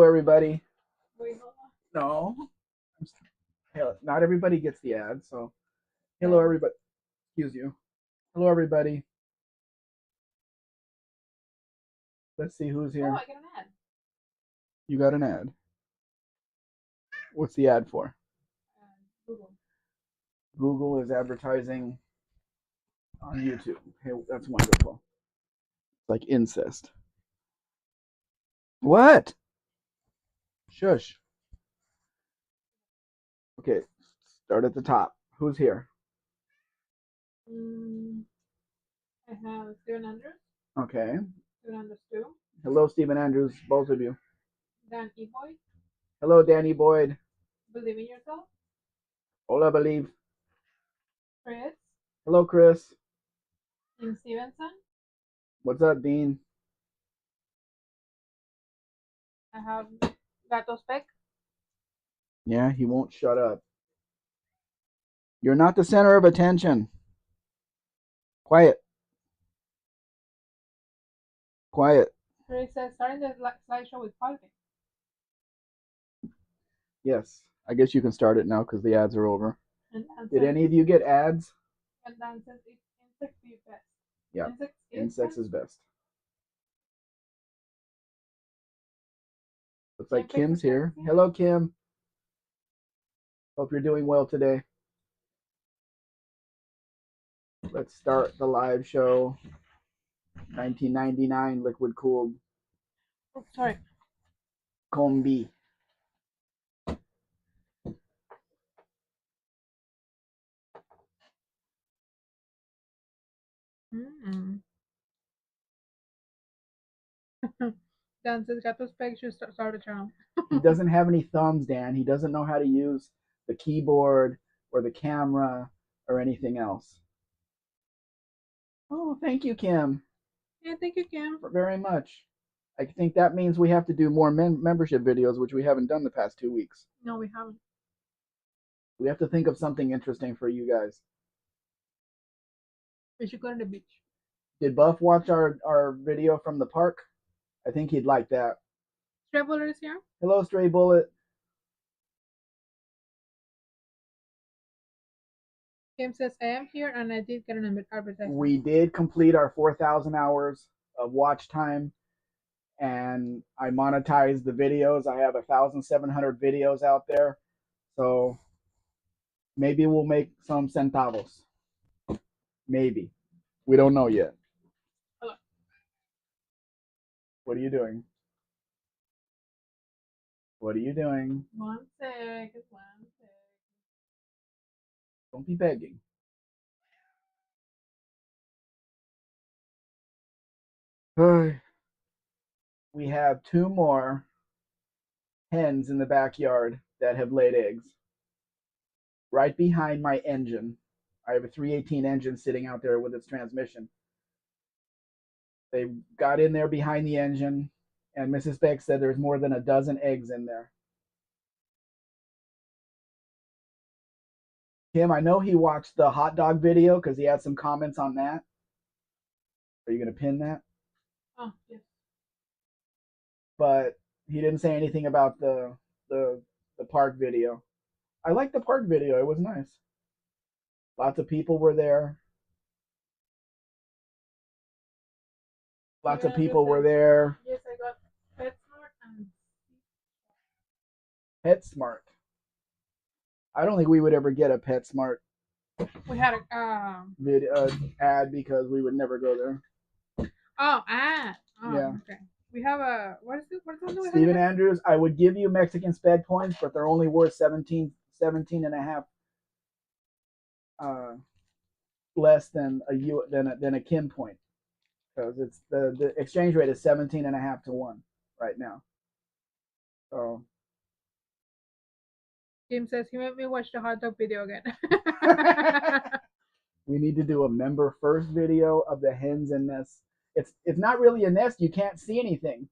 everybody. Wait, hold on. No, not everybody gets the ad. So, hello, everybody. Excuse you. Hello, everybody. Let's see who's here. Oh, I get an ad. You got an ad. What's the ad for? Google. Google is advertising on YouTube. Hey, that's wonderful. It's like incest. What? Shush. Okay, start at the top. Who's here? I have Steven Andrews. Okay. Steven Andrews 2. Hello, Stephen Andrews, both of you. Dan E. Boyd. Hello, Danny Boyd. Believe in Yourself. Hola, believe. Chris. Hello, Chris. Dean Stevenson. What's up, Dean? I have Gato Spec. Yeah, he won't shut up. You're not the center of attention. Quiet. Quiet. Chris says starting the slideshow with parking. Yes, I guess you can start it now because the ads are over. And Dan Did says, any of you get ads? and Dan says insects be best. Yeah, insects is best. Looks like Kim's here. Hello, Kim. Hope you're doing well today. Let's start the live show. 1999 liquid cooled. Oh, sorry. Combi. Dan says Gato Spec should start a channel. He doesn't have any thumbs, Dan. He doesn't know how to use the keyboard or the camera or anything else. Oh, thank you, Kim. Yeah, thank you, Kim. Very much. I think that means we have to do more membership videos, which we haven't done the past 2 weeks. No, we haven't. We have to think of something interesting for you guys. We should go to the beach. Did Buff watch our video from the park? I think he'd like that. Stray Bullet is here. Hello, Stray Bullet. Kim says, I am here and I did get an advertisement. We did complete our 4,000 hours of watch time, and I monetized the videos. I have 1,700 videos out there, so maybe we'll make some centavos. Maybe. We don't know yet. Hello. What are you doing? What are you doing? One sec. Don't be begging. We have 2 more hens in the backyard that have laid eggs. Right behind my engine. I have a 318 engine sitting out there with its transmission. They got in there behind the engine, and Mrs. Beck said there's more than a dozen eggs in there. Kim, I know he watched the hot dog video because he had some comments on that. Are you going to pin that? Oh, yes. But he didn't say anything about the park video. I liked the park video. It was nice. Lots of people were there. Lots of people were there. Yes, I got PetSmart and PetSmart. I don't think we would ever get a PetSmart. We had a ad because we would never go there. ad. Oh, yeah. Okay. We have a what is it? What is it? Steven Andrews. I would give you Mexican Spec points, but they're only worth 17 and a half less than a Kim point, because it's the exchange rate is 17 and a half to 1 right now. So Kim says he made me watch the hot dog video again. We need to do a member first video of the hens and nests. It's not really a nest. You can't see anything.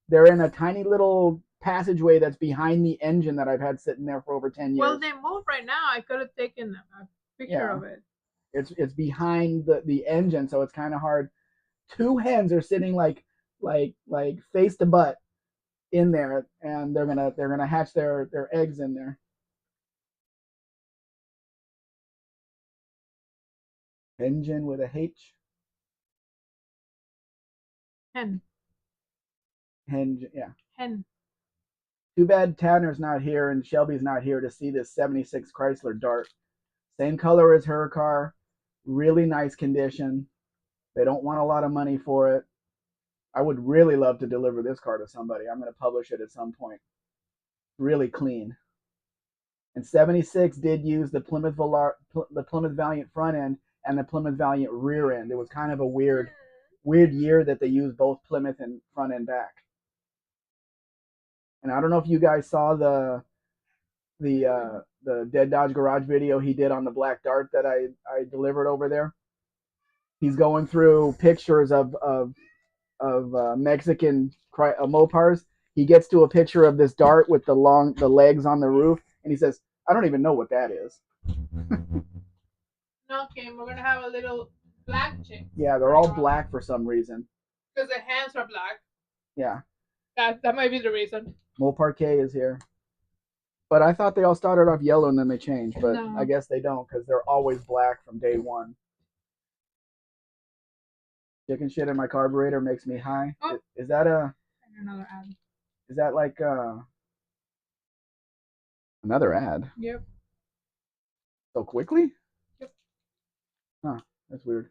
They're in a tiny little passageway that's behind the engine that I've had sitting there for over 10 years. Well, they moved right now. I could have taken a picture of it. It's behind the engine, so it's kind of hard. 2 hens are sitting like face to butt in there, and they're gonna hatch their eggs in there. Engine with a H. Hen. Hen, yeah. Hen. Too bad Tanner's not here and Shelby's not here to see this 76 Chrysler Dart. Same color as her car, really nice condition. They don't want a lot of money for it. I would really love to deliver this car to somebody. I'm going to publish it at some point. Really clean. And 76 did use the Plymouth Valiant front end and the Plymouth Valiant rear end. It was kind of a weird year that they used both Plymouth and front and back. And I don't know if you guys saw the Dead Dodge Garage video he did on the Black Dart that I delivered over there. He's going through pictures of Mexican Mopars. He gets to a picture of this Dart with the legs on the roof, and he says, "I don't even know what that is." No, Kim, we're gonna have a little black chick. Yeah, they're all black for some reason. Because the hands are black. Yeah. That might be the reason. Mopar K is here. But I thought they all started off yellow and then they changed, but no. I guess they don't because they're always black from day one. Chicken shit in my carburetor makes me high. Oh. Is that another ad? Is that like another ad? Yep. So quickly? Yep. Huh, that's weird.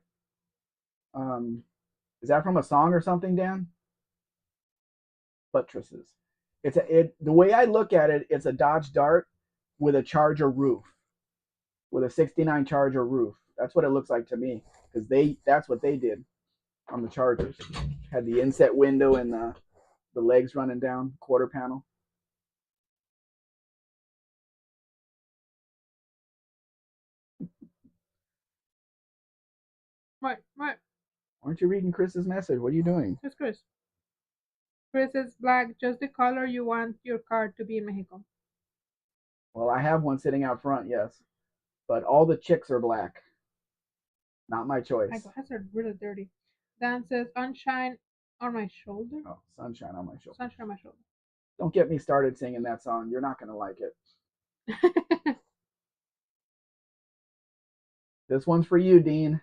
Is that from a song or something, Dan? Buttresses. The way I look at it, it's a Dodge Dart with a Charger roof, with a '69 Charger roof. That's what it looks like to me, because that's what they did on the Chargers. Had the inset window and the legs running down, quarter panel. What? Aren't you reading Chris's message? What are you doing? Who's Chris? Chris is black, just the color you want your car to be in Mexico. Well, I have one sitting out front, yes. But all the chicks are black. Not my choice. My glasses are really dirty. Dan says, "Sunshine on my shoulder." Oh, sunshine on my shoulder. Sunshine on my shoulder. Don't get me started singing that song. You're not going to like it. This one's for you, Dean.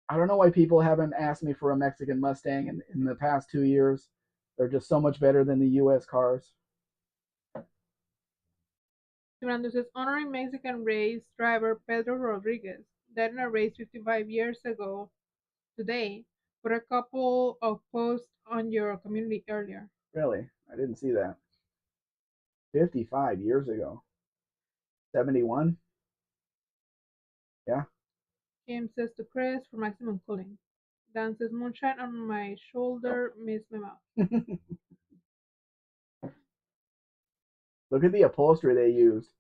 I don't know why people haven't asked me for a Mexican Mustang in the past 2 years. They're just so much better than the U.S. cars. Fernando says, honoring Mexican race driver Pedro Rodriguez, died in a race 55 years ago today, for a couple of posts on your community earlier. Really? I didn't see that. 55 years ago. 71? Yeah. James says to Chris for maximum cooling. Dan says, moonshine on my shoulder, miss my mouth. Look at the upholstery they used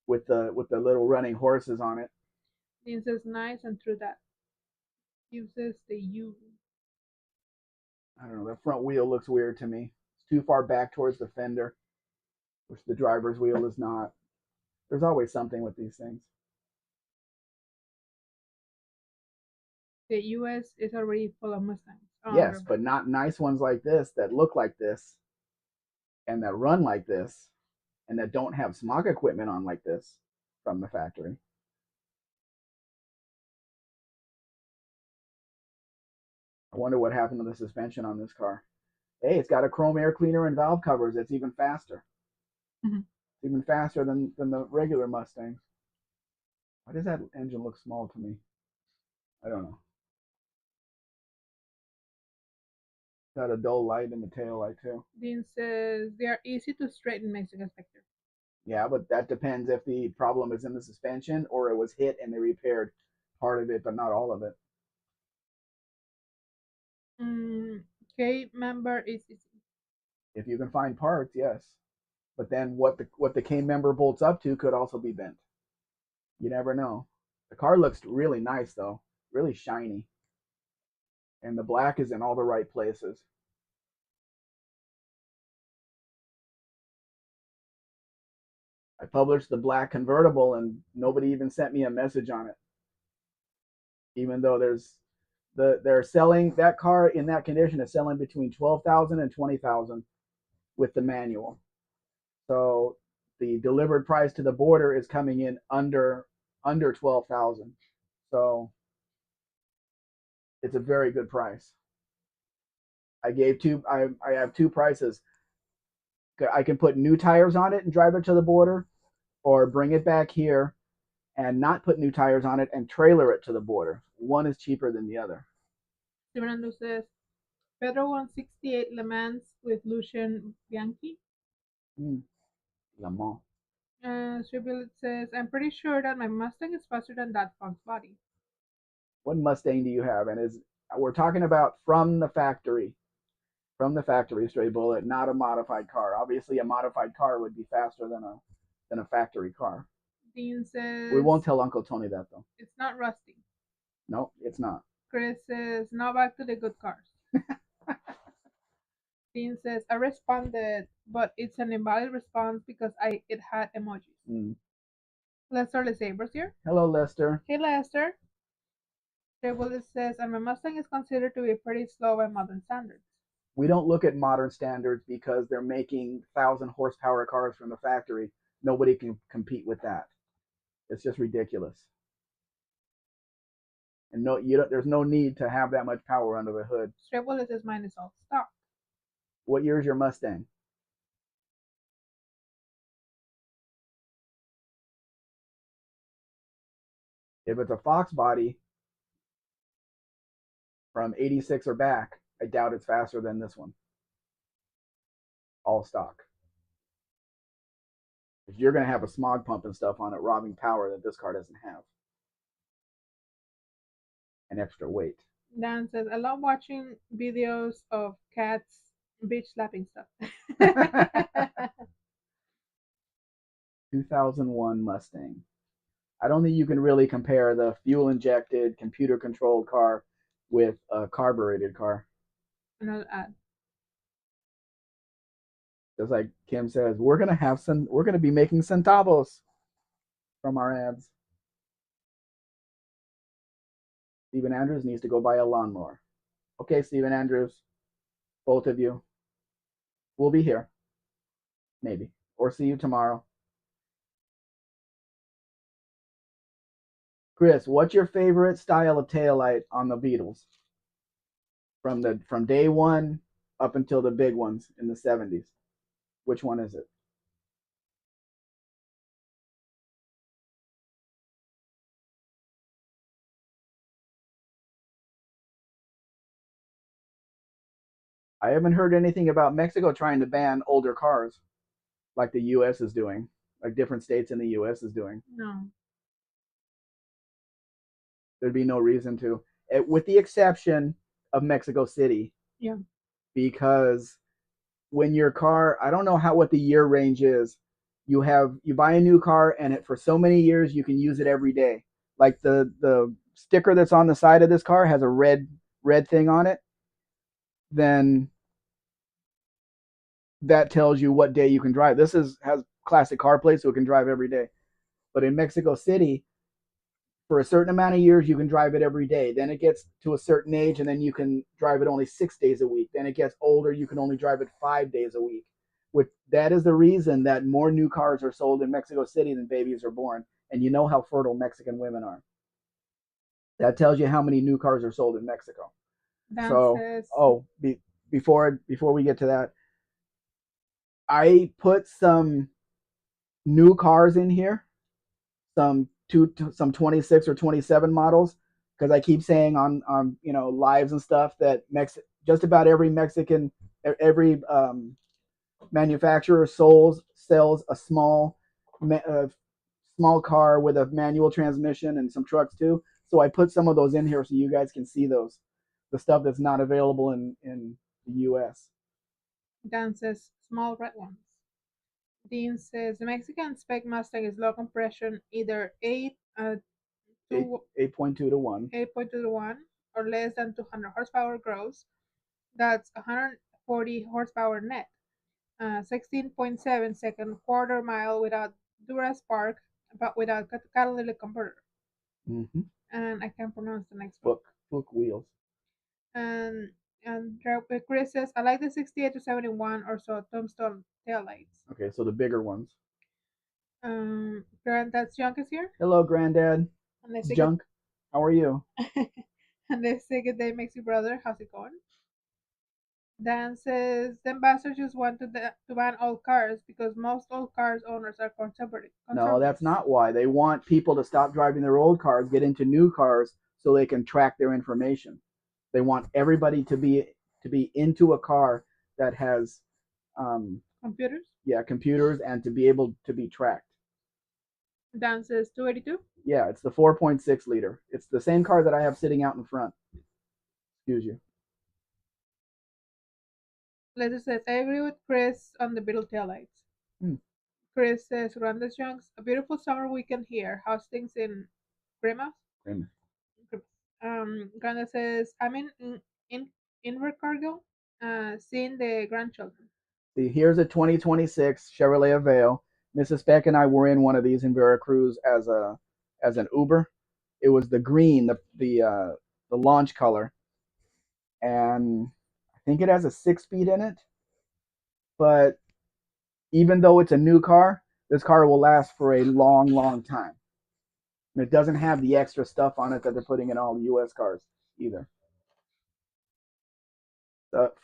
with the little running horses on it. Dean says, nice, and through that. Uses the U. I don't know, the front wheel looks weird to me. It's too far back towards the fender, which the driver's wheel is not. There's always something with these things. The US is already full of Mustangs. Yes, but not nice ones like this that look like this and that run like this and that don't have smog equipment on like this from the factory. I wonder what happened to the suspension on this car. Hey, it's got a chrome air cleaner and valve covers. It's even faster. Mm-hmm. It's even faster than the regular Mustang. Why does that engine look small to me? I don't know. Got a dull light in the tail light too. Dean says they are easy to straighten, Mexican Spectre. Yeah, but that depends if the problem is in the suspension or it was hit and they repaired part of it, but not all of it. Okay, member is easy. If you can find parts, yes. But then what the K member bolts up to could also be bent. You never know. The car looks really nice though, really shiny. And the black is in all the right places. I published the black convertible and nobody even sent me a message on it. Even though there's They're selling that car in that condition is selling between 12,000 and 20,000 with the manual. So the delivered price to the border is coming in under 12,000. So it's a very good price. I gave two. I have two prices. I can put new tires on it and drive it to the border, or bring it back here and not put new tires on it and trailer it to the border. One is cheaper than the other. Fernando says, Pedro 168 Le Mans with Lucian Bianchi. Mm, Le Mans. Stribullet says, I'm pretty sure that my Mustang is faster than that Fox body. What Mustang do you have? And is we're talking about from the factory, straight bullet, not a modified car. Obviously, a modified car would be faster than a factory car. Dean says, We won't tell Uncle Tony that though. it's not rusty. No, it's not. Chris says, now back to the good cars. Dean says, I responded, but it's an invalid response because it had emojis. Mm. Lester Lesabers here. Hello, Lester. Hey, Lester. Tribullet says, and my Mustang is considered to be pretty slow by modern standards. We don't look at modern standards because they're making 1,000 horsepower cars from the factory. Nobody can compete with that. It's just ridiculous. And no, there's no need to have that much power under the hood. Tribullet says mine is all stock. What year is your Mustang? If it's a Fox body from 86 or back, I doubt it's faster than this one. All stock. You're going to have a smog pump and stuff on it, robbing power that this car doesn't have. And extra weight. Dan says, I love watching videos of cats bitch slapping stuff. 2001 Mustang. I don't think you can really compare the fuel injected, computer controlled car with a carbureted car. Another ad. Just like Kim says, we're gonna be making centavos from our ads. Stephen Andrews needs to go buy a lawnmower. Okay, Stephen Andrews, both of you. We'll be here. Maybe. Or see you tomorrow. Chris, what's your favorite style of taillight on the Beetles? From day one up until the big ones in the 70s. Which one is it? I haven't heard anything about Mexico trying to ban older cars like the US is doing, like different states in the US is doing. No. There'd be no reason to, with the exception of Mexico City. Yeah. Because when your car, I don't know what the year range is. You buy a new car and for so many years you can use it every day. Like the sticker that's on the side of this car has a red thing on it. Then that tells you what day you can drive. This has classic car plates, so it can drive every day. But in Mexico City, for a certain amount of years, you can drive it every day. Then it gets to a certain age, and then you can drive it only 6 days a week. Then it gets older, you can only drive it 5 days a week. That is the reason that more new cars are sold in Mexico City than babies are born. And you know how fertile Mexican women are. That tells you how many new cars are sold in Mexico. Before we get to that, I put some new cars in here, some 26 or 27 models, because I keep saying on lives and stuff that just about every manufacturer sells a small car with a manual transmission, and some trucks too. So I put some of those in here so you guys can see the stuff that's not available in the US. Dan says small red ones. Dean says the Mexican Spec Mustang is low compression, either 8.2 to 1. 8.2 to 1 or less than 200 horsepower gross. That's 140 horsepower net. 16.7 second quarter mile without DuraSpark, but without catalytic converter. Mm-hmm. And I can't pronounce the next one. Book wheels. And Chris says, I like the 68 to 71 or so tombstone taillights. Okay, so the bigger ones. Granddad's junk is here. Hello, Granddad. And they It's say good Junk. How are you? and they say good day, Maxi brother. How's it going? Dan says the ambassador just want to ban all cars because most old cars owners are No, that's conservatives. not why. They want people to stop driving their old cars, get into new cars so they can track their information. They want everybody to be into a car that has Computers. yeah, computers and to be able to be tracked. Dan says 282. Yeah, it's the 4.6 liter. It's the same car that I have sitting out in front. Excuse you. Lester says I agree with Chris on the Beetle taillights. Hmm. Chris says Granda's Junks, a beautiful summer weekend here. How's things in Grimace? Grimace. Granda says I'm in Invercargill, seeing the grandchildren. See, here's a 2026 Chevrolet Aveo. Mrs. Spec and I were in one of these in Veracruz as an Uber. It was the green, the launch color, and I think it has a 6 speed in it. But even though it's a new car, this car will last for a long, long time. And it doesn't have the extra stuff on it that they're putting in all the U.S. cars either.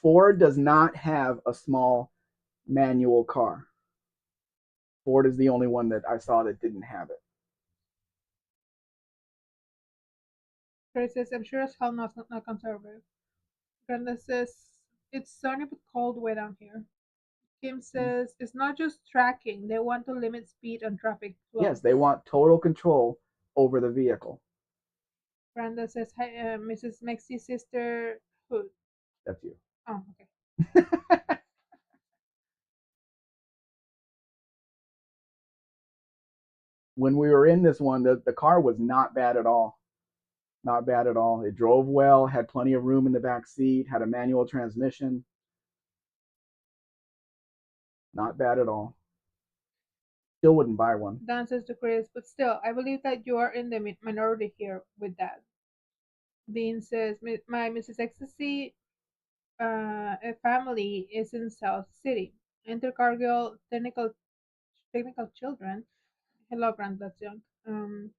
Ford does not have a small manual car. Ford is the only one that I saw that didn't have it. Chris says I'm sure as hell not conservative. Granda says it's sunny but cold way down here. Kim says it's not just tracking; they want to limit speed and traffic flow. Yes, they want total control over the vehicle. Brenda says, "Hi, Mrs. Mexi's sister." Who? That's you. Oh, okay. When we were in this one, the car was not bad at all. Not bad at all. It drove well, had plenty of room in the back seat, had a manual transmission. Not bad at all. Still wouldn't buy one. Dan says to Chris, but still, I believe that you are in the minority here with that. Dean says, my Mrs. Ecstasy family is in South City. Enter Cargill technical children. Hello, Grant, that's young.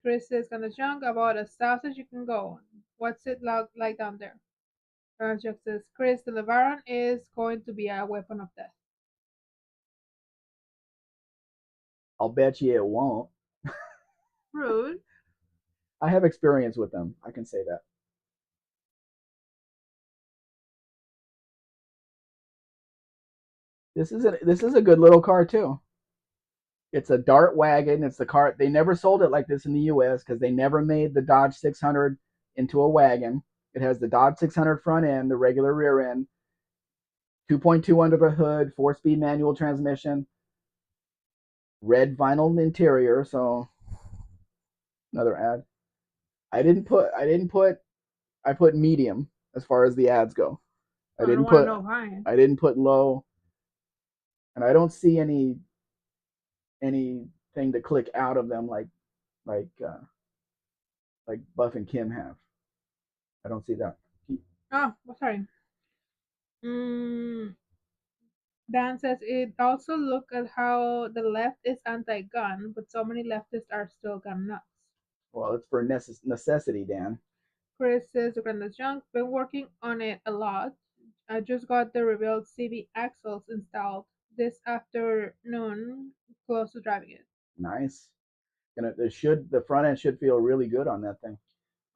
Chris says, kind of young, about as south as you can go. What's it like down there? Jack says, Chris, the Lebaron is going to be a weapon of death. I'll bet you it won't. Rude. I have experience with them. I can say that. This is a good little car too. It's a Dart wagon. It's the car they never sold it like this in the U.S. because they never made the Dodge 600 into a wagon. It has the Dodge 600 front end, the regular rear end, 2.2 under the hood, 4-speed manual transmission, red vinyl interior. So another ad. I put medium as far as the ads go. I I don't didn't want to put know why. I didn't put low, and I don't see anything to click out of them like like Buff and Kim have. I don't see that. Oh, sorry. Mm, Dan says it also look at how the left is anti-gun, but so many leftists are still gun nuts. Well, it's for necessity, Dan. Chris says the Granda's junk. Been working on it a lot. I just got the rebuilt CB axles installed this afternoon, close to driving it. Nice. The front end should feel really good on that thing.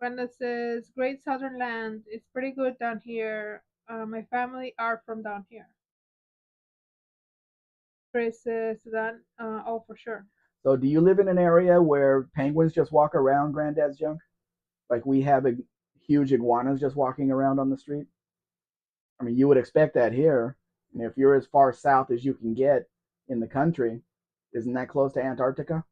Brenda says, Great Southern Land. It's pretty good down here. My family are from down here. Chris says that, oh, for sure. So, do you live in an area where penguins just walk around Granddad's junk? Like we have huge iguanas just walking around on the street? I mean, you would expect that here. And if you're as far south as you can get in the country, isn't that close to Antarctica?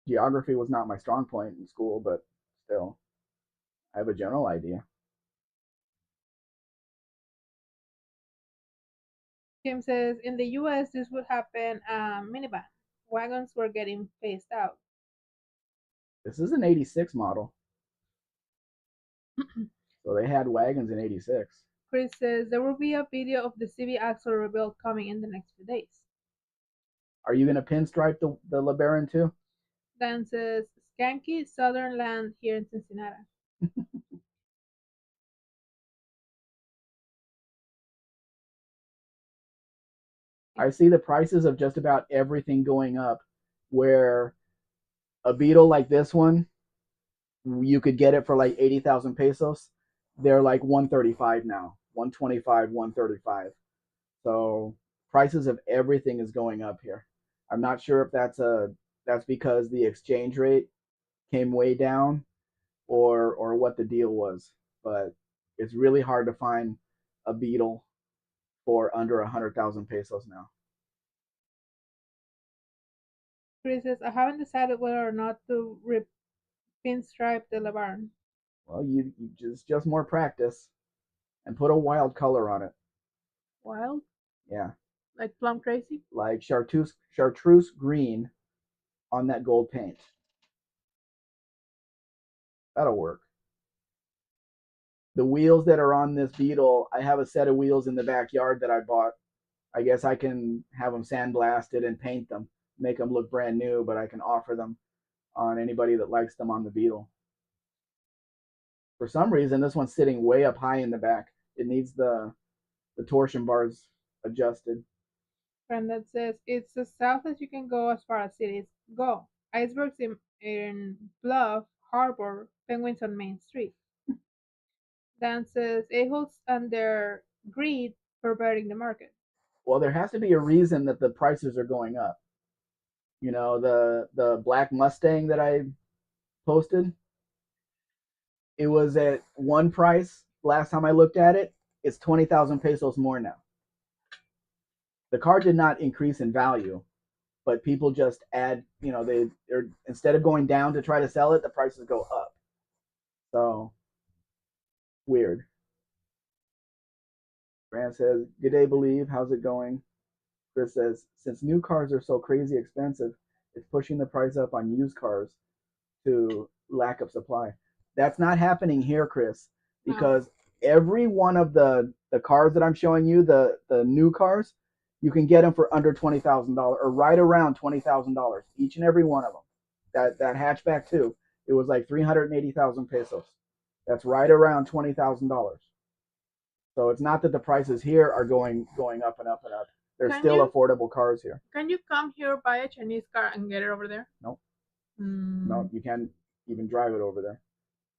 Geography was not my strong point in school, but still, I have a general idea. Kim says, in the US, this would happen minivan. Wagons were getting phased out. This is an 86 model. So they had wagons in 86. Chris says there will be a video of the CV axle rebuild coming in the next few days. Are you going to pinstripe the LeBaron too? Dan says skanky southern land here in Cincinnati. I see the prices of just about everything going up, where a Beetle like this one, you could get it for like 80,000 pesos. They're like 135 now, 125, 135. So prices of everything is going up here. I'm not sure if that's because the exchange rate came way down, or what the deal was, but it's really hard to find a Beetle for under 100,000 pesos now. Chris says I haven't decided whether or not to pinstripe the LeBaron. Well, you just more practice and put a wild color on it. Wild? Yeah, Like plum crazy? like chartreuse green on that gold paint. That'll work. The wheels that are on this Beetle, I have a set of wheels in the backyard that I bought. I guess I can have them sandblasted and paint them, make them look brand new, but I can offer them on anybody that likes them on the Beetle. For some reason, this one's sitting way up high in the back. It needs the torsion bars adjusted. Friend that says it's as south as you can go as far as cities go. Icebergs in Bluff Harbor, penguins on Main Street. Dan says a-holes and their greed perverting the market. Well, there has to be a reason that the prices are going up. You know, the black Mustang that I posted, it was at one price last time I looked at it. It's 20,000 pesos more now. The car did not increase in value, but people just add, they're instead of going down to try to sell it, the prices go up. So weird. Grant says, "Good day, believe. How's it going?" Chris says, "Since new cars are so crazy expensive, it's pushing the price up on used cars to lack of supply." That's not happening here, Chris, No. because every one of the cars that I'm showing you, the new cars, you can get them for under $20,000 or right around $20,000, each and every one of them. That hatchback too, it was like 380,000 pesos. That's right around $20,000. So it's not that the prices here are going up and up and up. There's Can still you affordable cars here. can you come here, buy a Chinese car, and get it over there? Nope. No, Mm. you can't even drive it over there.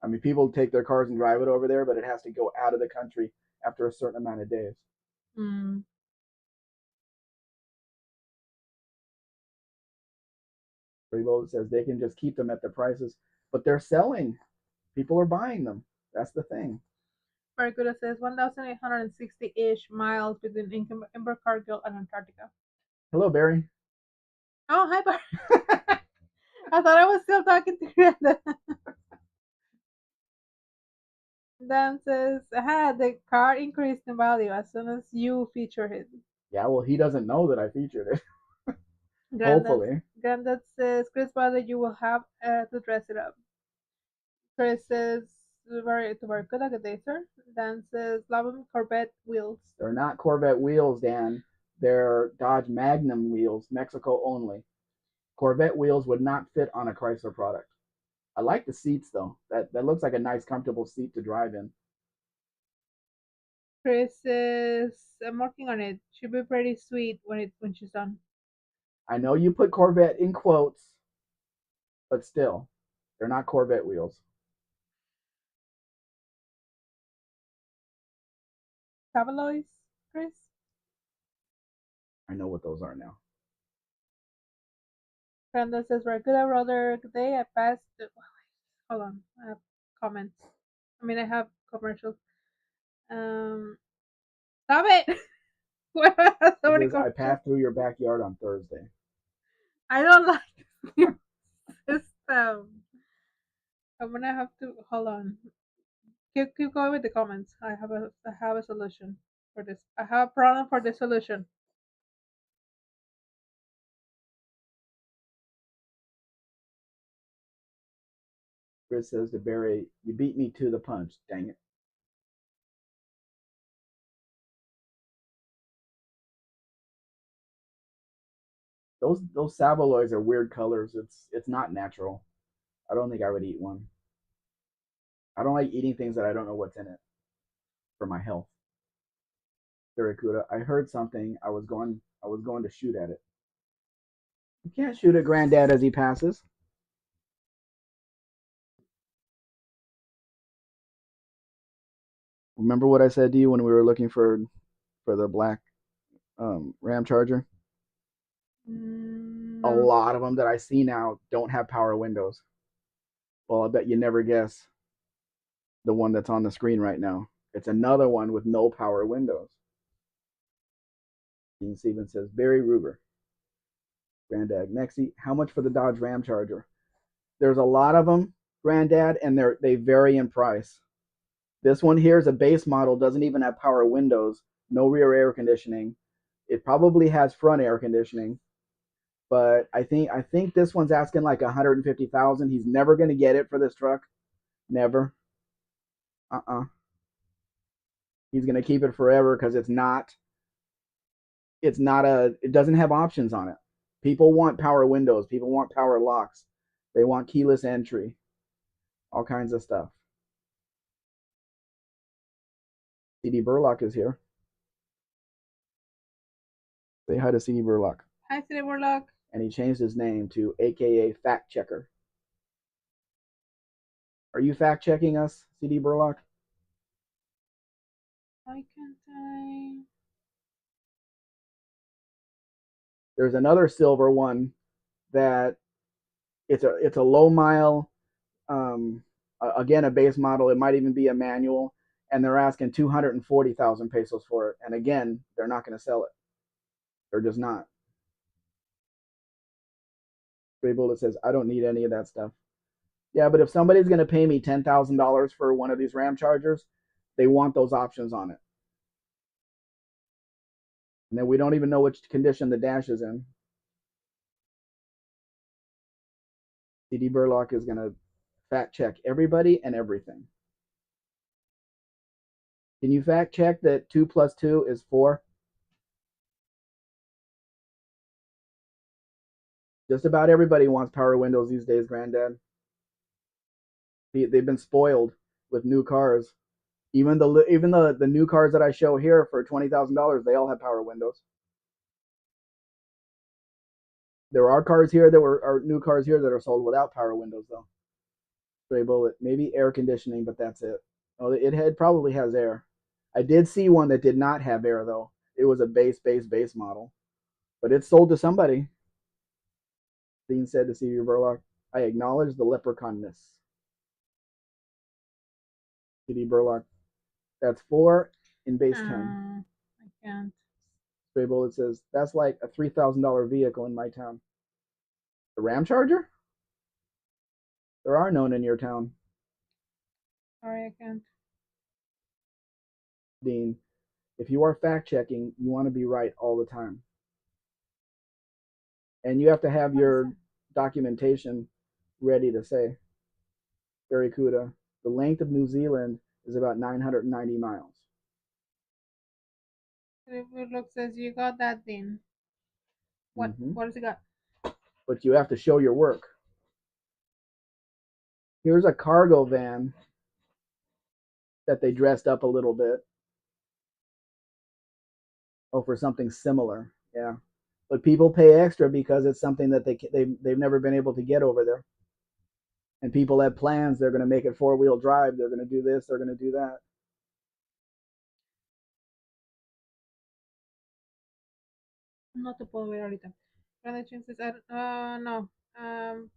I mean, people take their cars and drive it over there, but it has to go out of the country after a certain amount of days. Mm. Freevolt says they can just keep them at the prices, but they're selling. People are buying them. That's the thing. Barracuda says 1,860-ish miles between Invercargill and Antarctica. Hello, Barry. Oh, hi, Bar. I thought I was still talking to you. Dan says, the car increased in value as soon as you featured it. Yeah, well, he doesn't know that I featured it. Granddad, Hopefully. Granddad says, Chris Butler, you will have to dress it up. Chris says, very good day, sir. Dan says, love them Corvette wheels. They're not Corvette wheels, Dan. They're Dodge Magnum wheels, Mexico only. Corvette wheels would not fit on a Chrysler product. I like the seats though. That looks like a nice, comfortable seat to drive in. Chris says, I'm working on it. Should be pretty sweet when she's done. I know you put Corvette in quotes, but still, they're not Corvette wheels. Tabloids, Chris? I know what those are now. Brenda says, very good, brother. Good day. I passed. Hold on. I have comments. I mean, I have commercials. Um, Stop it! So many I commercials. passed through your backyard on Thursday. I don't like this system. I'm gonna have to hold on. Keep going with the comments. I have a solution for this. I have a problem for the solution. Chris says to Barry, "You beat me to the punch. Dang it." Those Savaloys are weird colors. It's not natural. I don't think I would eat one. I don't like eating things that I don't know what's in it for my health. Barracuda. I heard something. I was going to shoot at it. You can't shoot at Granddad as he passes. Remember what I said to you when we were looking for the black Ram Charger? A No. lot of them that I see now don't have power windows. Well, I bet you never guess the one that's on the screen right now. It's another one with no power windows. Dean Stevens says, Barry Ruber, Granddad. Nexie, how much for the Dodge Ram Charger? There's a lot of them, Granddad, and they vary in price. This one here is a base model, doesn't even have power windows, no rear air conditioning. It probably has front air conditioning, but I think this one's asking like 150,000. He's never going to get it for this truck. Never. He's going to keep it forever because it doesn't have options on it. People want power windows, people want power locks. They want keyless entry, all kinds of stuff. CD Burlock is here. Say hi to CD Burlock. Hi, City Warlock. And he changed his name to AKA Fact Checker. Are you fact checking us, CD Burlock? Why can't I? There's another silver one that it's a low mile, again a base model. It might even be a manual, and they're asking 240,000 pesos for it. And again, they're not going to sell it. They're just not. Stray Bullet says, I don't need any of that stuff. Yeah, but if somebody's going to pay me $10,000 for one of these Ram Chargers, they want those options on it. And then we don't even know which condition the dash is in. CD Burlock is going to fact check everybody and everything. Can you fact check that 2 plus 2 is 4? Just about everybody wants power windows these days, Granddad. They've been spoiled with new cars. Even the new cars that I show here for $20,000, they all have power windows. There are cars here that are new cars here that are sold without power windows though. Stray Bullet, maybe air conditioning, but that's it. Oh, it probably has air. I did see one that did not have air though. It was a base model, but it's sold to somebody. Dean said to C.V. Burlock, I acknowledge the leprechaunness. C.D. Burlock, that's 4 in base 10. I can't. Stray Bullet says, that's like a $3,000 vehicle in my town. The Ram Charger? There are none in your town. Sorry, I can't. Dean, if you are fact checking, you want to be right all the time. And you have to have your documentation ready to say. Barracuda, the length of New Zealand is about 990 miles. Look says you got that then. What? Mm-hmm. What does it got? But you have to show your work. Here's a cargo van that they dressed up a little bit. Oh, for something similar. Yeah. But people pay extra because it's something that they've never been able to get over there. And people have plans. They're going to make it 4-wheel drive. They're going to do this. They're going to do that. No te puedo ver ahorita. Grandes chances. No. Granddad,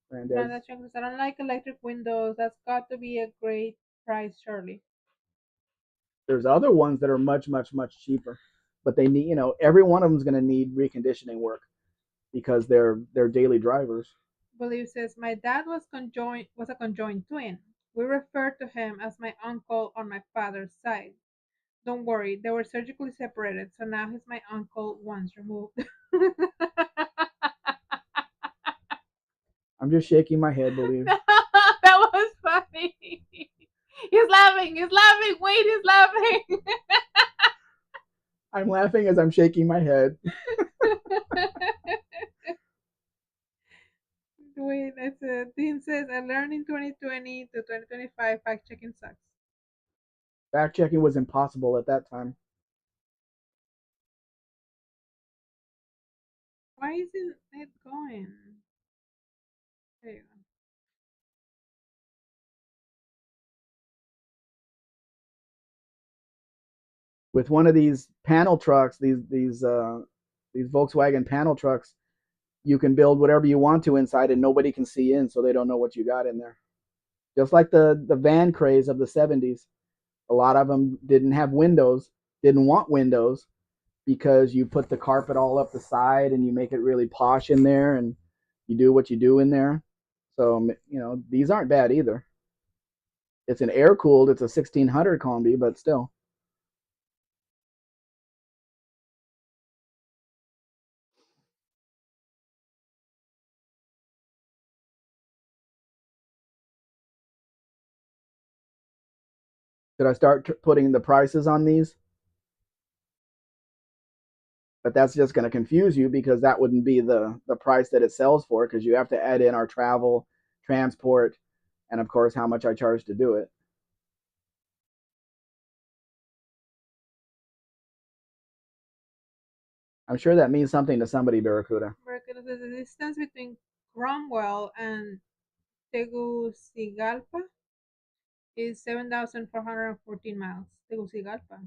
Grandes chances. I don't like electric windows. That's got to be a great price, surely. there's other ones that are much, much, much cheaper. But they need, every one of them is going to need reconditioning work because they're daily drivers. Believe says my dad was a conjoined twin. We refer to him as my uncle on my father's side. Don't worry, they were surgically separated, so now he's my uncle once removed. I'm just shaking my head, believe. That He's laughing. He's laughing. Wait, he's laughing. I'm laughing as I'm shaking my head. Wait, that's a Dean says I learned in 2020 to 2025 fact checking sucks. Fact checking was impossible at that time. Why isn't it going? There you go. With one of these panel trucks, these Volkswagen panel trucks, you can build whatever you want to inside, and nobody can see in, so they don't know what you got in there. Just like the van craze of the 70s, a lot of them didn't have windows, didn't want windows, because you put the carpet all up the side and you make it really posh in there, and you do what you do in there. So these aren't bad either. It's an air cooled. It's a 1600 combi, but still. Should I start putting the prices on these? But that's just going to confuse you, because that wouldn't be the price that it sells for, because you have to add in our travel, transport, and of course how much I charge to do it. I'm sure that means something to somebody, Barracuda. Barracuda says the distance between Cromwell and Tegucigalpa is 7,414 miles. Tegucigalpa.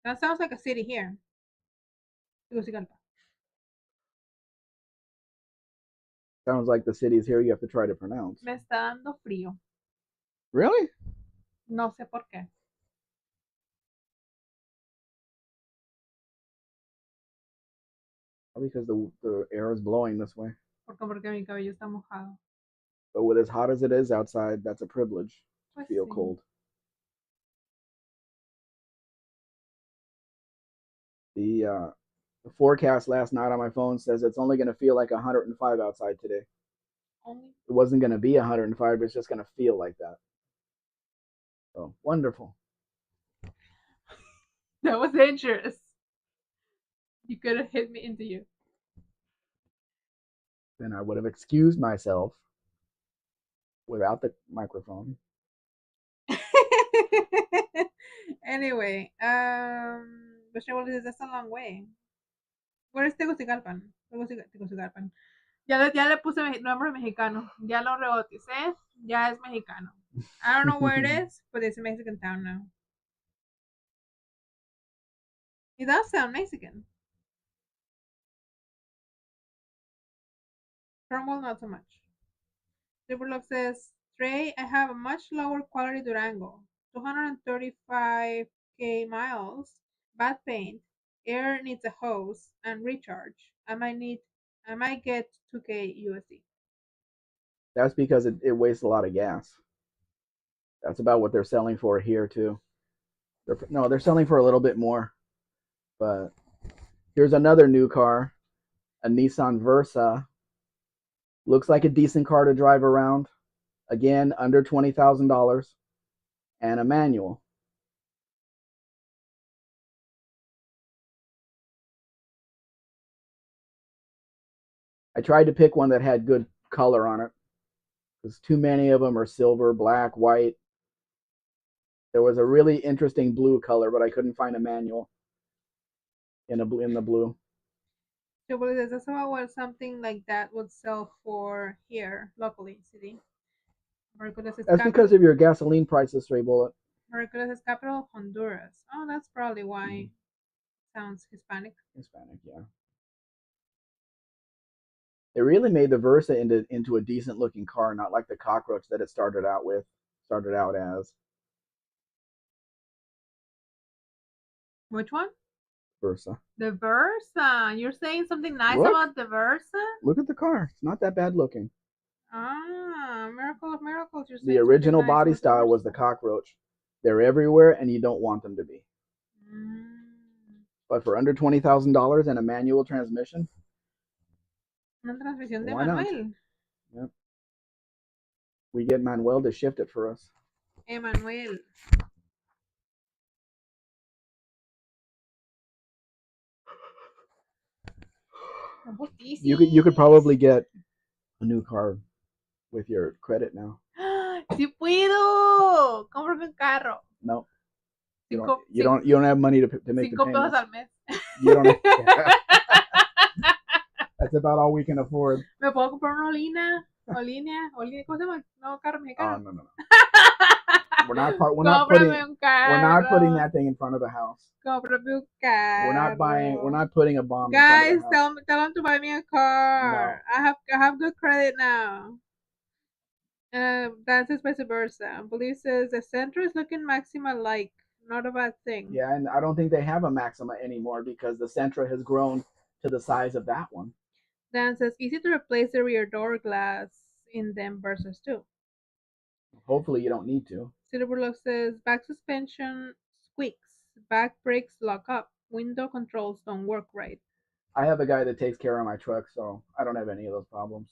That sounds like a city here. Tegucigalpa. Sounds like the cities here you have to try to pronounce. Me está dando frío. Really? No sé por qué. Probably because the air is blowing this way. Porque mi cabello está mojado. But with as hot as it is outside, that's a privilege to Pues feel sí. cold. The forecast last night on my phone says it's only going to feel like 105 outside today. Only. It wasn't going to be 105. It's just going to feel like that. So wonderful. That was dangerous. You could have hit me into you. Then I would have excused myself without the microphone. Anyway, Vegetable says that's a long way. Where is Tegucigalpan? Tegucigalpan. Ya le puse nombre mexicano. Ya lo rebauticé. Ya es mexicano. I don't know where it is, but it's a Mexican town now. It does sound Mexican. Cromwell, not so much. Silverlock says, Trey, I have a much lower quality Durango. 235k miles, bad paint, air needs a hose, and recharge. I might get 2k USD. That's because it wastes a lot of gas. That's about what they're selling for here too. They're selling for a little bit more. But here's another new car, a Nissan Versa. Looks like a decent car to drive around. Again, under $20,000, and a manual. I tried to pick one that had good color on it, because too many of them are silver, black, white. There was a really interesting blue color, but I couldn't find a manual in the blue. So what is this about something like that would sell for here locally, city? That's because of your gasoline prices, Stray Bullet. Maracula's is capital of Honduras. Oh, that's probably why it sounds Hispanic. Hispanic, yeah. It really made the Versa into a decent looking car, not like the cockroach that it started out as. Which one? Versa. The Versa. You're saying something nice Look. about the Versa? Look at the car. It's not that bad looking. Ah, miracle of miracles. You're saying The original nice body style was the cockroach. They're everywhere, and you don't want them to be. But for under $20,000 and a manual transmission, Una transmisión de why not? Manuel. Yep. We get Manuel to shift it for us. Emmanuel. You could probably get a new car with your credit now. Sí puedo. Cómprame un carro. No, Cinco, you don't have money to make the cinco pesos payments. al mes. You don't. Have, that's about all we can afford. ¿Me puedo comprar una Olina? ¿Cómo se llama? No, carro Oh mexicano. no. We're not Cómprame un carro. we're not putting that thing in front of the house. Cómprame un carro. We're not putting a bomb Guys, in front of the house. tell them to buy me a car. No. I have good credit now. That's vice versa. Believe says the center is looking Maxima like, not a bad thing. Yeah, and I don't think they have a Maxima anymore because the Sentra has grown to the size of that one. Dan says easy to replace the rear door glass in them versus too. Hopefully you don't need to. Silverlock says back suspension squeaks, back brakes lock up, window controls don't work right. I have a guy that takes care of my truck, so I don't have any of those problems.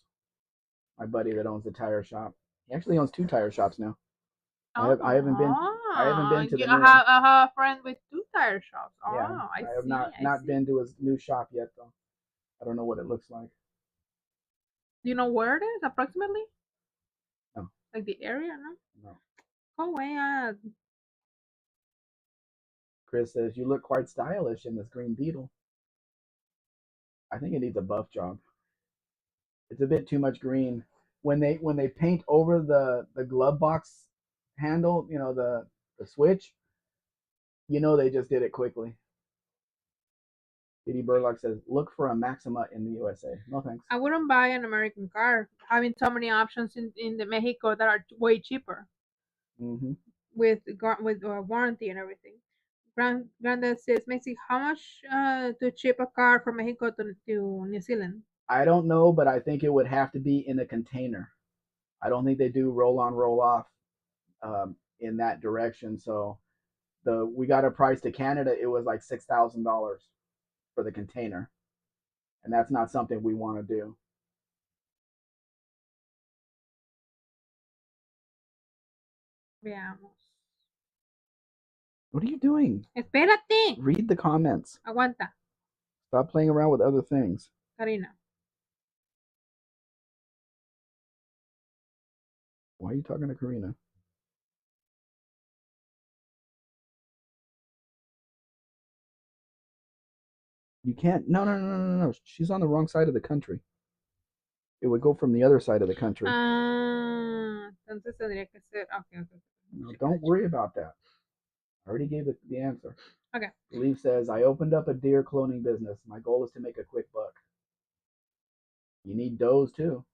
My buddy that owns the tire shop. He actually owns 2 tire shops now. I haven't been to the new I have a friend with 2 tire shops. Oh, yeah, I have not been to his new shop yet though. I don't know what it looks like. Do you know where it is approximately? No. Like the area, no? No. Go away. Chris says you look quite stylish in this green Beetle. I think it needs a buff job. It's a bit too much green. When they paint over the glove box handle, the switch, they just did it quickly. Diddy Burlock says, look for a Maxima in the USA. No thanks. I wouldn't buy an American car having so many options in the Mexico that are way cheaper. Mm-hmm. With warranty and everything. Granddad says, Messi, how much to ship a car from Mexico to New Zealand? I don't know, but I think it would have to be in a container. I don't think they do roll on, roll off in that direction. So we got a price to Canada. It was like $6,000 for the container, and that's not something we want to do. Veamos. What are you doing? Espérate. Read the comments. Aguanta. Stop playing around with other things. Karina. Why are you talking to Karina? You can't. No. She's on the wrong side of the country. It would go from the other side of the country. Entonces tendría que ser. Okay. No, don't worry about that. I already gave the answer. Okay. Leaf says, I opened up a deer cloning business. My goal is to make a quick buck. You need does too.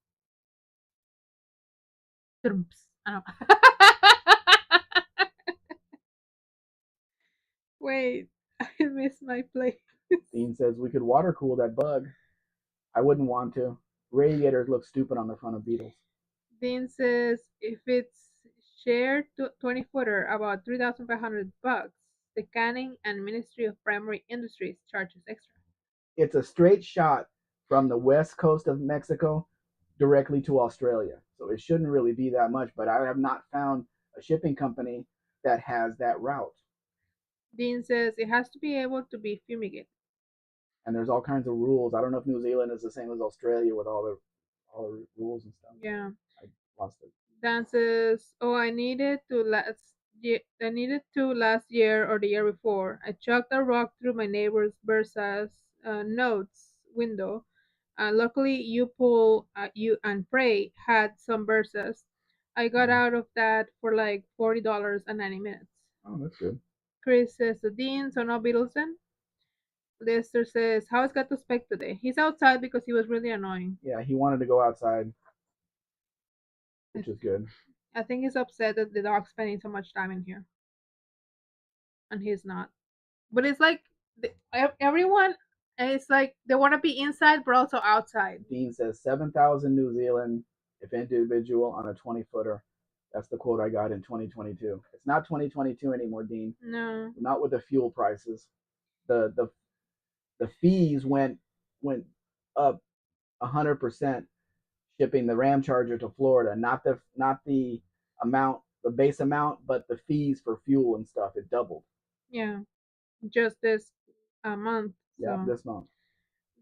Wait, I missed my place. Dean says we could water cool that bug. I wouldn't want to. Radiators look stupid on the front of Beetles. Dean says if it's shared 20 footer, about $3,500. The Canning and Ministry of Primary Industries charges extra. It's a straight shot from the west coast of Mexico directly to Australia. So it shouldn't really be that much, but I have not found a shipping company that has that route. Dean says it has to be able to be fumigated. And there's all kinds of rules. I don't know if New Zealand is the same as Australia with all the rules and stuff. Yeah. I lost it. Dan says, "Oh, I needed to last year or the year before. I chucked a rock through my neighbor's Versa's notes window. Luckily, you and Pray had some Versas. I got out of that for like $40 and 90 minutes." Oh, that's good. Chris says, "The Dean, so no Beatleson." Lester says, "How's got to Spec today? He's outside because he was really annoying." Yeah, he wanted to go outside, which is good. I think he's upset that the dog's spending so much time in here, and he's not. But it's like everyone, it's like they want to be inside but also outside. Dean says 7,000 New Zealand if individual on a 20-footer. That's the quote I got in 2022. It's not 2022 anymore, Dean. No. Not with the fuel prices. The fees went up 100% shipping the Ram Charger to Florida. Not the amount the base amount, but the fees for fuel and stuff it doubled. Yeah, just this month. Yeah, So this month.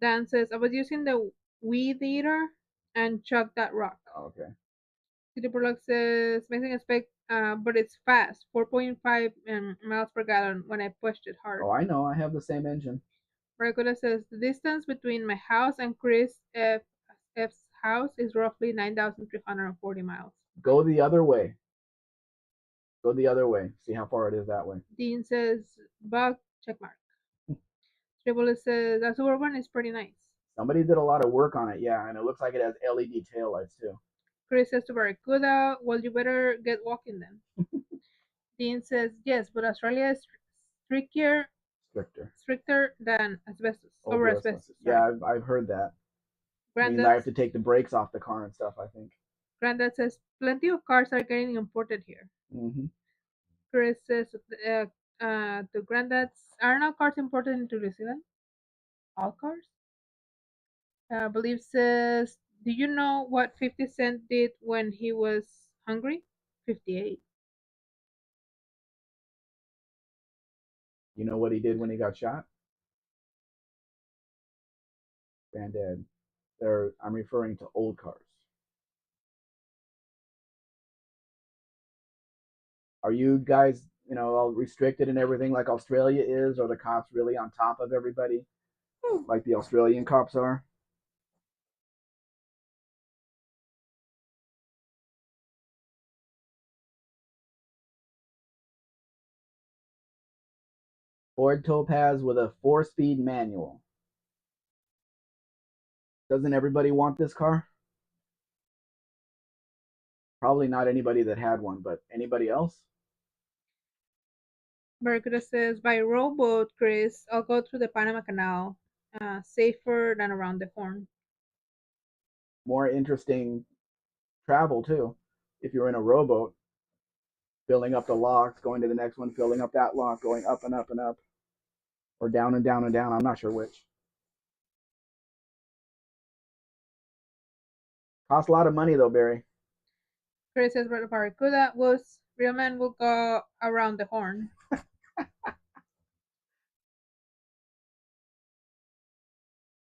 Dan says, I was using the weed eater and chucked that rock. Okay. City Product says, amazing spec, but it's fast, 4.5 miles per gallon when I pushed it hard. Oh, I know. I have the same engine. Barracuda says, the distance between my house and Chris F's house is roughly 9,340 miles. Go the other way. Go the other way. See how far it is that way. Dean says, bug, check mark. Tribble says, that Suburban is pretty nice. Somebody did a lot of work on it, yeah, and it looks like it has LED taillights too. Chris says to Barracuda, well, you better get walking then. Dean says, yes, but Australia is stricter than asbestos, over asbestos. Yeah, I've heard that. Means I have to take the brakes off the car and stuff, I think. Granddad says, plenty of cars are getting imported here. Mm-hmm. Chris says to Granddad's, are no cars imported into New Zealand? All cars? Believe says, do you know what 50 Cent did when he was hungry? 58. You know what he did when he got shot? Granddad. I'm referring to old cars. Are you guys, all restricted and everything like Australia is, or the cops really on top of everybody, like the Australian cops are? Ford Topaz with a 4-speed manual. Doesn't everybody want this car? Probably not anybody that had one, but anybody else? Barracuda says, by rowboat, Chris, I'll go through the Panama Canal. Safer than around the Horn. More interesting travel, too. If you're in a rowboat, filling up the locks, going to the next one, filling up that lock, going up and up and up, or down and down and down. I'm not sure which. Costs a lot of money, though, Barry. Chris says, Barracuda was real men will go around the Horn.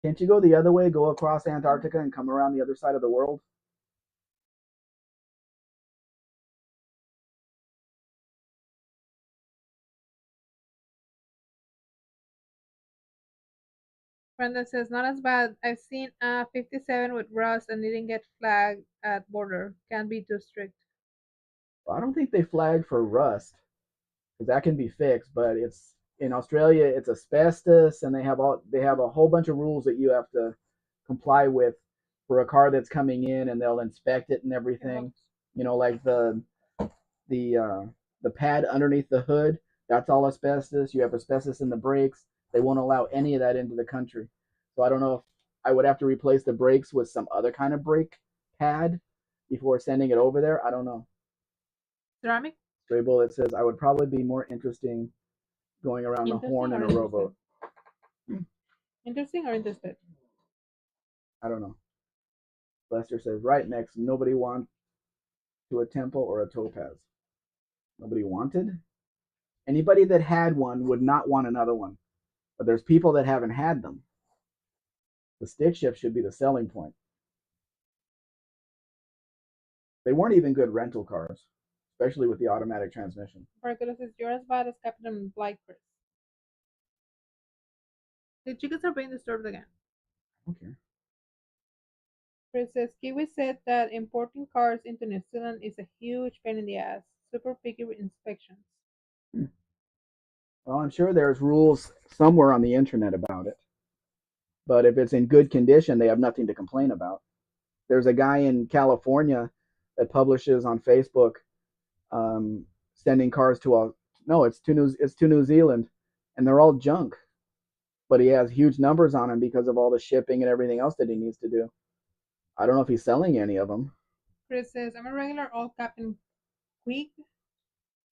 Can't you go the other way, go across Antarctica and come around the other side of the world? Brenda says, not as bad. I've seen a 57 with rust and didn't get flagged at border. Can't be too strict. Well, I don't think they flag for rust because that can be fixed, but it's in Australia it's asbestos and they have a whole bunch of rules that you have to comply with for a car that's coming in, and they'll inspect it and everything. Like the the pad underneath the hood, that's all asbestos. You have asbestos in the brakes. They won't allow any of that into the country. So I don't know if I would have to replace the brakes with some other kind of brake pad before sending it over there. I don't know. Ceramic? Stray Bullet says I would probably be more interesting going around the Horn in a rowboat. Interesting or interested? I don't know. Lester says right next. Nobody wants to a Temple or a Topaz. Nobody wanted. Anybody that had one would not want another one. But there's people that haven't had them. The stick shift should be the selling point. They weren't even good rental cars, especially with the automatic transmission. Barracuda says, you're as bad as Captain Blight, Chris. The chickens are being disturbed again. I don't care. Chris says, Kiwi said that importing cars into New Zealand is a huge pain in the ass. Super picky with inspections. Well, I'm sure there's rules somewhere on the internet about it. But if it's in good condition, they have nothing to complain about. There's a guy in California that publishes on Facebook sending cars it's to New Zealand, and they're all junk. But he has huge numbers on him because of all the shipping and everything else that he needs to do. I don't know if he's selling any of them. Chris says, I'm a regular old Captain Quick.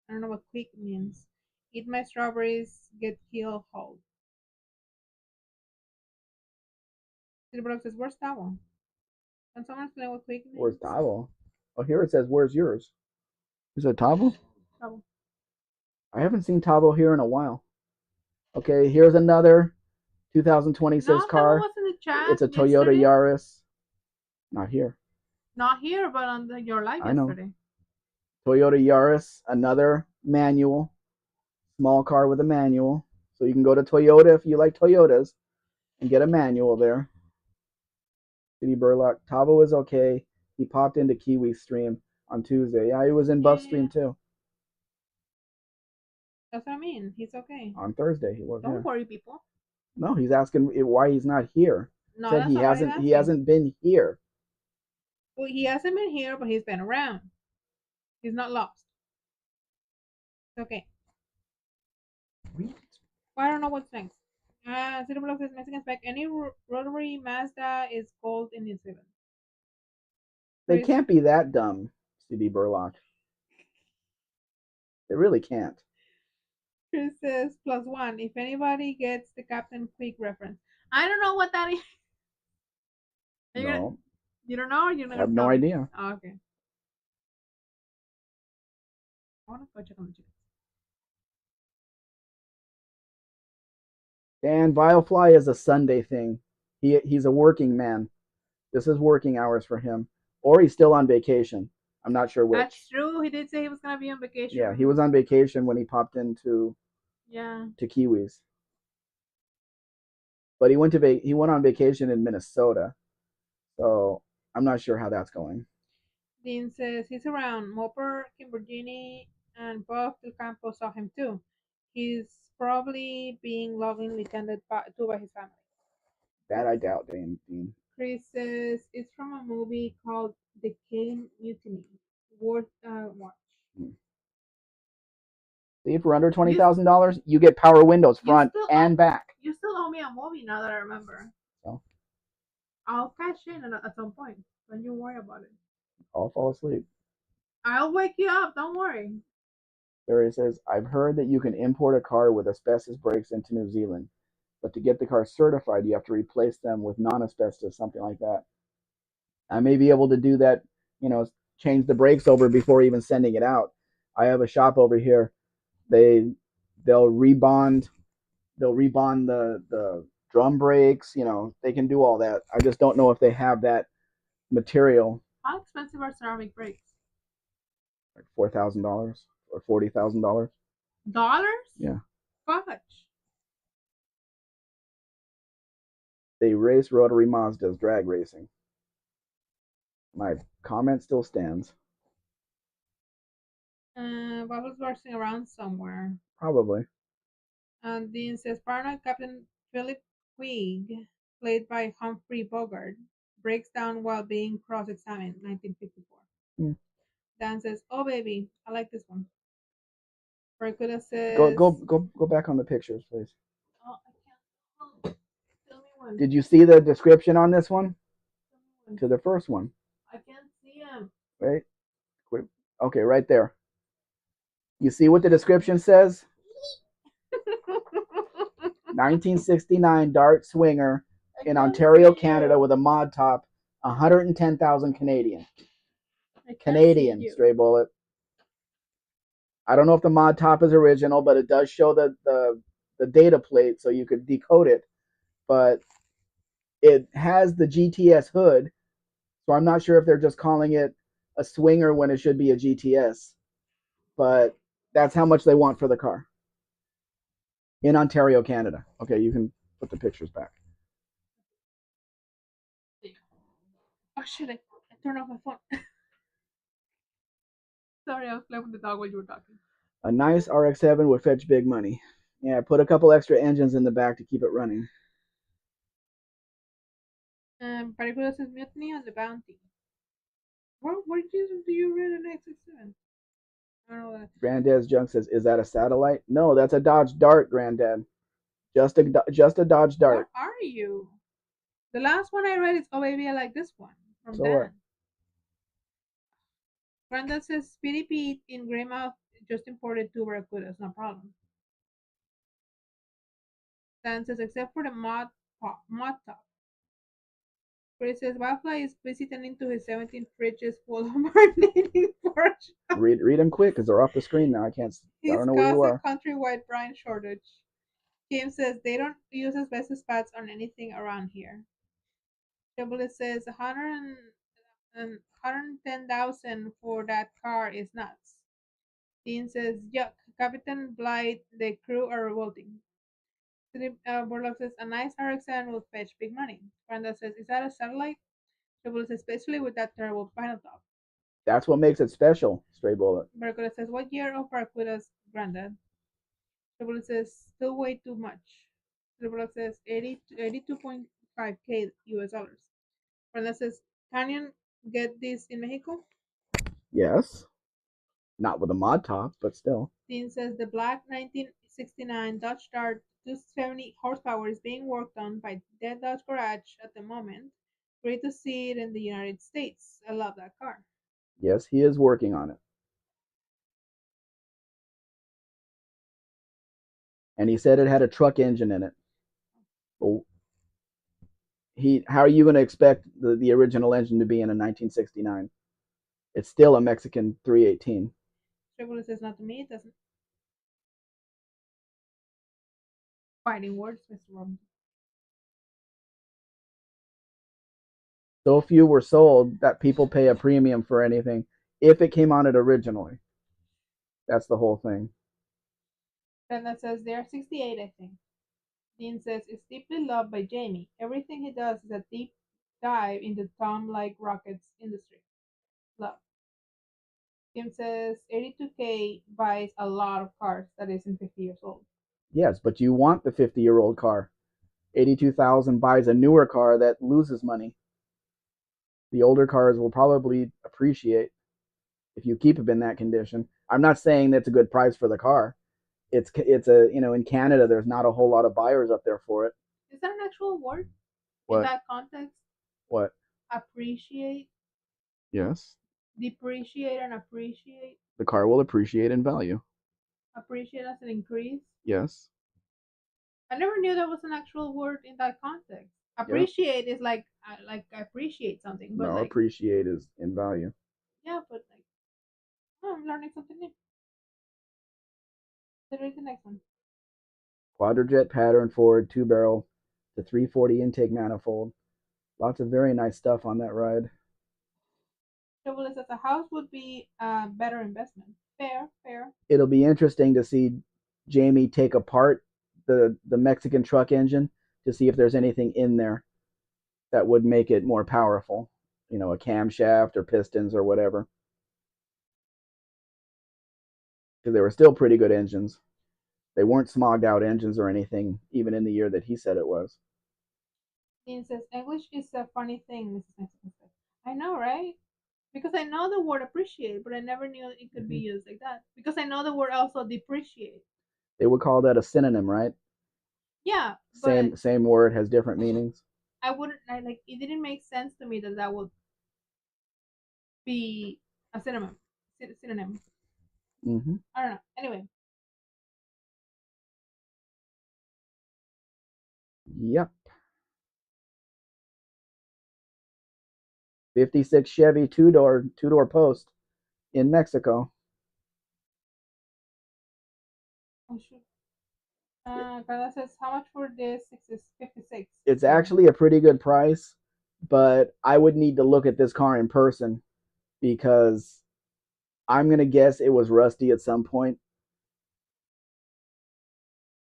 I don't know what quick means. Eat my strawberries, get killed whole. Silverberg says, where's Tavo? Can someone explain what quick means? Where's Tavo? Oh, here it says, where's yours? Is it Tavo? Tabo. I haven't seen Tavo here in a while. Okay, here's another 2026 No, Tabo car. was in the chat It's a Toyota yesterday. Yaris. Not here. Not here, but on your live I know. yesterday. Toyota Yaris, another manual, small car with a manual. So you can go to Toyota if you like Toyotas and get a manual there. City Burlock. Tavo is okay. He popped into Kiwi Stream on Tuesday. Yeah, he was in Buff Stream too. That's what I mean. He's okay. On Thursday he was. Don't worry, people. No, he's asking why he's not here. No, Said that's not what he hasn't been here. Well, he hasn't been here, but he's been around. He's not lost. It's okay. Well, I don't know what's next. City Block says Mexican Spec. Any rotary Mazda is gold in New Zealand. They can't be that dumb, CD Burlock. They really can't. Chris says +1. If anybody gets the Captain Quick reference, I don't know what that is. No. You don't know, or you're not? I have no idea. Oh, okay. I want to go check on the chickens. And Vilefly is a Sunday thing. He's a working man. This is working hours for him, or he's still on vacation. I'm not sure which. That's true. He did say he was gonna be on vacation. Yeah, he was on vacation when he popped into to Kiwis. But he went on vacation in Minnesota, so I'm not sure how that's going. Dean says he's around. Moper, Kimbergini, and Buff Del Campo saw him too. He's probably being lovingly tended to by his family. That I doubt, Dean. Chris says it's from a movie called The Kane Mutiny. Worth watch. See, for under $20,000, you get power windows front and back. You still owe me a movie now that I remember. So I'll cash in at some point. Don't you worry about it. I'll fall asleep. I'll wake you up. Don't worry. Barry says, I've heard that you can import a car with asbestos brakes into New Zealand, but to get the car certified, you have to replace them with non-asbestos, something like that. I may be able to do that, change the brakes over before even sending it out. I have a shop over here. They'll rebond the drum brakes, they can do all that. I just don't know if they have that material. How expensive are ceramic brakes? Like $4,000 or $40,000. Dollars? Yeah. Fudge. They race rotary Mazdas drag racing. My comment still stands. Bubbles bursting around somewhere. Probably. And Dean says paranoid Captain Philip Quigg, played by Humphrey Bogart, breaks down while being cross-examined, 1954. Dan says, "Oh baby, I like this one." Barracuda says, "Go back on the pictures, please." Oh, I can't. Oh, tell me one. Did you see the description on this one? To the first one. I can't see him. Right. Okay, right there. You see what the description says? 1969 Dart Swinger in Ontario, Canada, with a mod top, 110,000 Canadian. Canadian, stray bullet. I don't know if the mod top is original, but it does show the data plate, so you could decode it. But it has the GTS hood, so I'm not sure if they're just calling it a Swinger when it should be a GTS. But that's how much they want for the car. In Ontario, Canada. Okay, you can put the pictures back. Oh shit, I turned off my phone. Sorry, I was playing with the dog while you were talking. A nice RX-7 would fetch big money. Yeah, put a couple extra engines in the back to keep it running. Barracuda says Mutiny on the Bounty. What do you read an X67? I don't know that. Granddad's Junk says, "Is that a satellite?" No, that's a Dodge Dart, Granddad. Just a Dodge Dart. Where are you? The last one I read is "Oh Baby, I Like This One" from So Dan. what? Granddad says Speedy Pete in Greymouth just imported 2 Barracudas, no problem. Dan says except for the mod top. Chris says Wildfly is busy tending to his 17 fridges full of marinating pork. Read them quick because they're off the screen now. I He's don't know where you caused a are. countrywide brine shortage. Kim says they don't use asbestos pads on anything around here. Double says 110,000 for that car is nuts. Dean says, yuck, Captain Blight, the crew are revolting. Borlog says, a nice RX-7 will fetch big money. Brenda says, is that a satellite? Double says, especially with that terrible final top. That's what makes it special, Stray Bullet. Barracuda says, what year of Barracuda's Granddad? Double says, still way too much. Double says, 82.5K US dollars. Brenda says, Canyon get this in Mexico? Yes. Not with a mod top, but still. Dean says the black 1969 Dodge Dart 270 horsepower is being worked on by Dead Dodge Garage at the moment. Great to see it in the United States. I love that car. Yes, he is working on it. And he said it had a truck engine in it. Oh, how are you going to expect the original engine to be in a 1969? It's still a Mexican 318. Triple says not to me, it doesn't. Fighting words, Mr. Robinson. So few were sold that people pay a premium for anything if it came on it originally. That's the whole thing. Brenda says they're 68, I think. Dean says it's deeply loved by Jamie. Everything he does is a deep dive into Tom like Rocket's industry. Love. Kim says 82K buys a lot of cars that isn't 50 years old. Yes, but you want the 50-year-old car. 82,000 buys a newer car that loses money. The older cars will probably appreciate if you keep them in that condition. I'm not saying that's a good price for the car. It's a in Canada there's not a whole lot of buyers up there for it. Is that an actual word in What? that context? What? Appreciate, Yes. depreciate, and appreciate. The car will appreciate in value. Appreciate as an increase. Yes. I never knew that was an actual word in that context. Yep. Appreciate is like I appreciate something, but No, like appreciate is in value. yeah, but like oh, I'm learning something new. Let's read the next one. Quadrajet pattern Ford 2-barrel to 340 intake manifold. Lots of very nice stuff on that ride. Trouble says a house would be a better investment. Fair, fair. It'll be interesting to see Jamie take apart the Mexican truck engine to see if there's anything in there that would make it more powerful. A camshaft or pistons or whatever. Because they were still pretty good engines. They weren't smogged out engines or anything, even in the year that he said it was. Dean says English is a funny thing, Mrs. Mexican says. I know, right? Because I know the word appreciate, but I never knew it could be used like that. Because I know the word also depreciate. They would call that a synonym, right? Yeah, but same word has different meanings. I wouldn't. Like it didn't make sense to me that that would be a synonym. Synonym. Mm-hmm. I don't know. Anyway. Yep. 56 Chevy two-door post in Mexico. Oh shoot. Carla says how much for this? 56. It's actually a pretty good price, but I would need to look at this car in person because I'm gonna guess it was rusty at some point.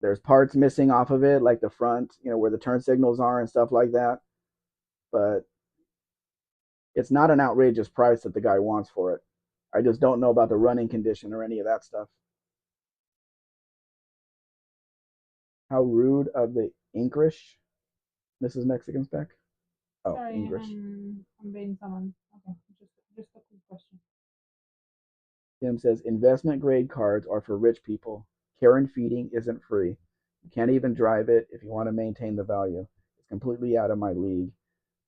There's parts missing off of it, like the front, where the turn signals are and stuff like that. But it's not an outrageous price that the guy wants for it. I just don't know about the running condition or any of that stuff. How rude of the English, Mrs. Mexican Spec. Oh, Sorry, English. I'm being someone. Okay, just a quick question. Tim says investment grade cards are for rich people. Care and feeding isn't free. You can't even drive it if you want to maintain the value. It's completely out of my league.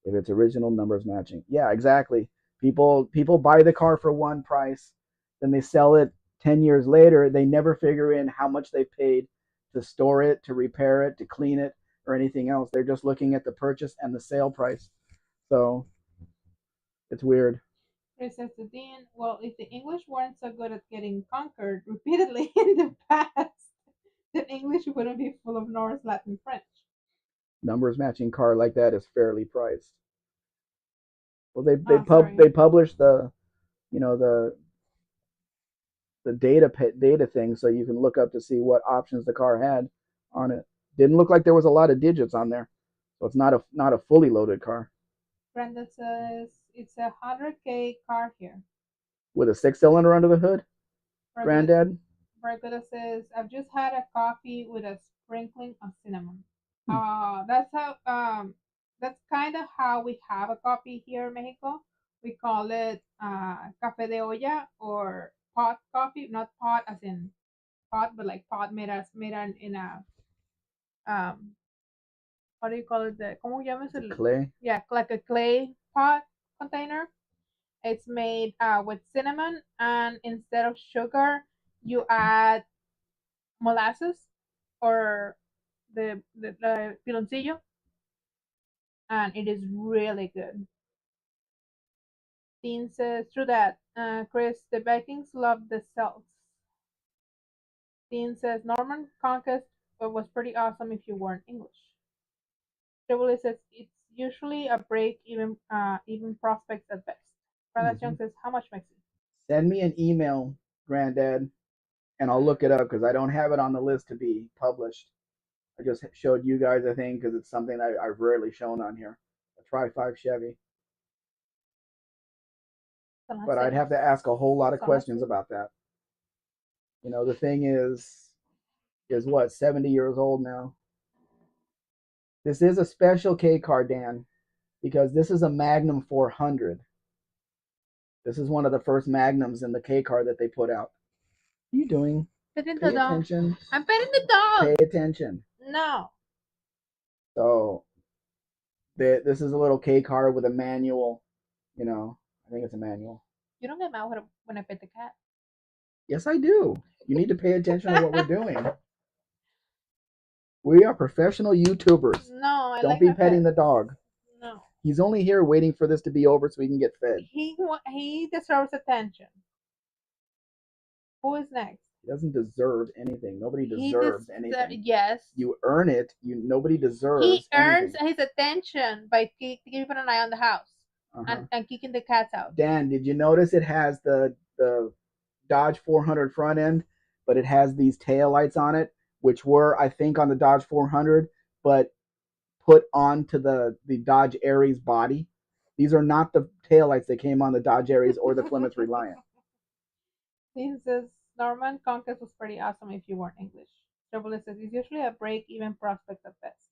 If it's original numbers matching. Yeah, exactly. People buy the car for one price, then they sell it 10 years later. They never figure in how much they paid to store it, to repair it, to clean it, or anything else. They're just looking at the purchase and the sale price. So it's weird. Chris says to Dean, well, if the English weren't so good at getting conquered repeatedly in the past, then English wouldn't be full of Norse, Latin, French. Numbers matching car like that is fairly priced. Well, Oh, sorry. they published the you know the data thing, so you can look up to see what options the car had on it. Didn't look like there was a lot of digits on there, so it's not a fully loaded car Brenda says it's a 100K car here. with a 6 cylinder under the hood. Margarita, Granddad. Margarita says I've just had a coffee with a sprinkling of cinnamon. Hmm. That's kind of how we have a coffee here in Mexico. We call it café de olla or pot coffee, not pot as in pot, but like pot made in a what do you call it? The ¿Cómo llamas el? Clay. Yeah, like a clay pot container. It's made with cinnamon, and instead of sugar, you add molasses or the piloncillo, and it is really good. Dean says, true that. Chris, the Vikings loved the Celts. Dean says, Norman conquest was pretty awesome if you weren't English. Tribble says, it's usually a break, even prospects at best. Brother Young says, how much makes it? Send me an email, Granddad, and I'll look it up because I don't have it on the list to be published. I just showed you guys, I think, because it's something I've rarely shown on here. A Tri-5 Chevy. But I'd have to ask a whole lot of questions about that. You know, the thing is what, 70 years old now. This is a special K car, Dan, because this is a Magnum 400. This is one of the first Magnums in the K car that they put out. What are you doing? Petting Pay the dog. attention. I'm petting the dog. Pay attention. No. So this is a little K car with a manual. You know, I think it's a manual. You don't get mad when I pet the cat. Yes, I do. You need to pay attention to what we're doing. We are professional YouTubers. No, I Don't like be my petting pet. the dog. No. He's only here waiting for this to be over so he can get fed. He deserves attention. Who is next? He doesn't deserve anything. Nobody deserves anything. Yes. You earn it. Nobody deserves. He earns anything. his attention by keeping an eye on the house and kicking the cats out. Dan, did you notice it has the Dodge 400 front end, but it has these tail lights on it, which were, I think, on the Dodge 400, but put onto the Dodge Aries body. These are not the tail lights that came on the Dodge Aries or the Plymouth Reliant. He says Norman Conquest was pretty awesome if you weren't English. Trouble says it's usually a break-even prospect at best.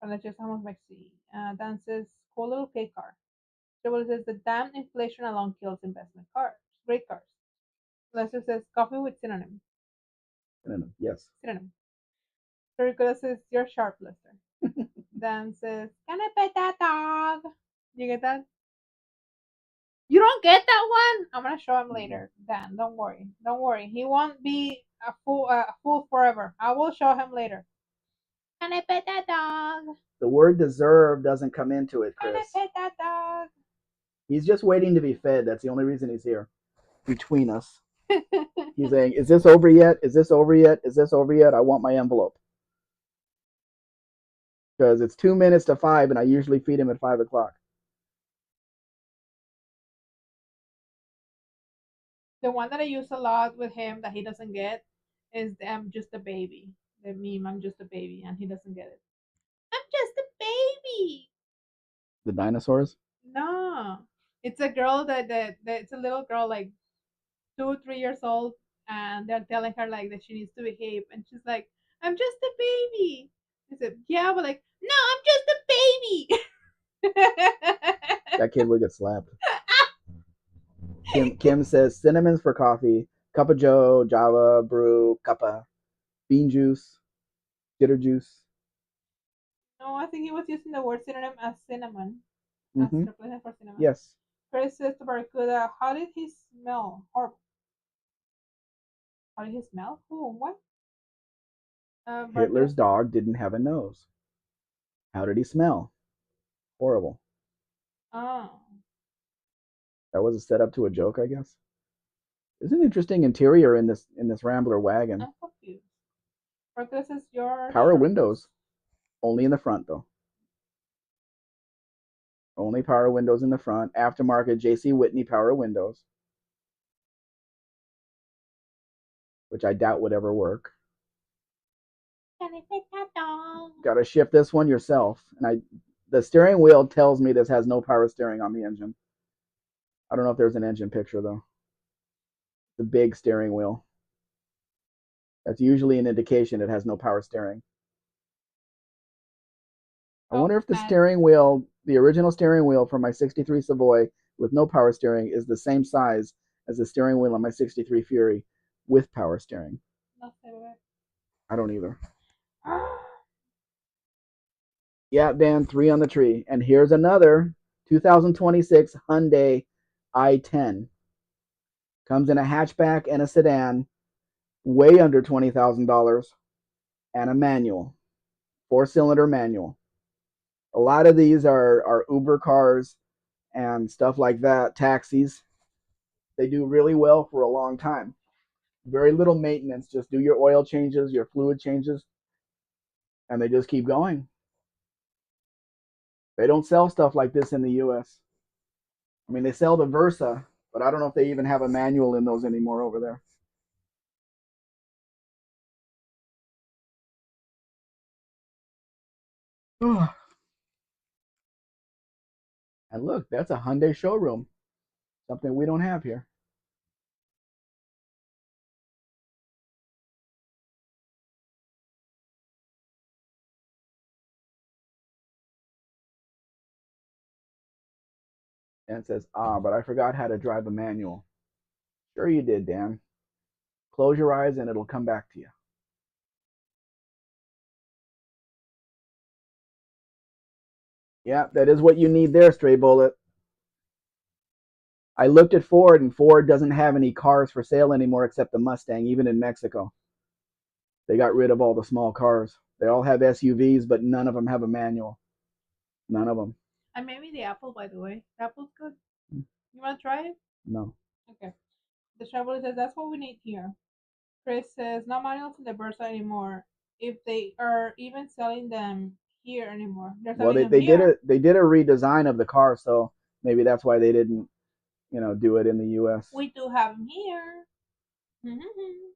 And let's just how much see. Dan says cool little K car. Trouble says the damn inflation alone kills investment cars. Great cars. Lester says coffee with synonym. Synonym, yes. Synonym. Ricola says you're sharp, Lester. Dan says, can I pet that dog? You get that? You don't get that one? I'm gonna show him later. Dan, don't worry. Don't worry. He won't be a fool forever. I will show him later. Can I pet that dog? The word deserve doesn't come into it, Chris. Can I pet that dog? He's just waiting to be fed. That's the only reason he's here. Between us. He's saying, is this over yet? Is this over yet? Is this over yet? I want my envelope. Because it's 2 minutes to 5, and I usually feed him at 5 o'clock. The one that I use a lot with him that he doesn't get is I'm just a baby. The meme, I'm just a baby, and he doesn't get it. I'm just a baby. The dinosaurs? No. It's a girl that it's a little girl like 2 3 years old, and they're telling her like that she needs to behave, and she's like, I'm just a baby. He said, yeah, but like, no, I'm just a baby. That kid would get slapped. Kim says cinnamons for coffee, cup of joe, java, brew, cuppa, bean juice, bitter juice. No, I think he was using the word synonym as cinnamon. Mm-hmm. As replacement for cinnamon. Yes. Chris says to Barracuda, how did he smell? Horrible. How did he smell? Who? What? Hitler's dog didn't have a nose. How did he smell? Horrible. Oh. That was a setup to a joke, I guess. There's an interesting interior in this Rambler wagon. I'm confused. But this is your Power shirtless. windows, only in the front though. Only power windows in the front. Aftermarket JC Whitney power windows, which I doubt would ever work. Got to shift this one yourself, and the steering wheel tells me this has no power steering on the engine. I don't know if there's an engine picture though. The big steering wheel. That's usually an indication it has no power steering. I wonder if the steering wheel, the original steering wheel for my 63 Savoy with no power steering, is the same size as the steering wheel on my 63 Fury with power steering. I don't either. Yeah, Dan, 3 on the tree. And here's another 2026 Hyundai i10. Comes in a hatchback and a sedan, way under $20,000, and a manual, 4-cylinder manual. A lot of these are Uber cars and stuff like that, taxis. They do really well for a long time. Very little maintenance. Just do your oil changes, your fluid changes, and they just keep going. They don't sell stuff like this in the US. I mean, they sell the Versa, but I don't know if they even have a manual in those anymore over there. And look, that's a Hyundai showroom. Something we don't have here. Dan says, but I forgot how to drive a manual. Sure you did, Dan. Close your eyes and it'll come back to you. Yeah, that is what you need there, Stray Bullet. I looked at Ford, and Ford doesn't have any cars for sale anymore except the Mustang, even in Mexico. They got rid of all the small cars. They all have SUVs, but none of them have a manual. None of them. And maybe the apple, by the way. The apple's good. You want to try it? No. Okay. The traveler says that's what we need here. Chris says no manuals in the Versa anymore. If they are even selling them here anymore, they're Well, selling them they here. did a redesign of the car, so maybe that's why they didn't, do it in the U.S. We do have them here.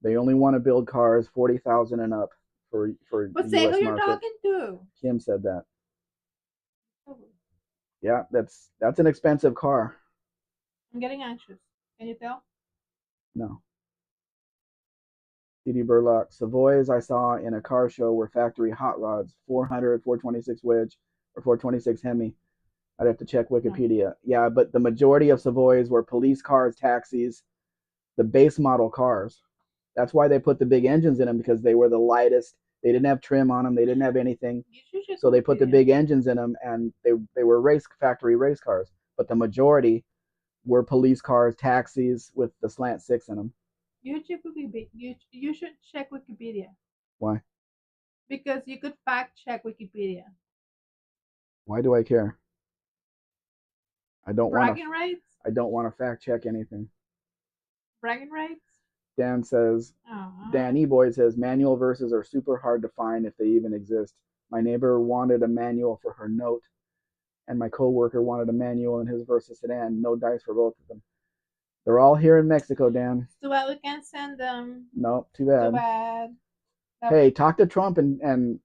They only want to build cars 40,000 and up for But the say U.S. who you're market. talking to. Kim said that. Yeah, that's an expensive car. I'm getting anxious. Can you tell? No. CD Burlock. Savoys I saw in a car show were factory hot rods, 400, 426 wedge, or 426 Hemi. I'd have to check Wikipedia. No. Yeah, but the majority of Savoys were police cars, taxis, the base model cars. That's why they put the big engines in them, because they were the lightest. They didn't have trim on them. They didn't have anything. So they put the big engines in them, and they were factory race cars. But the majority were police cars, taxis with the slant 6 in them. You should check Wikipedia. Why? Because you could fact check Wikipedia. Why do I care? I don't want bragging rights. I don't want to fact check anything. Bragging rights. Dan says. Dan E-Boy says manual Versas are super hard to find if they even exist. My neighbor wanted a manual for her Note, and my coworker wanted a manual in his Versa sedan. No dice for both of them. They're all here in Mexico, Dan. Too bad we can't send them. No, too bad. Too bad. Hey, talk to Trump and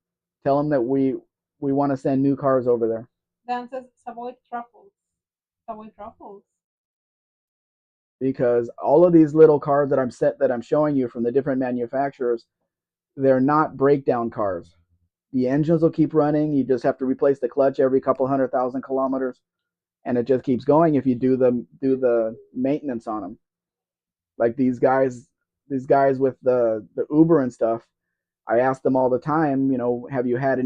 tell him that we want to send new cars over there. Dan says Savoy truffles. Savoy truffles. Because all of these little cars that I'm showing you from the different manufacturers, they're not breakdown cars. The engines will keep running. You just have to replace the clutch every couple 100,000 kilometers, and it just keeps going if you do the maintenance on them. Like these guys with the Uber and stuff, I ask them all the time, have you had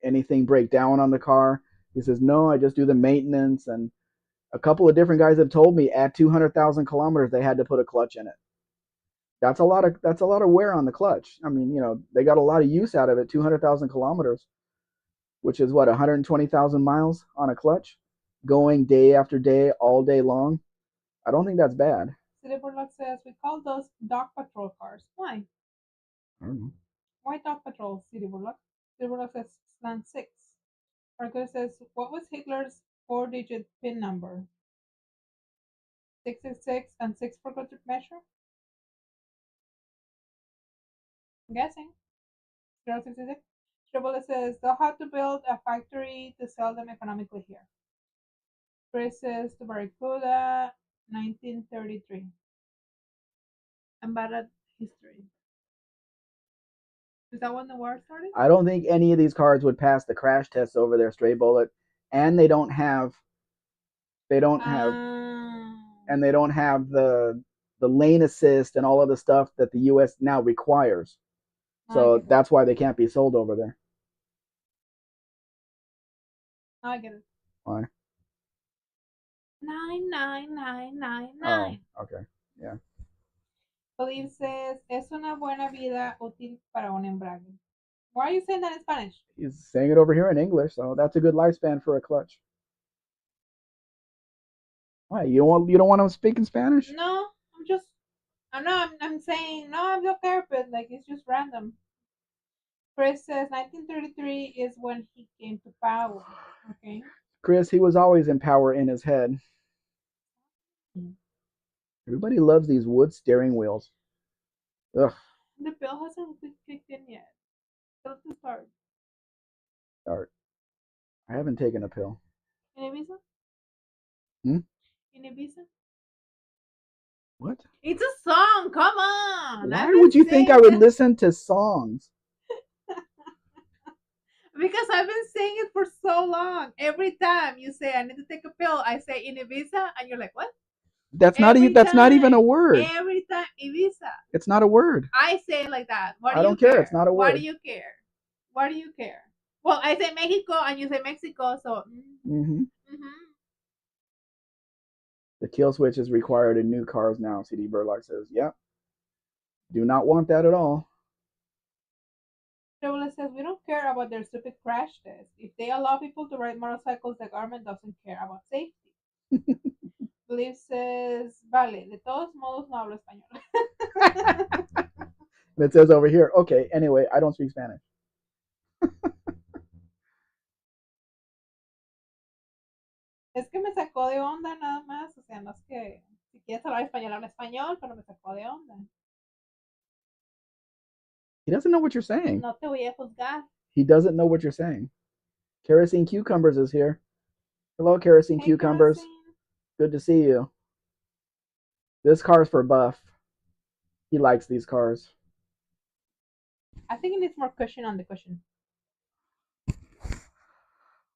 anything break down on the car? He says, no, I just do the maintenance. And a couple of different guys have told me at 200,000 kilometers they had to put a clutch in it. That's a lot of wear on the clutch. I mean, they got a lot of use out of it. 200,000 kilometers, which is what, 120,000 miles on a clutch, going day after day, all day long. I don't think that's bad. City Burlock says we call those dog patrol cars. Why? I don't know. Why dog patrol, City Burlock? City Burlock says slant 6. Parker says, what was Hitler's 4-digit PIN number? 666 and 6 for good measure? I'm guessing. 066. Triple says, they'll have to build a factory to sell them economically here. Chris says, to Barracuda, 1933. I'm bad at history. Is that when the war started? I don't think any of these cars would pass the crash tests over their stray bullet, and they don't have they don't have and they don't have the lane assist and all of the stuff that the US now requires. So that's why they can't be sold over there. I get it. Why? 99999. Oh, okay. Yeah. Believe says, es una buena vida útil para un embrague. Why are you saying that in Spanish? He's saying it over here in English, so that's a good lifespan for a clutch. Why? You don't want to speak in Spanish? No, I'm saying no, I'm okay, but like it's just random. Chris says 1933 is when he came to power. Okay. Chris, he was always in power in his head. Everybody loves these wood steering wheels. Ugh. The bill hasn't kicked in yet. Let's start. Start. I haven't taken a pill. In Ibiza? Hmm? In Ibiza? What? It's a song. Come on. Why would you think I would listen to songs? Because I've been saying it for so long. Every time you say I need to take a pill, I say in Ibiza, and you're like, what? That's not even a word. Every time Ibiza. It's not a word. I say it like that. I don't care. It's not a word. Why do you care? Why do you care? Well, I say Mexico and you say Mexico, so. The kill switch is required in new cars now. CD Burlock says, "Yep. Do not want that at all." Chevrolet says we don't care about their stupid crash test. If they allow people to ride motorcycles, the government doesn't care about safety. Believe says, vale, de todos modos no hablo español. And it says over here, okay, anyway, I don't speak Spanish. Es que me sacó de onda nada más, o sea, no es que si quieres hablar español, habla español, pero me sacó de onda. He doesn't know what you're saying. No te voy a juzgar. He doesn't know what you're saying. Kerosene Cucumbers is here. Hello, Kerosene Cucumbers. Kerosene. Good to see you. This car's for Buff. He likes these cars. I think it needs more cushion on the cushion.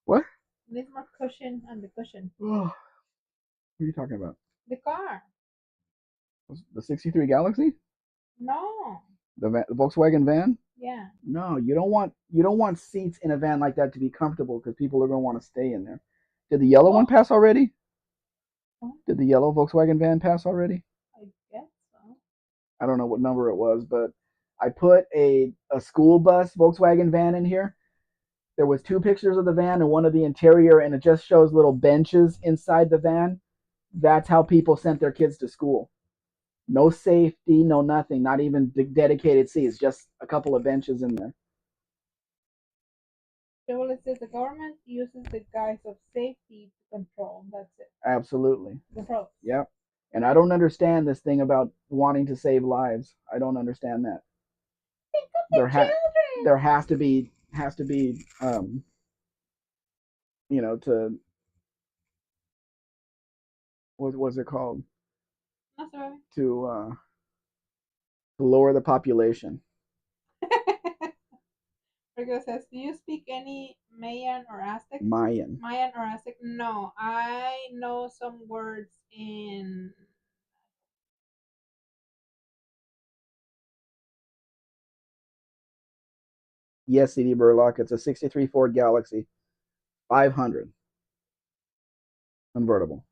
What? It needs more cushion on the cushion. What are you talking about? The car. The 63 Galaxy? No. The Volkswagen van? Yeah. No, you don't want seats in a van like that to be comfortable because people are going to want to stay in there. Did the yellow one pass already? What? Did the yellow Volkswagen van pass already? I guess so. I don't know what number it was, but I put a school bus Volkswagen van in here. There was 2 pictures of the van and one of the interior, and it just shows little benches inside the van. That's how people sent their kids to school. No safety, no nothing, not even dedicated seats, just a couple of benches in there. Chevrolet says the government uses the guise of safety to control. That's it. Absolutely. Control. Yep. And I don't understand this thing about wanting to save lives. I don't understand that. Think of the there has to be to what was it called? To lower the population. Virgo says, do you speak any Mayan or Aztec? Mayan or Aztec? No, I know some words in. Yes, CD Burlock. It's a 63 Ford Galaxy 500 convertible.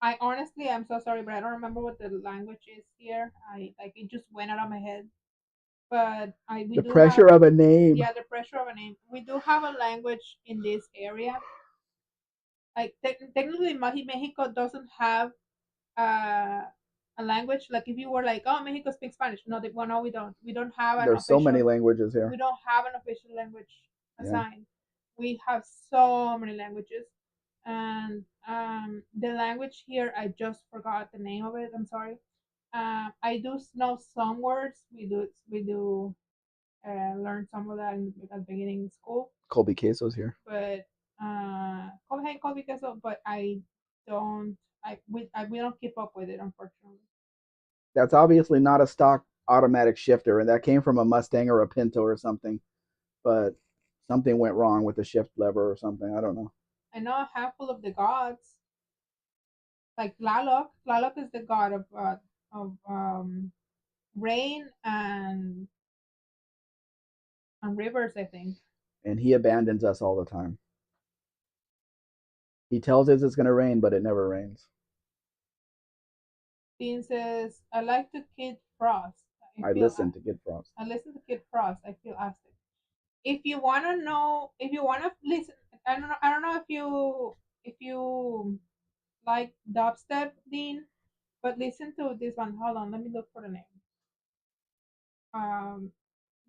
I honestly, I'm so sorry, but I don't remember what the language is here. It just went out of my head. But the pressure of a name. Yeah, the pressure of a name. We do have a language in this area. like technically Mexico doesn't have uh, a language. Like if you were like, oh, Mexico speaks Spanish. No, well, no, we don't. We don't have an There's so many official. languages We here. don't have an official language Yeah. assigned. We have so many languages, and the language here I just forgot the name of it. I'm sorry. I do know some words. We do learn some of that at the beginning of school, Colby Queso's here. but Colby Queso, but I don't. We don't keep up with it, unfortunately. That's obviously not a stock automatic shifter, and that came from a Mustang or a Pinto or something. But something went wrong with the shift lever or something. I don't know. I know a handful of the gods, like Tlaloc. Tlaloc is the god of rain and rivers, I think. And he abandons us all the time. He tells us it's going to rain, but it never rains. Dean says, "I like to Kid Frost. I listen to Kid Frost. I listen to Kid Frost. I feel acid. If you wanna know, if you wanna listen, I don't know. I don't know if you like dubstep, Dean, but listen to this one. Hold on, let me look for the name. Um,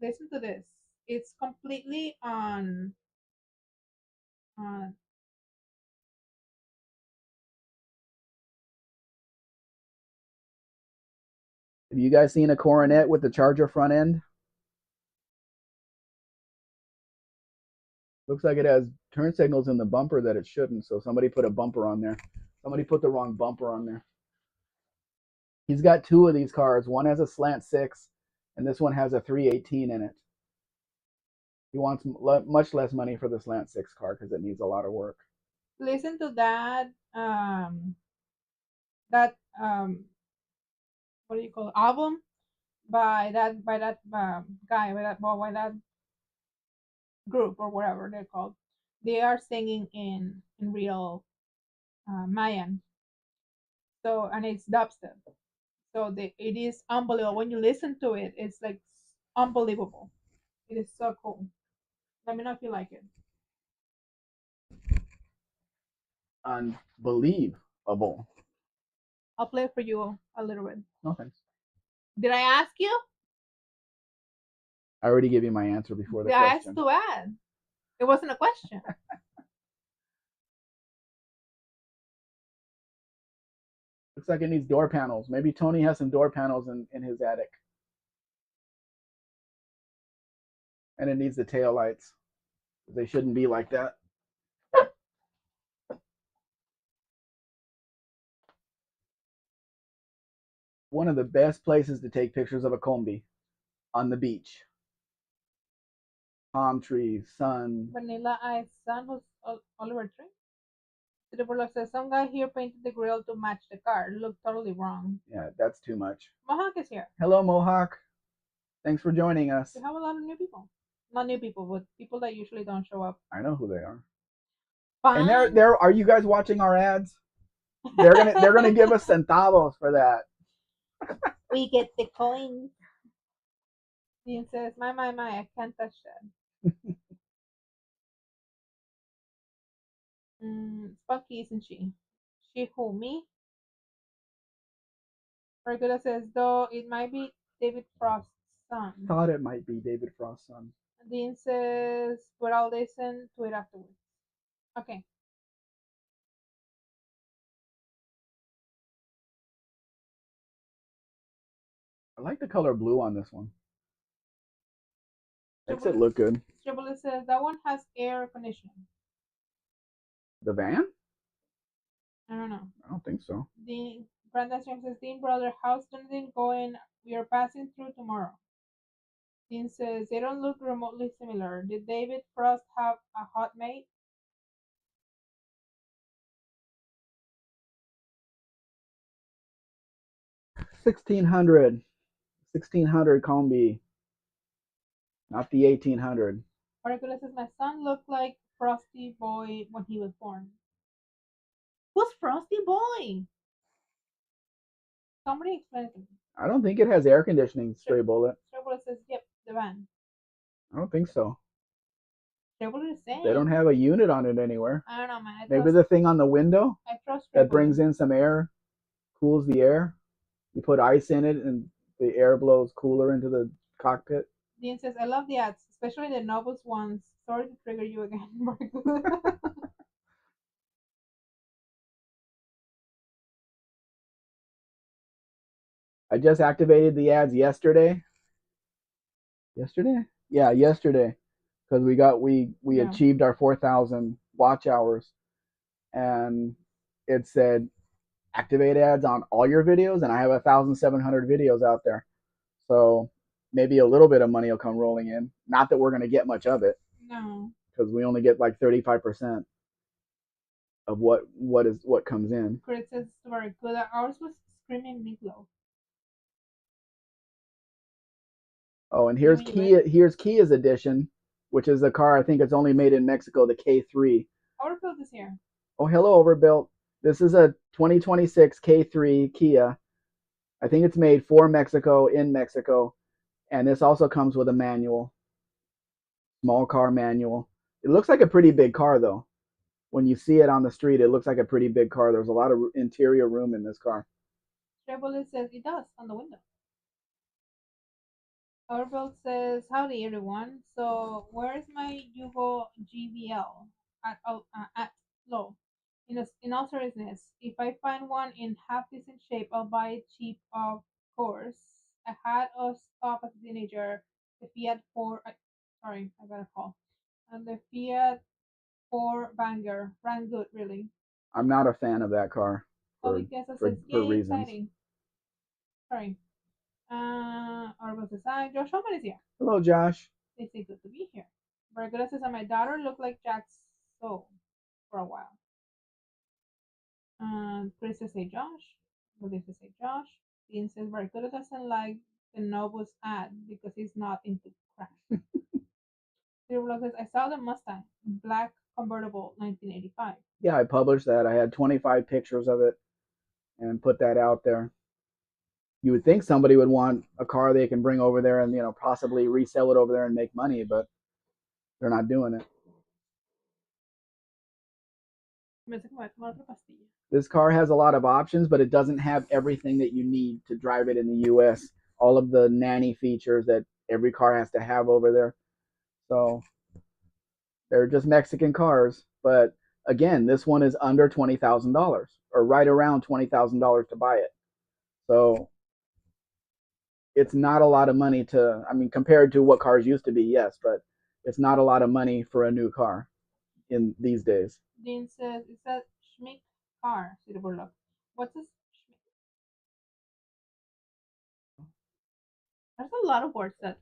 Listen to this. It's completely on. Have you guys seen a Coronet with the Charger front end? Looks like it has turn signals in the bumper that it shouldn't. So somebody put a bumper on there. Somebody put the wrong bumper on there. He's got two of these cars. One has a slant six, and this one has a 318 in it. He wants much less money for the slant six car because it needs a lot of work. Listen to that what do you call it, album by that guy by that group or whatever they're called. They are singing in real Mayan. So and it's dubstep. So it is unbelievable when you listen to it. It's like unbelievable. It is so cool. Let me know if you like it. Unbelievable. I'll play it for you a little bit. No thanks. Did I ask you? I already gave you my answer before the Did I ask question. to add? It wasn't a question. Looks like it needs door panels. Maybe Tony has some door panels in his attic. And it needs the tail lights. They shouldn't be like that. One of the best places to take pictures of a combi on the beach. Palm trees, sun. Vanilla Ice Sun, who's Oliver Tree? The developer says some guy here painted the grill to match the car. It looked totally wrong. Yeah, that's too much. Mohawk is here. Hello, Mohawk. Thanks for joining us. We have a lot of new people. Not new people, but people that usually don't show up. I know who they are. Fine. And they're are you guys watching our ads? They're gonna give us centavos for that. We get the coins. Dean says, my, I can't touch that. Spunky, isn't she? She who, me? Regula says, though it might be David Frost's son. Thought it might be David Frost's son. Dean says, but I'll listen to it afterwards. Okay. I like the color blue on this one. Makes it look good. Triple says, that one has air conditioning. The van? I don't know. I don't think so. Brandon says, Dean, brother, how's Dunedin going? We are passing through tomorrow. Dean says, they don't look remotely similar. Did David Frost have a hot mate? $1,600 combi, not the 1800. Oracle says, my son looked like Frosty Boy when he was born. Who's Frosty Boy? Somebody explain it to me. I don't think it has air conditioning, Stray Bullet. Stray Bullet says, yep, the van. I don't think so. Triple is They don't saying. have a unit on it anywhere. I don't know, man. Maybe the thing on the window I trust that Triple. brings in some air, cools the air. You put ice in it, and the air blows cooler into the cockpit. Dean says, I love the ads, especially the Novus ones. Sorry to trigger you again, Marcus. I just activated the ads yesterday. Yesterday? Yeah, yesterday, because we Yeah. achieved our 4,000 watch hours, and it said activate ads on all your videos, and I have 1,700 videos out there. So maybe a little bit of money will come rolling in. Not that we're going to get much of it, No. because we only get like 35% of what comes in. Chris says, very good. Ours was screaming meatloaf. Oh, and You mean you Here's Kia's edition, which is a car I think it's only made in Mexico, the K3. Overfield is here. Oh, hello, Overbuilt. This is a 2026 K3 Kia. I think it's made for Mexico, in Mexico, and this also comes with a manual, small car manual. It looks like a pretty big car though. When you see it on the street, it looks like a pretty big car. There's a lot of interior room in this car. Triple says it does on the window. Overfield says, howdy everyone. So where's my Yugo GVL at low? In all seriousness, if I find one in half decent shape, I'll buy it cheap, of course. I had a stop as a teenager. The Fiat 4, sorry, I got a call. And the Fiat 4 Banger ran good, really. I'm not a fan of that car Holy for Queso says, for yay, reasons. exciting. Sorry. Orville says, hi, Josh Homan is here. Hello, Josh. They say, good to be here. Barracuda says, and my daughter looked like Jack's soul for a while. Chris says, hey, Josh. Melissa says, Josh. Dean says, Barracuda doesn't like the Novus ad because he's not into crash. Silver says, I saw the Mustang, black convertible, 1985. Yeah, I published that. I had 25 pictures of it and put that out there. You would think somebody would want a car they can bring over there and possibly resell it over there and make money, but they're not doing it. This car has a lot of options, but it doesn't have everything that you need to drive it in the US. All of the nanny features that every car has to have over there. So they're just Mexican cars. But again, this one is under $20,000 or right around $20,000 to buy it. So it's not a lot of money to, I mean, compared to what cars used to be, yes, but it's not a lot of money for a new car in these days. Dean says, it's a Schmick car, Silver Look. What's this? There's a lot of words that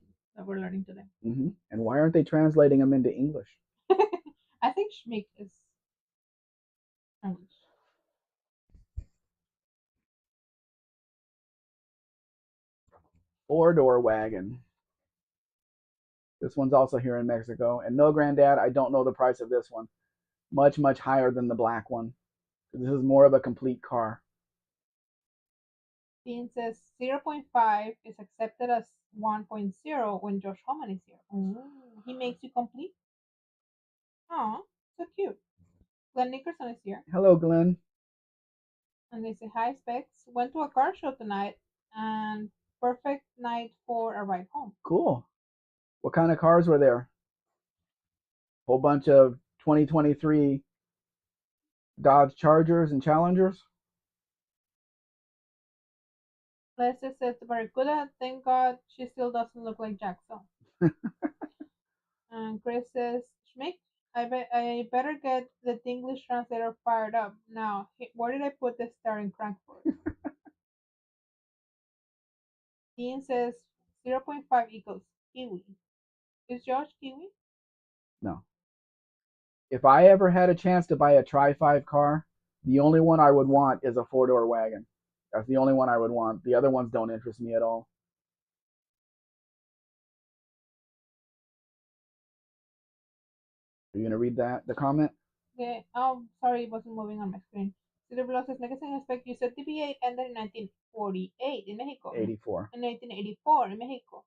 we're learning today. And why aren't they translating them into English? I think Schmick is English. Four-door wagon. This one's also here in Mexico. And no, Granddad, I don't know the price of this one. Much, much higher than the black one. This is more of a complete car. Dean says 0.5 is accepted as 1.0 when Josh Homan is here. Ooh, he makes you complete? Aw, so cute. Glenn Nickerson is here. Hello, Glenn. And they say, hi, Specs. Went to a car show tonight and perfect night for a ride home. Cool. What kind of cars were there? Whole bunch of 2023 Dodge Chargers and Challengers. Leslie says to Barracuda, thank God she still doesn't look like Jackson. And Chris says, Schmick, I better get the English translator fired up. Now, where did I put the star in Frankfurt? Dean says 0.5 equals Kiwi. Is Josh Kiwi? No. If I ever had a chance to buy a Tri-5 car, the only one I would want is a four-door wagon. That's the only one I would want. The other ones don't interest me at all. Are you going to read the comment? Okay. Oh, sorry, it wasn't moving on my screen. Cedar Block says, Legacy Spec, you said TB8 ended in 1948 in Mexico. 84. In 1984 in Mexico.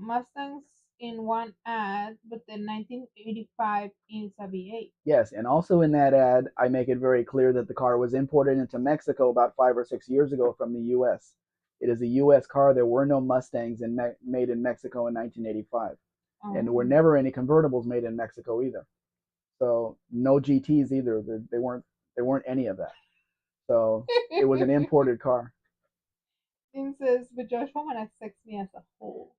Mustangs in one ad, but the 1985 is a V8. Yes, and also in that ad, I make it very clear that the car was imported into Mexico about 5 or 6 years ago from the U.S. It is a U.S. car. There were no Mustangs made in Mexico in 1985, and there were Oh. never any convertibles made in Mexico either. So no GTs either. They weren't. They weren't any of that. So it was an imported car. Dean says, but Josh Woman affects me as a whole.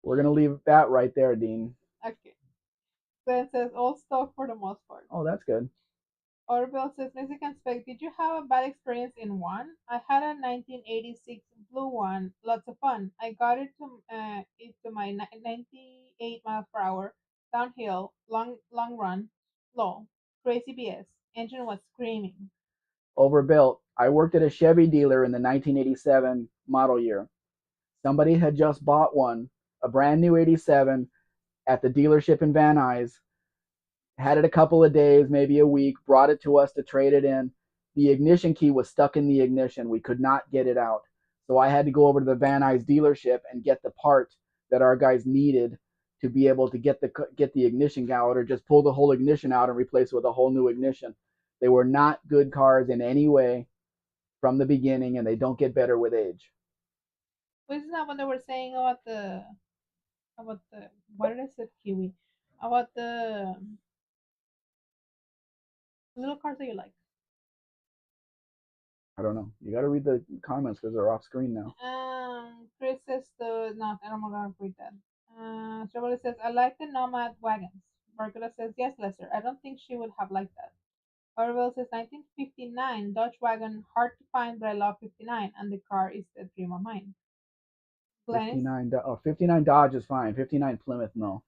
We're gonna leave that right there, Dean. Okay. Glenn says, all stock for the most part. Oh, that's good. Orville says, Mexican Spec, did you have a bad experience in one? I had a 1986 blue one. Lots of fun. I got it to my 98 miles per hour, downhill, long run, low, crazy BS. Engine was screaming. Overbuilt. I worked at a Chevy dealer in the 1987 model year. Somebody had just bought one, a brand new 87, at the dealership in Van Nuys, had it a couple of days, maybe a week, brought it to us to trade it in. The ignition key was stuck in the ignition. We could not get it out. So I had to go over to the Van Nuys dealership and get the part that our guys needed to be able to get the ignition out, or just pull the whole ignition out and replace it with a whole new ignition. They were not good cars in any way from the beginning, and they don't get better with age. Isn't that what they were saying about the what did I say Kiwi? About the little cars that you like. I don't know. You got to read the comments because they're off screen now. Chris says the no, I don't gonna read that. Chevrolet says I like the Nomad wagons. Marcula says yes, Lester. I don't think she would have liked that. Orwell says 1959 Dodge wagon, hard to find, but I love 59, and the car is the dream of mine. Glennis 59 Dodge is fine. 59 Plymouth, no.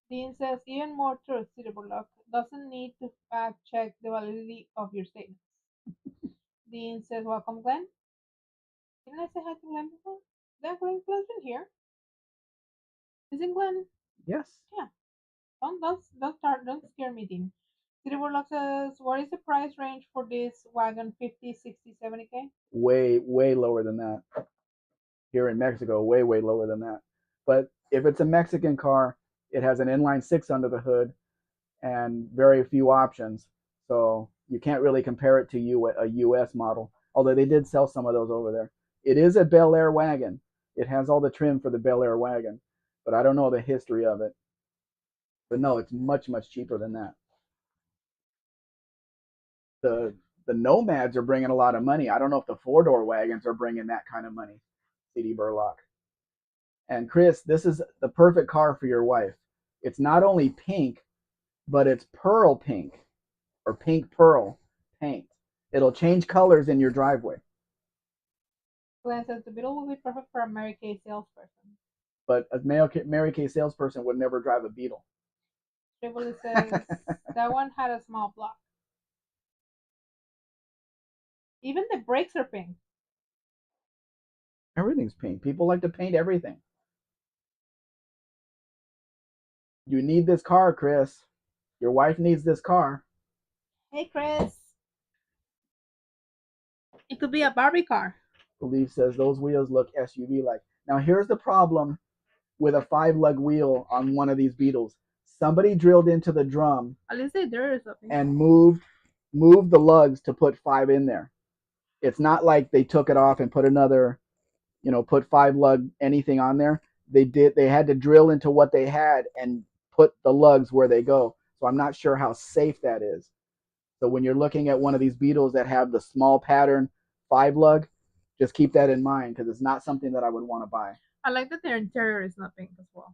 Dean says even more truth, City Burlock doesn't need to fact check the validity of your statements. Dean says welcome, Glenn. Didn't I say hi to Glenn before? Yeah, Glenn's been here. Isn't Glenn? Yes. Yeah. Don't scare me, Dean. City Warlock says, what is the price range for this wagon? 50, 60, 70K? Way, way lower than that. Here in Mexico, way, way lower than that. But if it's a Mexican car, it has an inline six under the hood and very few options. So you can't really compare it to a US model, although they did sell some of those over there. It is a Bel Air wagon. It has all the trim for the Bel Air wagon, but I don't know the history of it. But no, it's much, much cheaper than that. The the Nomads are bringing a lot of money. I don't know if the four-door wagons are bringing that kind of money. CD Burlock. And Chris, this is the perfect car for your wife. It's not only pink, but it's pearl pink or pink pearl paint. It'll change colors in your driveway. Glenn says, the Beetle will be perfect for a Mary Kay salesperson. But a Mary Kay salesperson would never drive a Beetle. Tribble says, that one had a small block. Even the brakes are pink. Everything's pink. People like to paint everything. You need this car, Chris. Your wife needs this car. Hey, Chris. It could be a Barbie car. Believe says those wheels look SUV like. Now here's the problem with a 5-lug wheel on one of these Beetles. Somebody drilled into the drum. At least they did or something. And moved the lugs to put 5 in there. It's not like they took it off and put another, put 5-lug anything on there. They had to drill into what they had and put the lugs where they go. So I'm not sure how safe that is. So when you're looking at one of these Beetles that have the small pattern 5-lug, just keep that in mind because it's not something that I would want to buy. I like that their interior is not pink as well.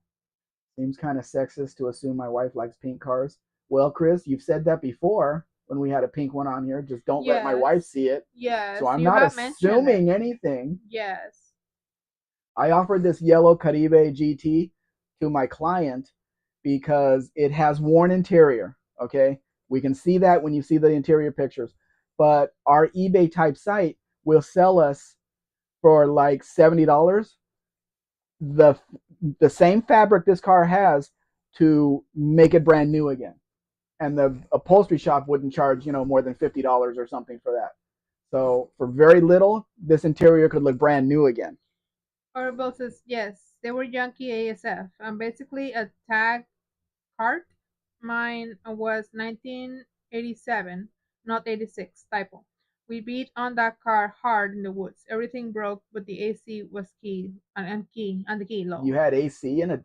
Seems kind of sexist to assume my wife likes pink cars. Well, Chris, you've said that before when we had a pink one on here. Just don't let my wife see it. Yes. So I'm not assuming anything. Yes. I offered this yellow Caribe GT to my client because it has worn interior. Okay. We can see that when you see the interior pictures. But our eBay type site will sell us for like $70 the same fabric this car has to make it brand new again. And the upholstery shop wouldn't charge, more than $50 or something for that. So for very little, this interior could look brand new again. Orville says yes, they were Yankee ASF and basically a tag cart. Mine was 1987, not 86. Typo. We beat on that car hard in the woods. Everything broke, but the AC was key and the key low. You had AC in a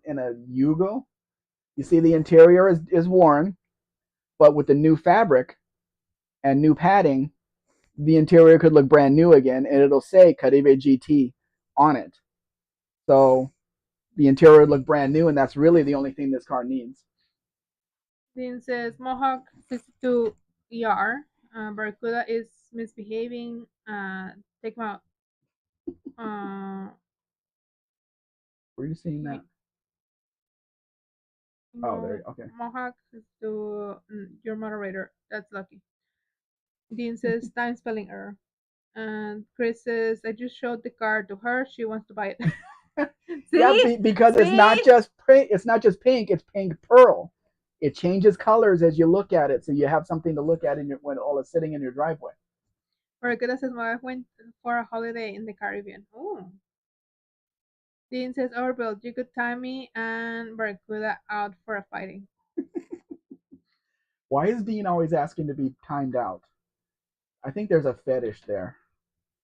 Yugo. You see, the interior is worn, but with the new fabric and new padding, the interior could look brand new again, and it'll say Caribe GT on it. So the interior would look brand new, and that's really the only thing this car needs. Dean says Mohawk 62 ER. Barracuda is misbehaving. Take him out. Uh, Were you seeing that? Oh, there. Okay. Mohawk is to your moderator. That's lucky. Dean says time spelling error. And Chris says I just showed the card to her. She wants to buy it. See? Yeah, because See? it's not just pink. It's not just pink. It's pink pearl. It changes colors as you look at it, so you have something to look at when all is sitting in your driveway. Barracuda says my wife went for a holiday in the Caribbean. Oh. Dean says overbuilt. You could time me and Barracuda out for a fighting. Why is Dean always asking to be timed out? I think there's a fetish there.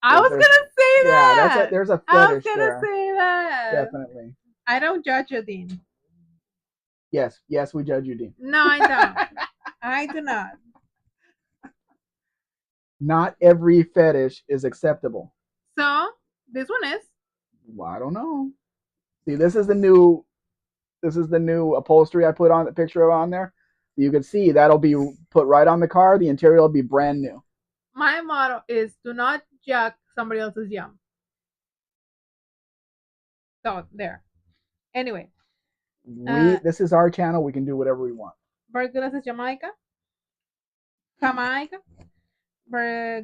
I was gonna say that. Yeah, there's a I was fetish gonna there. say that. Definitely. I don't judge you, Dean. Yes, we judge you, Dean. No, I don't. I do not. Not every fetish is acceptable. So this one is. Well, I don't know. See, this is the new upholstery I put on the picture of on there. You can see that'll be put right on the car. The interior will be brand new. My motto is do not judge somebody else's yum. So there. Anyway. This is our channel. We can do whatever we want. Barracuda says Jamaica. Jamaica.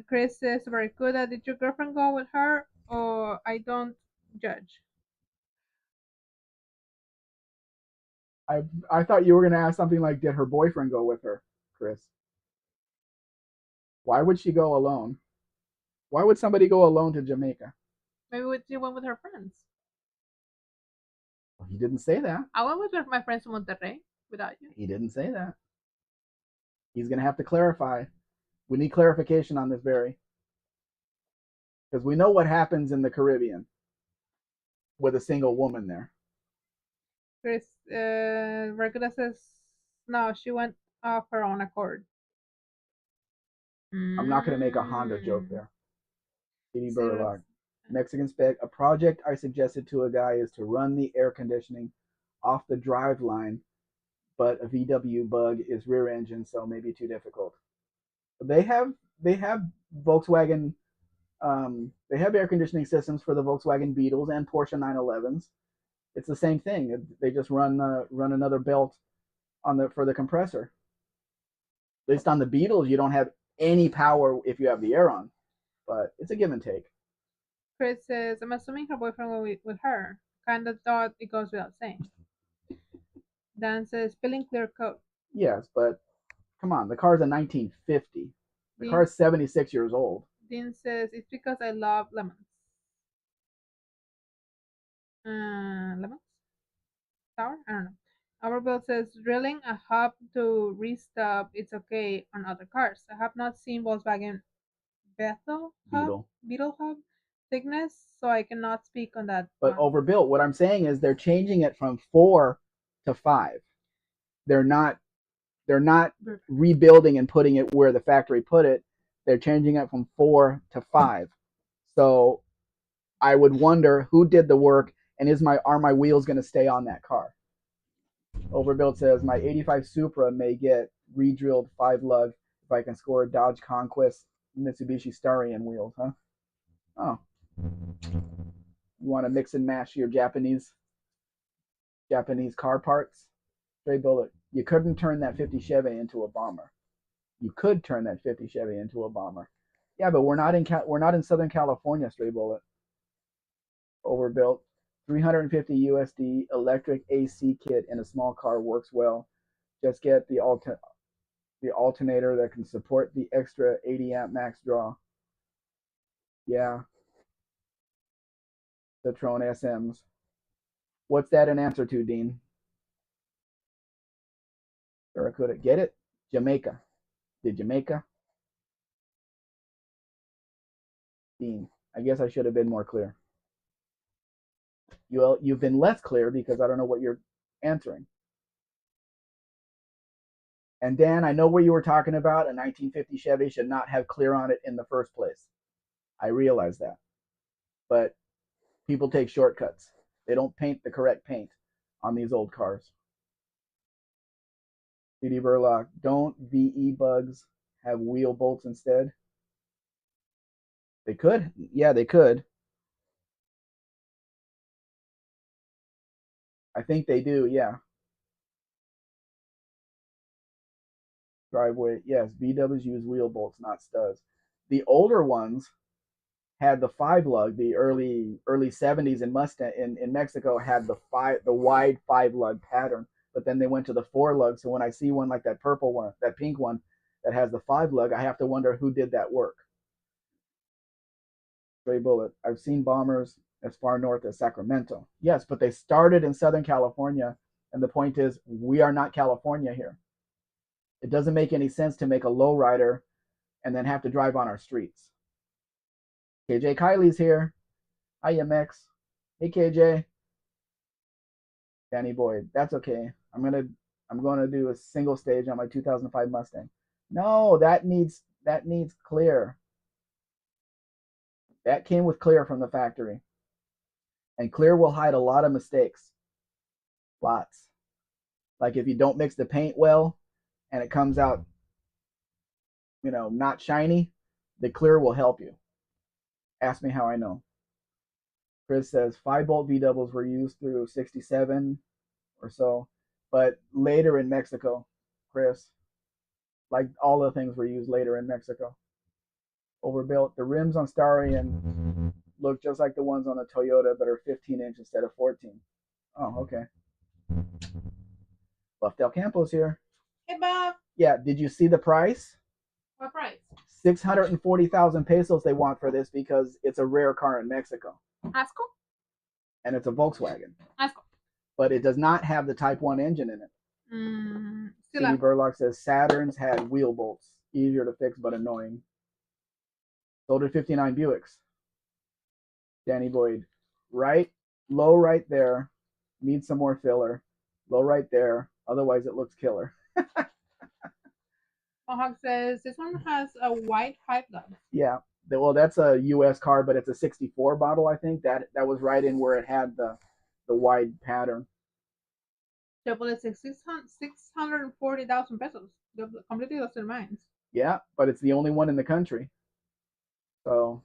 Chris says Barracuda. Did your girlfriend go with her? Or I don't judge. I thought you were gonna ask something like, did her boyfriend go with her, Chris? Why would she go alone? Why would somebody go alone to Jamaica? Maybe she went with her friends. Well, he didn't say that. I went with my friends to Monterrey without you. He didn't say that. He's gonna have to clarify. We need clarification on this, Barry, because we know what happens in the Caribbean with a single woman there. Chris Barracuda says no, she went off her own accord. I'm not going to make a Honda joke there. CD Burlock. Mexican Spec. A project I suggested to a guy is to run the air conditioning off the drive line, but a VW Bug is rear engine, so maybe too difficult. They have Volkswagen. They have air conditioning systems for the Volkswagen Beetles and Porsche 911s. It's the same thing. They just run another belt for the compressor. At least on the Beetles, you don't have any power if you have the air on, but it's a give and take. Chris says, I'm assuming her boyfriend went with her. Kind of thought it goes without saying. Dan says, spilling clear coat. Yes, but come on, the car's a 1950. The car's 76 years old. Dean says, it's because I love lemons. Lemons? Sour? I don't know. Overbuild says, drilling a hub to restub, it's okay on other cars. I have not seen Volkswagen Beetle hub thickness, so I cannot speak on that. But overbuilt, what I'm saying is they're changing it from 4 to 5. They're not rebuilding and putting it where the factory put it. They're changing it from 4 to 5. So I would wonder who did the work, and are my wheels going to stay on that car? Overbuilt says my 85 Supra may get re-drilled 5 lug if I can score a Dodge Conquest Mitsubishi Starion wheels, huh? Oh. You want to mix and match your Japanese car parts? Straight bullet. You couldn't turn that 50 Chevy into a bomber. You could turn that 50 Chevy into a bomber. Yeah, but we're not in Southern California, straight bullet. Overbuilt. 350 USD electric AC kit in a small car works well. Just get the alternator that can support the extra 80 amp max draw. Yeah. Citroen SMs. What's that an answer to, Dean? Barracuda. Get it? Jamaica. Did Jamaica? Dean. I guess I should have been more clear. You've been less clear because I don't know what you're answering. And Dan, I know what you were talking about. A 1950 Chevy should not have clear on it in the first place. I realize that. But people take shortcuts. They don't paint the correct paint on these old cars. CD Burlock, don't VE bugs have wheel bolts instead? They could. Yeah, they could. I think they do, yeah. Driveway, yes. VWs use wheel bolts, not studs. The older ones had the 5 lug. The early 70s in Mustang in Mexico had the wide 5 lug pattern, but then they went to the 4 lug. So when I see one like that purple one, that pink one that has the 5 lug, I have to wonder who did that work. Stray Bullet. I've seen bombers as far north as Sacramento. Yes, but they started in Southern California, and the point is we are not California here. It doesn't make any sense to make a lowrider and then have to drive on our streets. KJ Kylie's here. Hi, MX. Hey, KJ. Danny Boyd. That's okay. I'm gonna do a single stage on my 2005 Mustang. No, that needs clear. That came with clear from the factory. And clear will hide a lot of mistakes. Lots. Like if you don't mix the paint well and it comes out, not shiny, the clear will help you. Ask me how I know. Chris says 5-bolt V doubles were used through 67 or so, but later in Mexico, Chris, like all the things were used later in Mexico. Overbuilt. The rims on Starion look just like the ones on the Toyota, but are 15-inch instead of 14. Oh, okay. Buff Del Campo's here. Hey, Bob. Yeah, did you see the price? What price? 640,000 pesos they want for this because it's a rare car in Mexico. Asco? And it's a Volkswagen. Asco. But it does not have the Type 1 engine in it. CD Burlock says Saturns had wheel bolts. Easier to fix but annoying. Sold at 59 Buicks. Danny Boyd. Right, low right there. Needs some more filler. Low right there. Otherwise it looks killer. Mohawk says this one has a white 5-lug. Yeah. Well, that's a U.S. car, but it's a 64 model, I think. That was right in where it had the wide pattern. Double is 640,000 pesos. Completely lost their minds. Yeah, but it's the only one in the country. So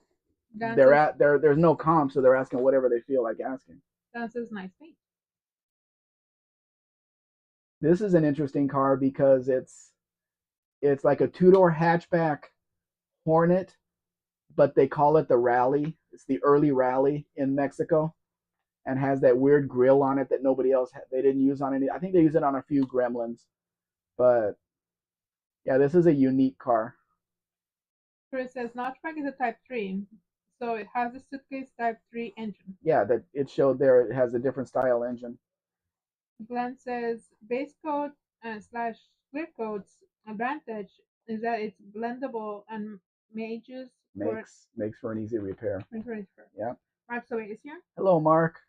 there's no comp, so they're asking whatever they feel like asking. That's a nice thing. This is an interesting car because it's like a 2-door hatchback Hornet, but they call it the Rally. It's the early Rally in Mexico, and has that weird grill on it that nobody else had. They didn't use on any. I think they use it on a few Gremlins, but yeah, this is a unique car. Chris says notchback is a Type 3, so it has a suitcase Type 3 engine. Yeah, that it showed there. It has a different style engine. Glenn says base coat / clear coat's advantage is that it's blendable and makes for an easy repair. Yeah. Mark Sobe is here. Hello, Mark.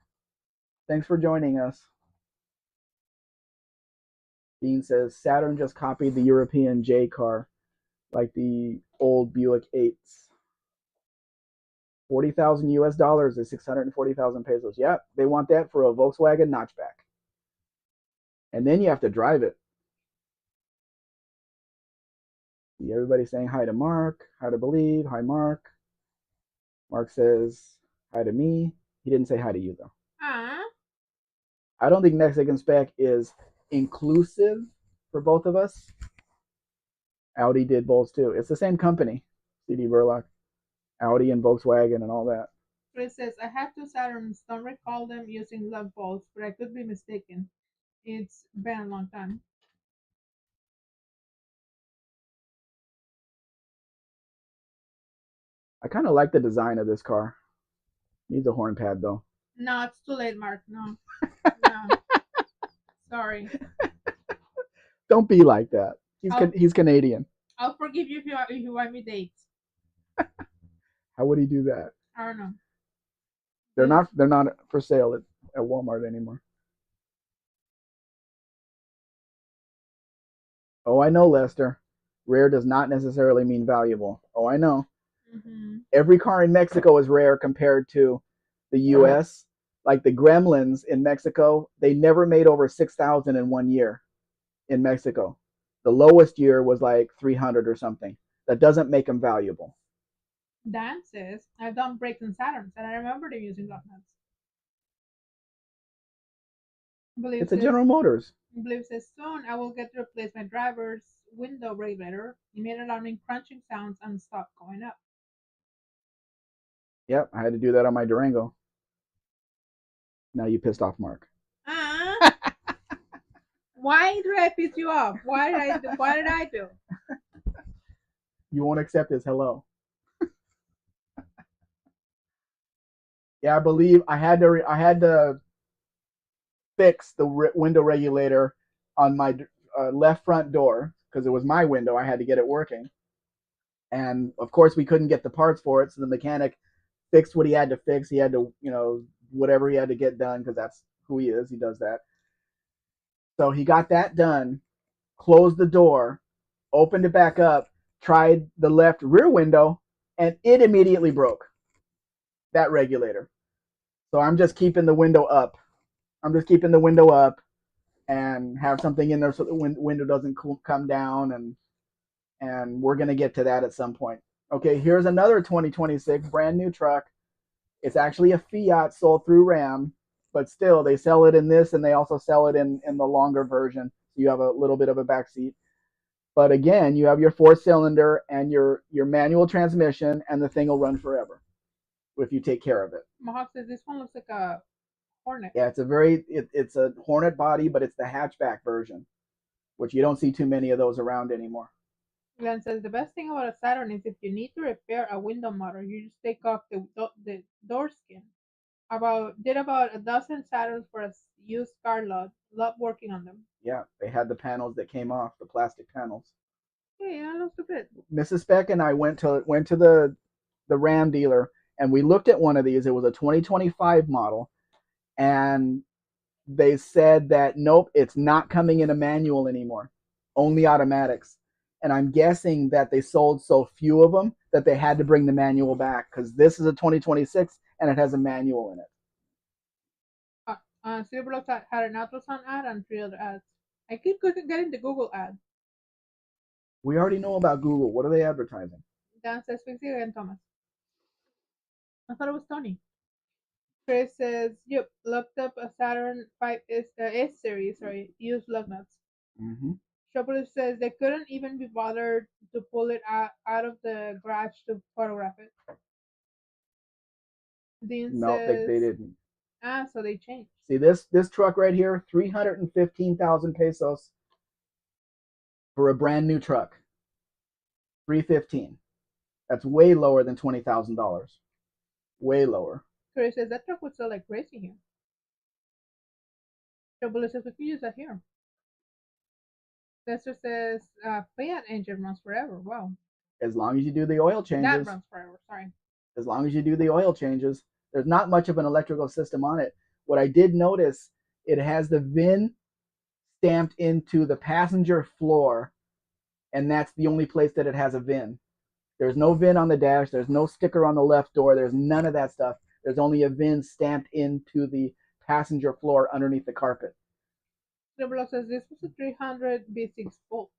Thanks for joining us. Dean says Saturn just copied the European J car, like the old Buick 8s. 40,000 US dollars is 640,000 pesos. Yeah, they want that for a Volkswagen notchback. And then you have to drive it. See everybody saying hi to Mark, hi to Believe, hi Mark. Mark says hi to me. He didn't say hi to you though. I don't think Mexican Spec is inclusive for both of us. Audi did both too. It's the same company, CD Burlock. Audi and Volkswagen and all that. Chris says, I have 2 Saturns. Don't recall them using lug bolts, but I could be mistaken. It's been a long time. I kind of like the design of this car. Needs a horn pad though. No, it's too late, Mark. No, no. Sorry. Don't be like that. I'll He's Canadian. I'll forgive you if you want me dates. How would he do that? I don't know. They're not for sale at Walmart anymore. Oh, I know, Lester. Rare does not necessarily mean valuable. Oh, I know. Mm-hmm. Every car in Mexico is rare compared to the U.S. Like the Gremlins in Mexico, they never made over 6,000 in 1 year in Mexico. The lowest year was like 300 or something. That doesn't make them valuable. Dances. I've done breaks and Saturns, and I remember them using lug nuts. Believe It's a says General Motors. Believe says soon I will get to replace my driver's window regulator. It made alarming crunching sounds and stopped going up. Yep, I had to do that on my Durango. Now you pissed off Mark. Ah, why did I piss you off? What did I do? You won't accept his hello. Yeah, I believe I had to fix the window regulator on my left front door because it was my window. I had to get it working, and of course we couldn't get the parts for it. So the mechanic fixed what he had to fix. He had to, whatever he had to get done because that's who he is. He does that. So he got that done, closed the door, opened it back up, tried the left rear window, and it immediately broke that regulator. So I'm just keeping the window up. I'm just keeping the window up and have something in there so the window doesn't come down, and we're gonna get to that at some point. Okay, here's another 2026 brand new truck. It's actually a Fiat sold through Ram, but still they sell it in this and they also sell it in the longer version. So you have a little bit of a back seat. But again, you have your four-cylinder and your manual transmission, and the thing will run forever if you take care of it. Mohawk says this one looks like a hornet. Yeah, it's a Hornet body, but it's the hatchback version, which you don't see too many of those around anymore. Glenn says the best thing about a Saturn is if you need to repair a window motor, you just take off the door skin. About a dozen Saturns for a used car lot. Love working on them. Yeah, they had the panels that came off, the plastic panels. Yeah, that's a bit. Mrs. Spec and I went to the Ram dealer and we looked at one of these. It was a 2025 model, and they said that nope, it's not coming in a manual anymore, only automatics. And I'm guessing that they sold so few of them that they had to bring the manual back because this is a 2026 and it has a manual in it. Silverblocks had an ultrasound ad and three other ads. I keep getting the Google ad. We already know about Google. What are they advertising? Dan says, fix it again, Thomas. I thought it was Tony. Chris says, yep, looked up a Saturn 5 S series, sorry, used lug nuts. Mm-hmm. Shopper says they couldn't even be bothered to pull it out of the garage to photograph it. Dean No, they says, didn't. so they changed. See this truck right here, 315,000 pesos for a brand new truck. 315. That's way lower than $20,000. Way lower. Chris says that truck would sell like crazy here. Shopper says we could use that here. Lester says Fiat engine runs forever. Wow. As long as you do the oil changes. That runs forever. Sorry. As long as you do the oil changes. There's not much of an electrical system on it. What I did notice, it has the VIN stamped into the passenger floor, and that's the only place that it has a VIN. There's no VIN on the dash. There's no sticker on the left door. There's none of that stuff. There's only a VIN stamped into the passenger floor underneath the carpet. Triple says this was a 300 V6 Volt.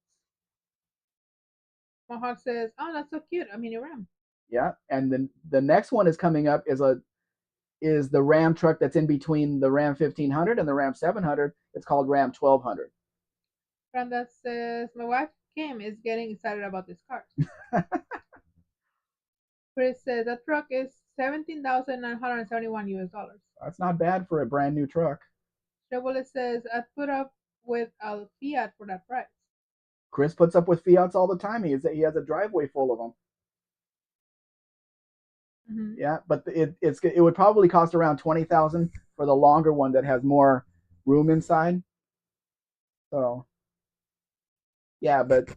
Mohawk says, oh, that's so cute. A mini Ram. Yeah, and then the next one is coming up is the Ram truck that's in between the Ram 1500 and the Ram 700. It's called Ram 1200. Brenda says, my wife Kim is getting excited about this car. Chris says that truck is $17,971 US. That's not bad for a brand new truck. Chevrolet says I'd put up with a Fiat for that price. Chris puts up with Fiats all the time. He has a driveway full of them. Mm-hmm. Yeah, but it would probably cost around 20,000 for the longer one that has more room inside. So yeah, but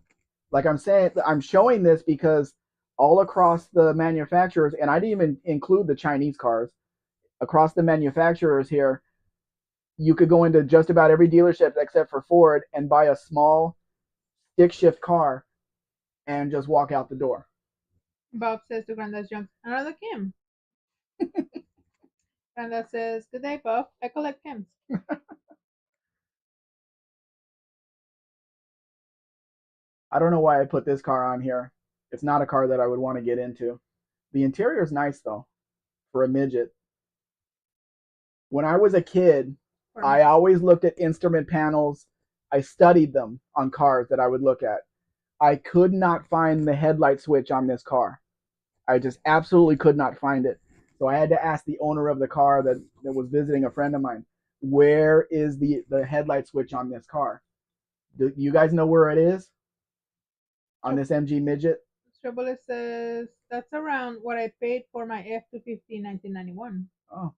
like I'm saying, I'm showing this because all across the manufacturers, and I didn't even include the Chinese cars, across the manufacturers here, you could go into just about every dealership except for Ford and buy a small stick shift car and just walk out the door. Bob says to Granddad's junk, another Kim. Granddad says, good day, Bob. I collect Kims. I don't know why I put this car on here. It's not a car that I would want to get into. The interior is nice though for a midget. When I was a kid, I always looked at instrument panels. I studied them on cars that I would look at. I could not find the headlight switch on this car. I just absolutely could not find it. So I had to ask the owner of the car that was visiting a friend of mine, where is the headlight switch on this car? Do you guys know where it is on this MG midget? Trouble says, that's around what I paid for my F-250 in 1991. Oh,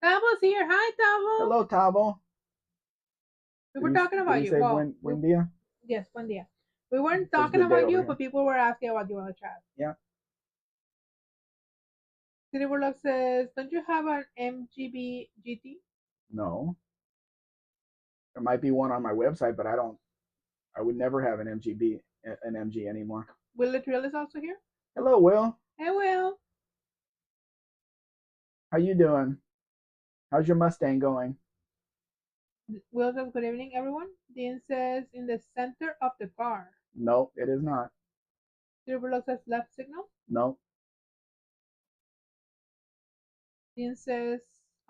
Tabo's here. Hi, Tabo. hello, Tavo. We were talking Did about he you. say Well, buen dia? yes, buen dia. We weren't Says talking good day about over you, here. but people were asking about you on the chat. Yeah. City Warlock says, don't you have an MGB GT? No. There might be one on my website, but I would never have an MG anymore. Will Latrill is also here. Hello, Will. Hey, Will. How you doing? How's your Mustang going? Will says, good evening, everyone. Dean says, in the center of the car. No, it is not. City Warlock says, left signal. No. Dean says,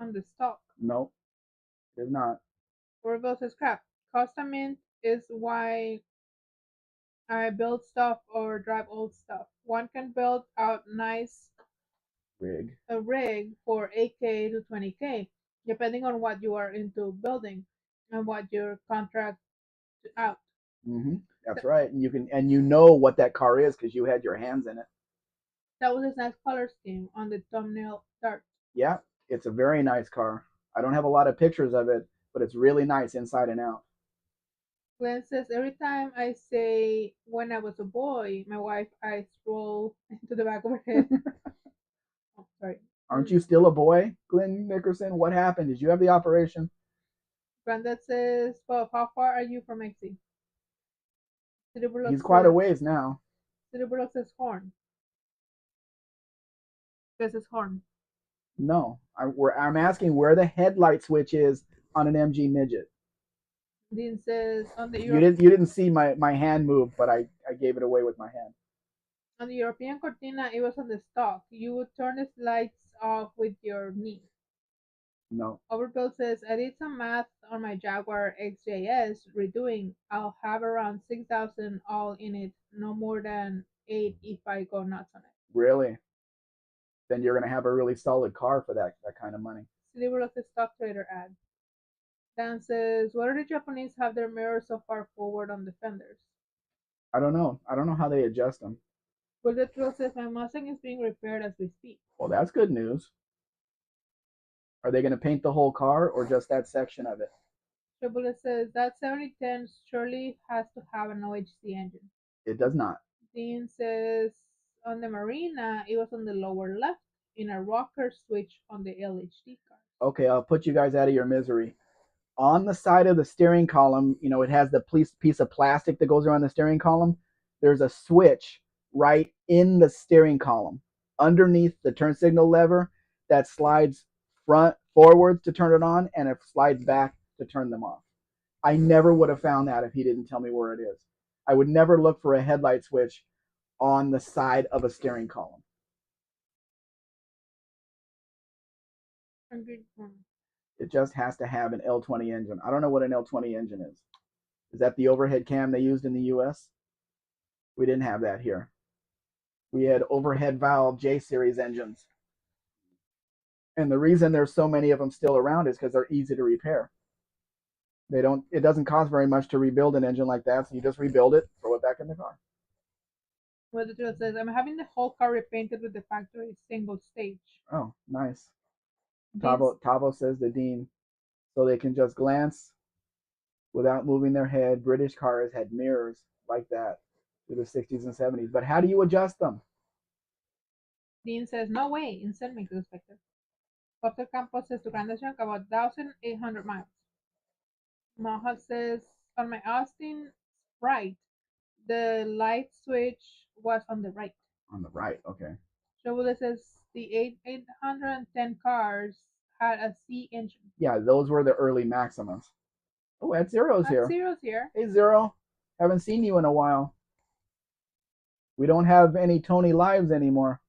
on the stock. No, it is not. Orville says, crap. Custom mint is why I build stuff or drive old stuff. One can build out nice Rig. a rig for 8K to 20K, depending on what you are into building and what your contract out. Mm-hmm. That's right. And you know what that car is because you had your hands in it. That was his nice color scheme on the thumbnail start. Yeah, it's a very nice car. I don't have a lot of pictures of it, but it's really nice inside and out. Glenn says, every time I say when I was a boy, my wife eyes roll into the back of her head. Oh, sorry. Aren't you still a boy, Glenn Nickerson? What happened? Did you have the operation? Granddad says, Bob, how far are you from XC? He's quite a ways now. Cerebro says horn. This is horn. No, I'm asking where the headlight switch is on an MG midget. Dean says on the You didn't see my hand move, but I gave it away with my hand. On the European Cortina, it was on the stock. You would turn the lights off with your knee. No. Overbill says, I did some math on my Jaguar XJS redoing. I'll have around 6,000 all in it, no more than 8 if I go nuts on it. Really? Then you're going to have a really solid car for that kind of money. Sliver of the stock trader ad. Dan says, why do the Japanese have their mirrors so far forward on the fenders? I don't know. I don't know how they adjust them. Bullet Thrill says, my Mustang is being repaired as we speak. Well, that's good news. Are they going to paint the whole car or just that section of it? Bullet says, that 7010 surely has to have an OHC engine. It does not. Dean says, on the Marina, it was on the lower left in a rocker switch on the LHD car. Okay, I'll put you guys out of your misery. On the side of the steering column, it has the piece of plastic that goes around the steering column. There's a switch right in the steering column underneath the turn signal lever that slides forwards to turn it on, and it slides back to turn them off. I never would have found that if he didn't tell me where it is. I would never look for a headlight switch on the side of a steering column. It just has to have an L20 engine. I don't know what an L20 engine is. Is that the overhead cam they used in the US? We didn't have that here. We had overhead valve J-series engines. And the reason there's so many of them still around is because they're easy to repair. It doesn't cost very much to rebuild an engine like that, so you just rebuild it, throw it back in the car. Well, the title says, I'm having the whole car repainted with the factory single stage. Oh, nice. Dean's Tavo says to Dean, so they can just glance without moving their head. British cars had mirrors like that through the 60s and 70s. But how do you adjust them? Dean says, no way, and send me to the Spectre. Dr. Campos says to Grand Chunk about 1,800 miles. Mahal says, on my Austin Sprite, the light switch was on the right. On the right, okay. Chevrolet says the 810 cars had a C engine. Yeah, those were the early Maximas. Oh, Ed Zero's At here. Zero's here. Hey, Zero. Haven't seen you in a while. We don't have any Tony Lives anymore.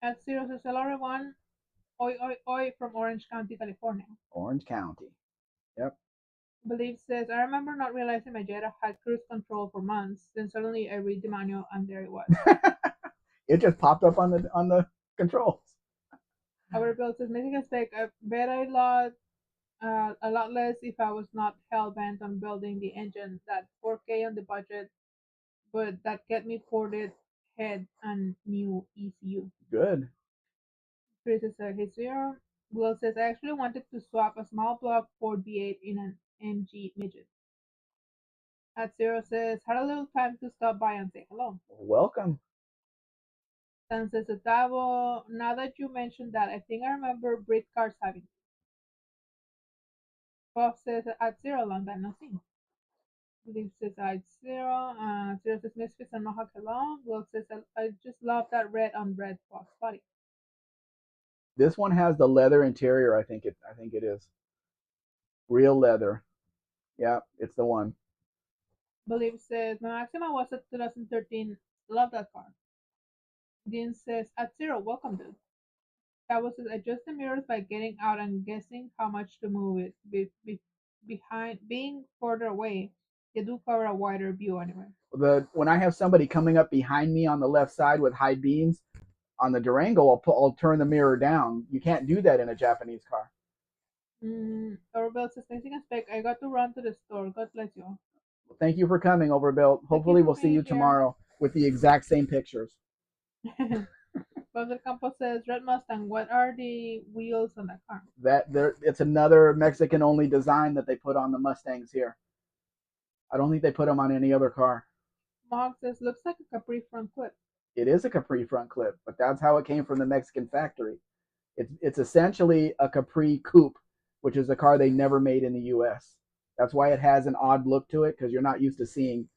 At Zero says hello everyone. Oi oi oi from Orange County, California. Orange County. Yep. Believe says I remember not realizing my Jetta had cruise control for months. Then suddenly I read the manual and there it was. It just popped up on the controls. Our bill says Mexican Spec. I bet a lot less if I was not hell bent on building the engine. That 4K on the budget, but that get me ported head and new ECU. Good. Chris says his zero. Will says I actually wanted to swap a small block Ford V8 in an MG midget. At Zero says had a little time to stop by and say hello. Welcome. San says Otavo, now that you mentioned that, I think I remember Brit cars having. Bob says at Zero, long time no see. Believe says at Zero. Zero says Misfits and Mohawk hello. Will says I just love that red on red Fox body. This one has the leather interior. I think it is real leather. Yeah, it's the one. Believe says my Maxima was a 2013. Love that car. Dean says at Zero, welcome dude. That was adjust the mirrors by getting out and guessing how much to move it. Behind being further away, they do cover a wider view anyway. When I have somebody coming up behind me on the left side with high beams on the Durango, I'll turn the mirror down. You can't do that in a Japanese car. Overbuilt says Mexican Spec. I got to run to the store. God bless you. Well, thank you for coming, Overbuilt. Thank you Hopefully, for we'll see being you here. tomorrow with the exact same pictures. Brother Campos says Red Mustang. What are the wheels on that car? It's another Mexican only design that they put on the Mustangs here. I don't think they put them on any other car. Mohawk says looks like a Capri front clip. It is a Capri front clip, but that's how it came from the Mexican factory. It's essentially a Capri coupe, which is a car they never made in the U.S. That's why it has an odd look to it because you're not used to seeing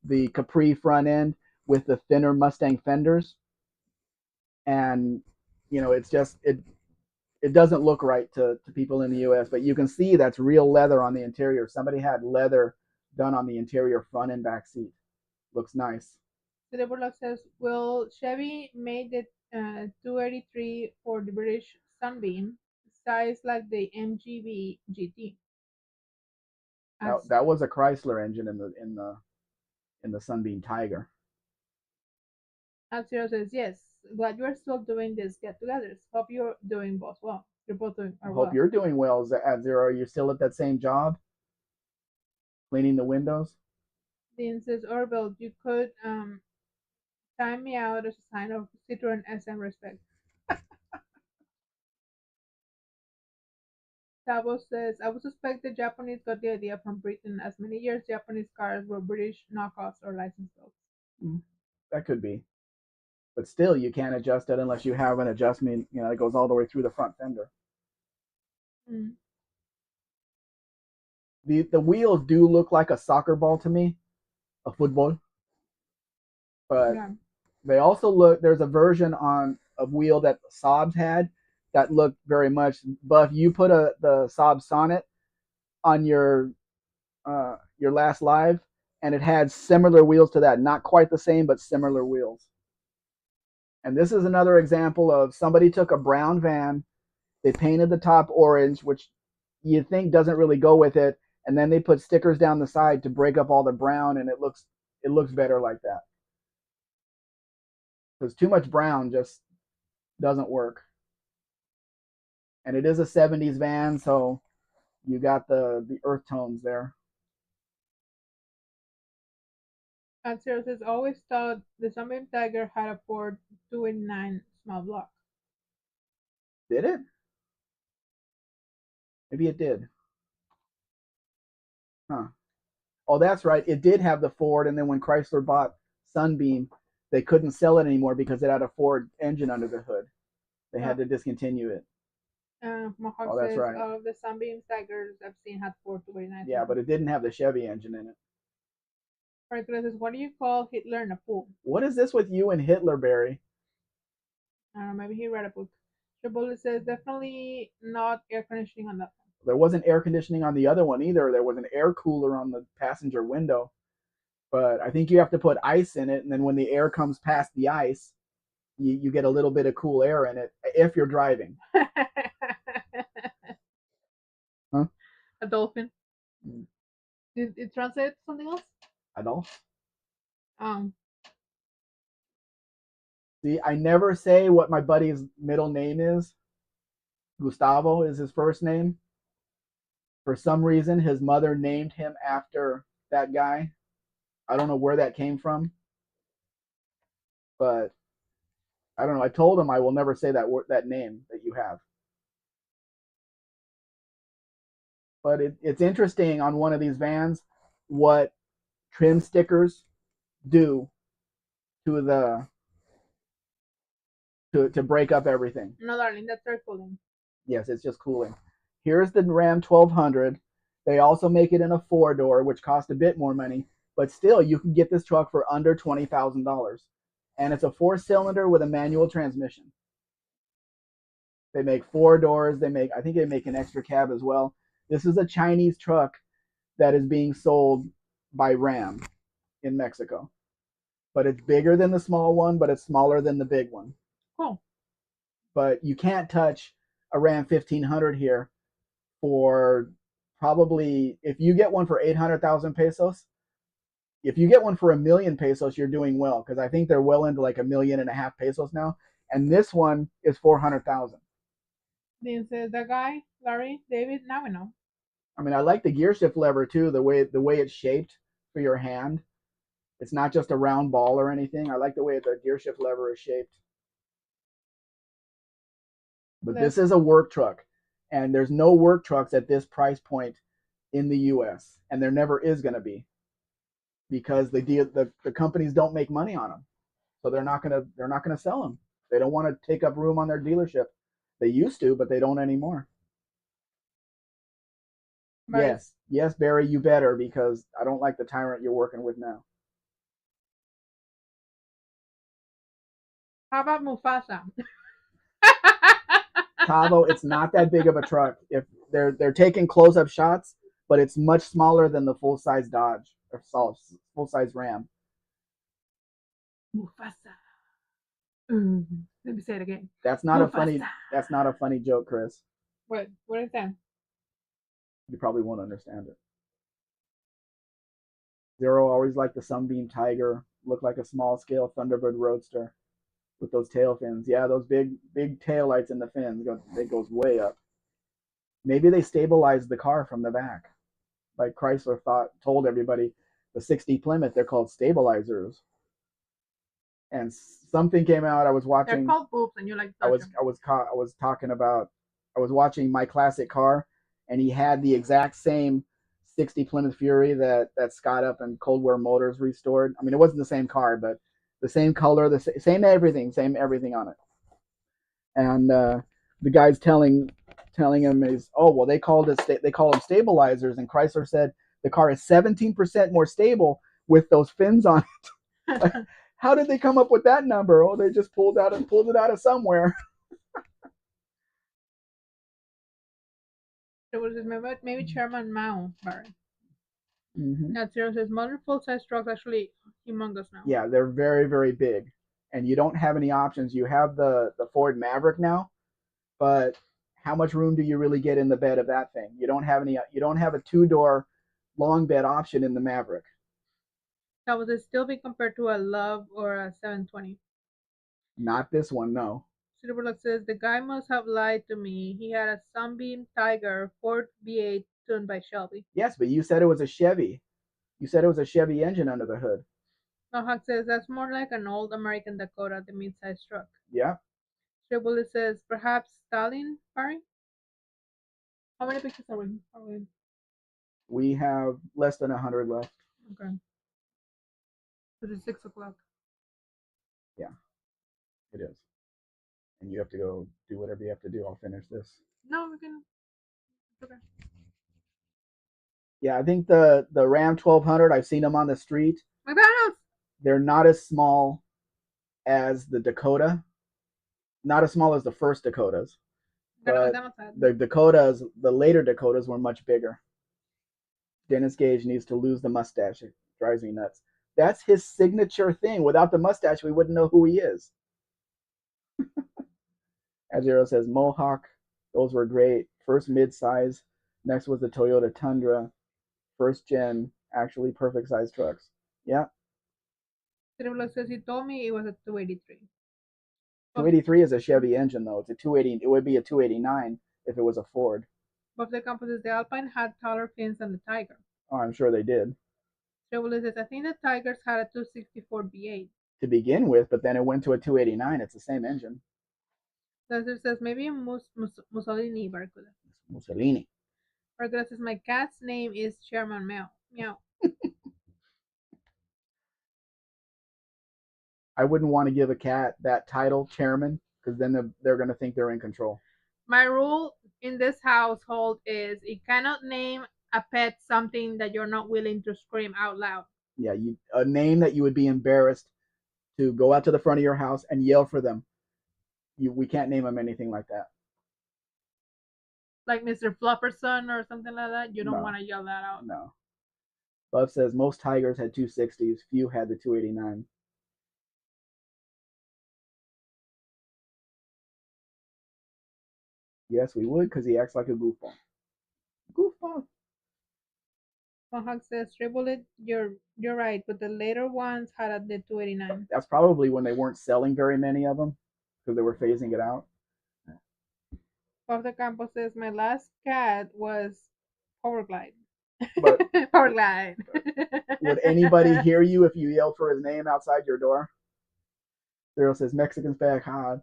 the Capri front end with the thinner Mustang fenders, and it's just it doesn't look right to people in the U.S. But you can see that's real leather on the interior. Somebody had leather done on the interior front and back seat. Looks nice. Cerebro says will Chevy made the 283 for the British Sunbeam, size like the MGB GT. As That was a Chrysler engine in the Sunbeam Tiger. Zero says yes. Glad you are still doing these get-togethers. Hope you're doing both well. You're both doing I are hope well. you're doing well at Zero. Are you still at that same job, cleaning the windows? Dean says Orville, you could time me out as a sign of Citroen SM respect. Tabo says I would suspect the Japanese got the idea from Britain, as many years Japanese cars were British knockoffs or license builds. Mm, that could be, but still, you can't adjust it unless you have an adjustment. That goes all the way through the front fender. Mm. The wheels do look like a soccer ball to me, a football, but Yeah. they also look. There's a version on a wheel that Saab's had that looked very much. Buff, you put the Saab Sonnet on your last live, and it had similar wheels to that. Not quite the same, but similar wheels. And this is another example of somebody took a brown van, they painted the top orange, which you think doesn't really go with it, and then they put stickers down the side to break up all the brown, and it looks better like that. Because too much brown just doesn't work. And it is a 70s van, so you got the earth tones there. And Zero says, always thought the Sunbeam Tiger had a Ford 289 small block. Did it? Maybe it did. Huh. Oh, that's right. It did have the Ford, and then when Chrysler bought Sunbeam, they couldn't sell it anymore because it had a Ford engine under the hood. They had Uh, to discontinue it. Mohawk Oh, that's says, right. all of the Sunbeam Tigers I've seen had Ford 289 Yeah, small. but it didn't have the Chevy engine in it. Franklin says, what do you call Hitler in a pool? What is this with you and Hitler, Barry? I don't know, maybe he read a book. Shabula says, definitely not air conditioning on that one. There wasn't air conditioning on the other one either. There was an air cooler on the passenger window. But I think you have to put ice in it, and then when the air comes past the ice, you get a little bit of cool air in it if you're driving. Huh? A dolphin. Did it translate to something else? I don't. Um, See, I never say what my buddy's middle name is. Gustavo is his first name. For some reason, his mother named him after that guy. I don't know where that came from, but I don't know. I told him I will never say that name that you have. But it's interesting on one of these vans what trim stickers do to the to break up everything. no, darling, that's air cooling. Yes, it's just cooling. Here's the Ram 1200. They also make it in a 4-door, which costs a bit more money, but still you can get this truck for under $20,000. And it's a 4-cylinder with a manual transmission. They make 4 doors. I think they make an extra cab as well. This is a Chinese truck that is being sold by Ram in Mexico. But it's bigger than the small one, but it's smaller than the big one. Cool. But you can't touch a Ram 1500 here for probably, if you get one for 800,000 pesos, if you get one for 1,000,000 pesos, you're doing well, because I think they're well into like 1.5 million pesos now. And this one is 400,000. Then says the guy, Larry, David, now we know. I mean, I like the gear shift lever too, the way it's shaped for your hand. It's not just a round ball or anything. I like the way the gear shift lever is shaped. But this is a work truck, and there's no work trucks at this price point in the U.S., and there never is going to be, because the companies don't make money on them, so they're not gonna sell them. They don't want to take up room on their dealership. They used to, but they don't anymore. Barry, Yes, Barry, you better, because I don't like the tyrant you're working with now. how about Mufasa? Tavo, it's not that big of a truck. If they're taking close up shots, but it's much smaller than the full size Dodge or full size Ram. Mufasa. Let me say it again. That's not Mufasa. A funny. That's not a funny joke, Chris. What? What is that? You probably won't understand it. Zero always liked the Sunbeam Tiger. Looked like a small scale Thunderbird Roadster with those tail fins. Yeah, those big tail lights in the fins. It goes way up. Maybe they stabilized the car from the back. Like Chrysler told everybody, the 60 Plymouth, they're called stabilizers. And something came out. I was watching. They're called boops, and you like. I was talking about. I was watching My Classic Car, and he had the exact same 60 Plymouth Fury that Scott Up and Cold War Motors restored. I mean, it wasn't the same car, but the same color, the same everything on it. And the guy's telling him is, oh well, they call them stabilizers, and Chrysler said the car is 17% more stable with those fins on it. Like, how did they come up with that number? Oh, they just pulled it out of somewhere. It was maybe Chairman Mao, Barry. Mm-hmm. Now Zero says modern full-size trucks actually humongous now. Yeah, they're very, very big, and you don't have any options. You have the Ford Maverick now, but how much room do you really get in the bed of that thing? You don't have any. You don't have a 2-door long bed option in the Maverick. That would it still be compared to a Love or a 720? Not this one, no. Silverlock says the guy must have lied to me. He had a Sunbeam Tiger Ford V8 tuned by Shelby. Yes, but you said it was a Chevy. You said it was a Chevy engine under the hood. Mohawk says that's more like an old American Dakota, the mid-sized truck. Yeah. Tribble says perhaps Stalin, Barry? How many pictures are we in? We have less than 100 left. Okay. This is 6 o'clock. Yeah, it is. And you have to go do whatever you have to do. I'll finish this. No, we can. Okay. Yeah, I think the Ram 1200. I've seen them on the street. McDonald's. They're not as small as the Dakota. Not as small as the first Dakotas, but the Dakotas, the later Dakotas, were much bigger. Dennis Gage needs to lose the mustache. It drives me nuts. That's his signature thing. Without the mustache, we wouldn't know who he is. Azero says Mohawk. Those were great. First mid-size. Next was the Toyota Tundra. First gen, actually perfect size trucks. Yeah. Tribble says he told me it was a 283. 283 is a Chevy engine though. It's a 280. It would be a 289 if it was a Ford. Both the campuses, the Alpine had taller fins than the Tiger. Oh, I'm sure they did. Tribble says I think the Tigers had a 264 V8 to begin with, but then it went to a 289. It's the same engine. Lester says maybe Mussolini Barracuda. Mussolini. Barracuda says my cat's name is Chairman Meow. Meow. I wouldn't want to give a cat that title, chairman, because then they're going to think they're in control. My rule in this household is you cannot name a pet something that you're not willing to scream out loud. Yeah, a name that you would be embarrassed to go out to the front of your house and yell for them. We can't name them anything like that. Like Mr. Flufferson or something like that. You don't want to yell that out. No. Buff says most Tigers had 260s. Few had the 289. Yes, we would, because he acts like a goofball. Goofball. Mohawk says, Tribble, you're right, but the later ones had a the 289. That's probably when they weren't selling very many of them, because they were phasing it out. Bob the Campo says, my last cat was Powerglide. But Powerglide. Would anybody hear you if you yelled for his name outside your door? Cyril says, Mexicans back hard.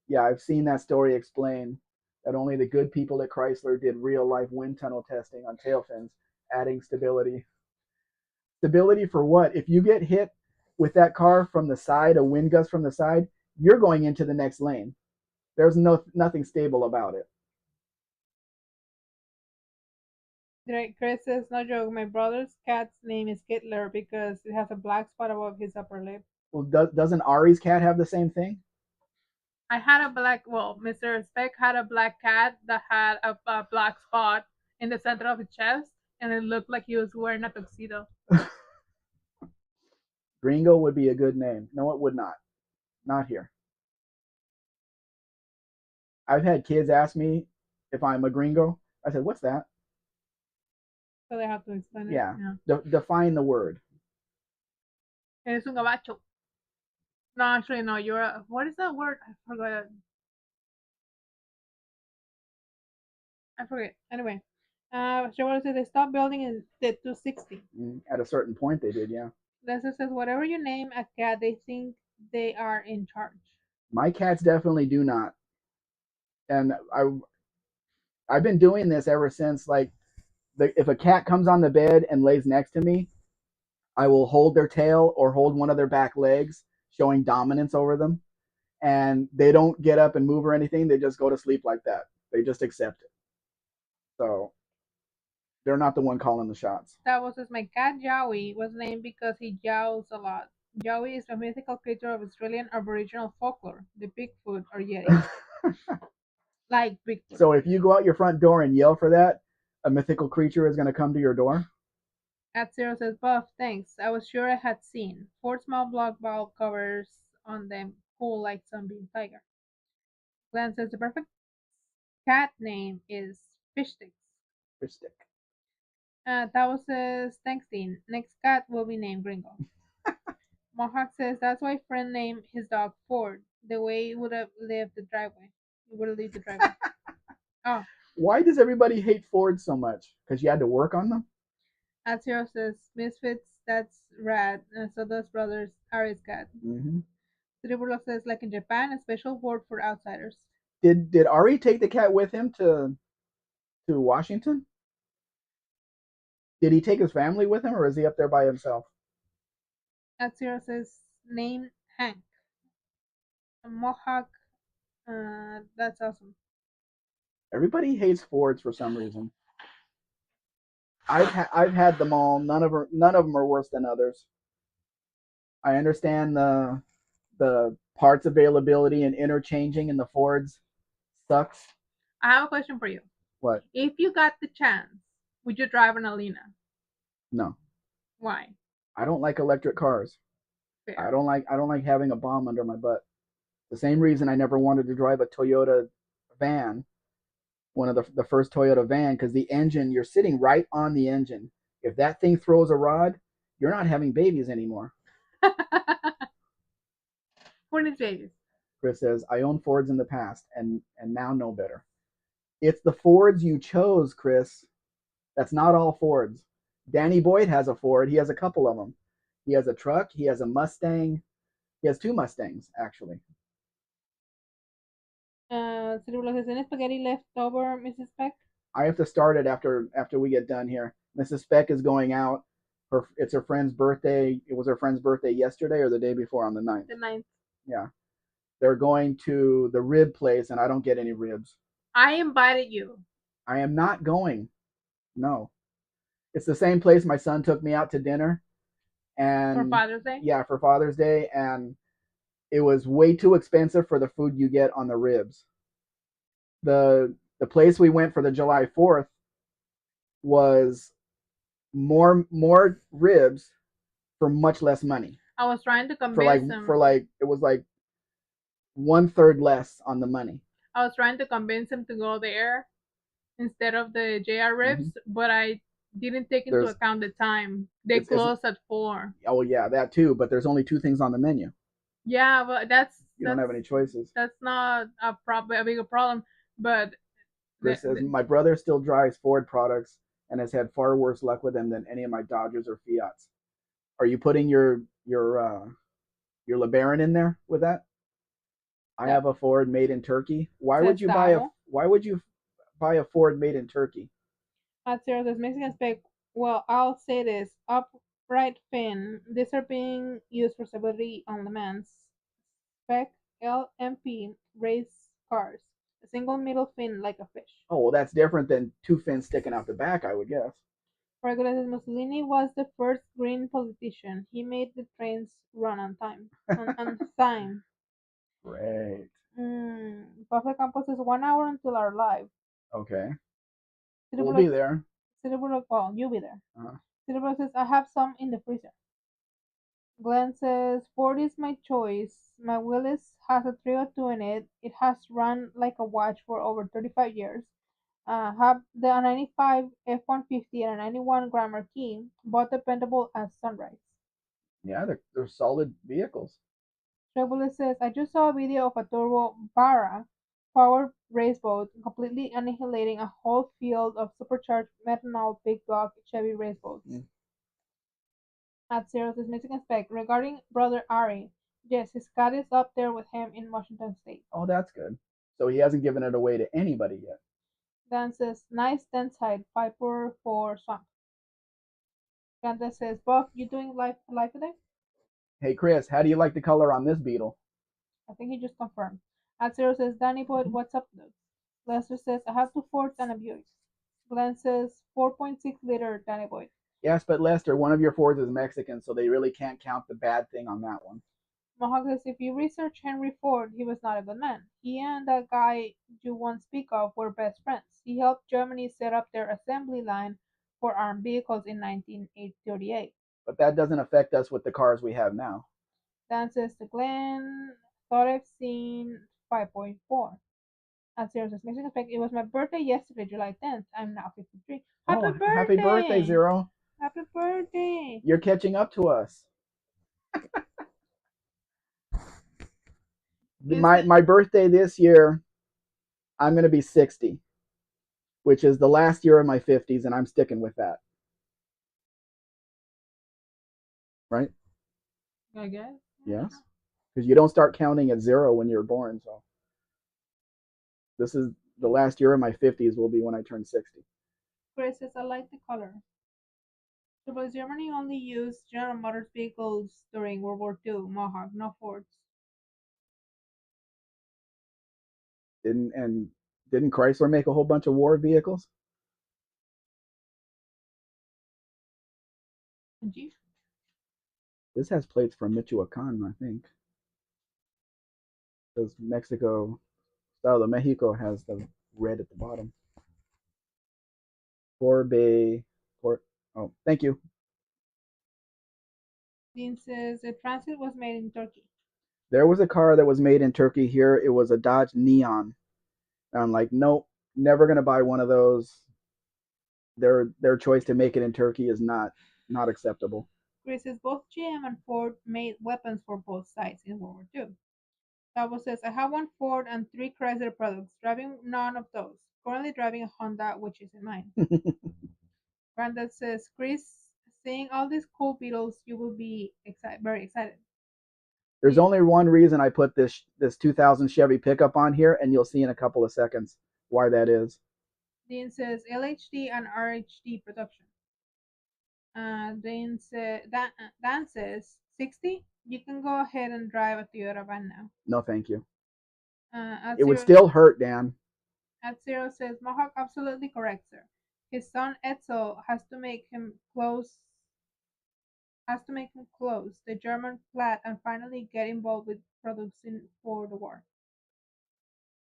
Yeah, I've seen that story explained, that only the good people at Chrysler did real-life wind tunnel testing on tail fins, adding stability. Stability for what? If you get hit with that car from the side, a wind gust from the side, you're going into the next lane. There's nothing stable about it. Chris says, no joke, my brother's cat's name is Hitler because it has a black spot above his upper lip. Well, doesn't Ari's cat have the same thing? I had a Mr. Spec had a black cat that had a black spot in the center of his chest, and it looked like he was wearing a tuxedo. Gringo would be a good name. No, it would not. Not here. I've had kids ask me if I'm a gringo. I said, what's that? So they have to explain it. Yeah. Define the word. Eres un gabacho. No, actually, no. You're a, what is that word? I forget. Anyway, Chevrolet says they stopped building in the 260. At a certain point, they did, yeah. Lester says whatever you name a cat, they think they are in charge. My cats definitely do not. And I've been doing this ever since, like, if a cat comes on the bed and lays next to me, I will hold their tail or hold one of their back legs, showing dominance over them. And they don't get up and move or anything. They just go to sleep like that. They just accept it. So they're not the one calling the shots. That was just my cat Yowie was named because he yowls a lot. Yowie is a mythical creature of Australian Aboriginal folklore, the Bigfoot or Yeti. Like Bigfoot. So if you go out your front door and yell for that, a mythical creature is going to come to your door? At Zero says, Buff, thanks. I was sure I had seen. 4 small block ball covers on them, cool like Sunbeam Tiger. Glenn says the perfect cat name is Fish Sticks. Fish Stick. That was says, thanks, Dean. Next cat will be named Gringo. Mohawk says that's why friend named his dog Ford. The way he would have lived the driveway. He would have lived the driveway. Oh. Why does everybody hate Ford so much? Because you had to work on them? Azero says Misfits That's rad. So those brothers Ari's got. Mm-hmm. Tribula says, like in Japan, a special word for outsiders. Did Ari take the cat with him to Washington? Did he take his family with him, or is he up there by himself? Atsiro says, name Hank. A Mohawk. That's awesome. Everybody hates Fords for some reason. I've had them all. None of them are worse than others. I understand the parts availability and interchanging in the Fords sucks. I have a question for you. What? If you got the chance, would you drive an Alina? No. Why? I don't like electric cars. Fair. I don't like having a bomb under my butt. The same reason I never wanted to drive a Toyota van, one of the first Toyota van, because the engine, you're sitting right on the engine. If that thing throws a rod, you're not having babies anymore. Who needs babies? Chris says, I own Fords in the past and now know better. It's the Fords you chose, Chris. That's not all Fords. Danny Boyd has a Ford. He has a couple of them. He has a truck. He has a Mustang. He has two Mustangs, actually. Cerebral says, any spaghetti left over, Mrs. Spec? I have to start it after we get done here. Mrs. Spec is going out. It's her friend's birthday. It was her friend's birthday yesterday or the day before on the 9th. The 9th. Yeah. They're going to the rib place, and I don't get any ribs. I invited you. I am not going. No. It's the same place my son took me out to dinner. And for Father's Day? Yeah, for Father's Day. And it was way too expensive for the food you get on the ribs. The place we went for the July 4th was more ribs for much less money. I was trying to convince him. It was like 1/3 less on the money. I was trying to convince him to go there instead of the JR ribs, but I didn't take into account the time. They close at 4. Oh yeah, that too. But there's only 2 things on the menu. Yeah, but you don't have any choices. That's not a bigger problem. But Chris says my brother still drives Ford products and has had far worse luck with them than any of my Dodgers or Fiats. Are you putting your LeBaron in there with that? I have a Ford made in Turkey. Why would you buy a Ford made in Turkey? At Zero says Mexican Spec. Well, I'll say this: upright fin. These are being used for stability on Le Mans. Spec LMP race cars. A single middle fin like a fish. Oh, well, that's different than 2 fins sticking out the back, I would guess. Regular says Mussolini was the first green politician. He made the trains run on time. On time. Great. Buffet Campos says 1 hour until our live. Okay. We'll be there. Well, you'll be there. Cerebro says, I have some in the freezer. Glenn says, Ford is my choice. My Willys has a 302 in it. It has run like a watch for over 35 years. Have the 95 F-150 and a 91 Grammar Key, both dependable as Sunrise. Yeah, they're solid vehicles. Trebule says, I just saw a video of a turbo Barra powered raceboat completely annihilating a whole field of supercharged methanol big block Chevy raceboats. At Zero says Mexican Spec, regarding brother Ari, yes, his cat is up there with him in Washington State. Oh, that's good. So he hasn't given it away to anybody yet. Dan says, nice dense hide, Piper for Swamp. Ganda says, Buff, you doing live today? Hey, Chris, how do you like the color on this Beetle? I think he just confirmed. At Zero says, Danny Boyd, what's up, dude? Lester says, I have 2 Fords and a Buick. Glenn says, 4.6-liter Danny Boyd. Yes, but Lester, one of your Fords is Mexican, so they really can't count the bad thing on that one. Mohawk says, if you research Henry Ford, he was not a good man. He and that guy you once speak of were best friends. He helped Germany set up their assembly line for armed vehicles in 1938. But that doesn't affect us with the cars we have now. Dan says to Glenn, thought I've seen 5.4. And Zero says, Mexican Spec, it was my birthday yesterday, July 10th. I'm now 53. Happy birthday! Happy birthday, Zero. Happy birthday! You're catching up to us. My birthday this year, I'm going to be 60, which is the last year of my 50s, and I'm sticking with that. right? I guess. Yeah, sure. Yes, because you don't start counting at zero when you're born. So this is the last year of my 50s will be when I turn 60. Chris says, I like the color. So, but Germany only used General Motors vehicles during World War II, Mohawk, no Fords. Didn't Chrysler make a whole bunch of war vehicles? And Jeep. This has plates from Michoacan, I think, because Mexico, Estado de Mexico has the red at the bottom. Bay, Port. Oh, thank you. Dean says, the Transit was made in Turkey. There was a car that was made in Turkey here. It was a Dodge Neon. And I'm like, nope, never gonna buy one of those. Their choice to make it in Turkey is not acceptable. Chris says, both GM and Ford made weapons for both sides in World War II. Tabo says, I have one Ford and three Chrysler products, driving none of those. Currently driving a Honda, which isn't mine. Grandad says, Chris, seeing all these cool Beatles, you will be very excited. There's only one reason I put this 2000 Chevy pickup on here, and you'll see in a couple of seconds why that is. Dean says, LHD and RHD production. Dan says, 60? You can go ahead and drive a Toyota van now. No, thank you. At It would zero, still hurt, Dan. at zero says, Mohawk absolutely correct, sir. His son Etzel has to make him close the German flat and finally get involved with producing for the war.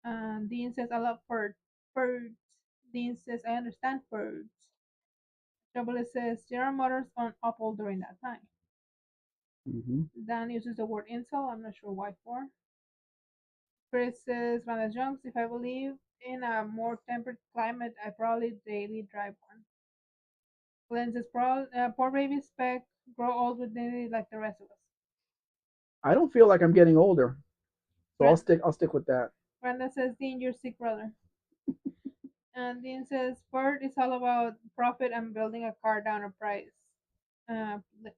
Dean says, I love birds. Dean says, I understand birds. Trouble says, General Motors on Opel during that time. Mm-hmm. Dan uses the word incel. I'm not sure why for. Chris says, Vanessa Jones, if I believe in a more temperate climate, I probably daily drive one. Glenn says, poor baby Spec, grow old with dignity like the rest of us. I don't feel like I'm getting older, so Brent, I'll stick with that. Brenda says, Dean, your sick brother. And Dean says, Ford is all about profit and building a car down a price.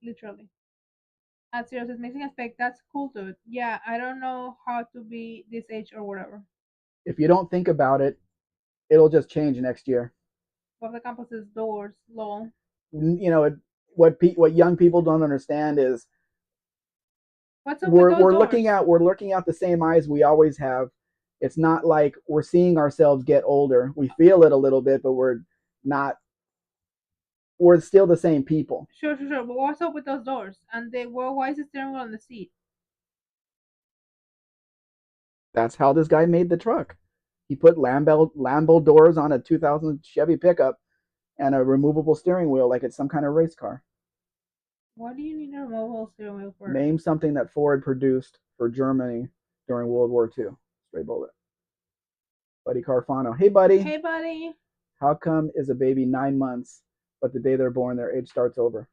Literally. At Zero says, Mexican Spec, that's cool, dude. Yeah, I don't know how to be this age or whatever. If you don't think about it, it'll just change next year. Above the campus is doors, lol. You know what young people don't understand is What's up with those doors? we're looking out the same eyes we always have. It's not like we're seeing ourselves get older. We feel it a little bit, but not we're still the same people. Sure. But what's up with those doors? And why is the steering wheel on the seat? That's how this guy made the truck. He put Lambo doors on a 2000 Chevy pickup and a removable steering wheel like it's some kind of race car. What do you need a removable steering wheel for? Name something that Ford produced for Germany during World War II. Stray bullet. Buddy Carfano. Hey, buddy. Hey, buddy. How come is a baby 9 months, but the day they're born, their age starts over?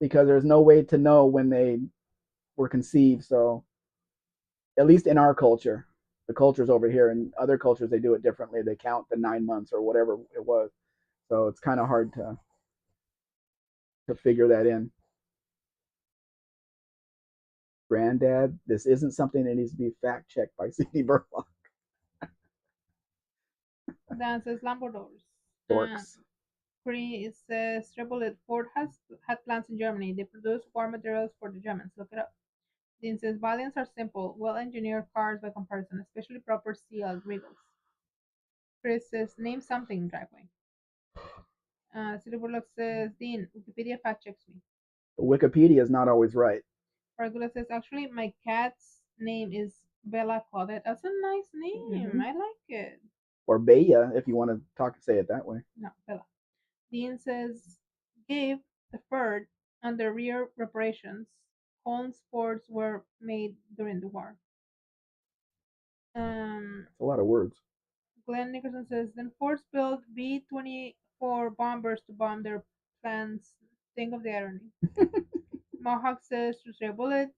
Because there's no way to know when they were conceived. So, at least in our culture, the culture's over here. In other cultures, they do it differently. They count the 9 months or whatever it was. So it's kind of hard to figure that in. Granddad, this isn't something that needs to be fact checked by CD Burlock. Dan says Lambo doors. Dorks. Chris says Triple Ford has had plants in Germany. They produce war materials for the Germans. Look it up. Dean says Valiants are simple, well-engineered cars by comparison, especially proper seal Regals. Chris says name something driveway. Silverlock says Dean, Wikipedia fact checks me. Wikipedia is not always right. Regula says actually my cat's name is Bella Claudette. That's a nice name. Mm-hmm. I like it. Or Bella, if you want to say it that way. No, Bella. Dean says give the third and the rear reparations. Home sports were made during the war. That's a lot of words. Glenn Nicholson says then Force built B-24 bombers to bomb their plans. Think of the irony. Mohawk says to say bullet.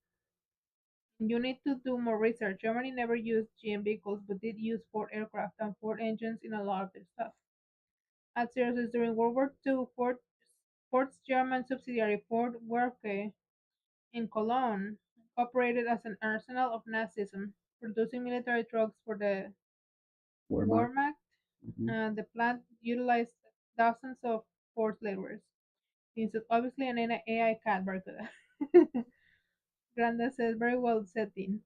You need to do more research. Germany never used GM vehicles, but did use Ford aircraft and Ford engines in a lot of their stuff. At Sirius during World War II, Ford's German subsidiary Ford Werke in Cologne operated as an arsenal of Nazism, producing military trucks for the Wehrmacht. Wehrmacht. Mhm. The plant utilized dozens of forced laborers. It's obviously an AI cat, Barcuda. Granda says, very well said, Dean.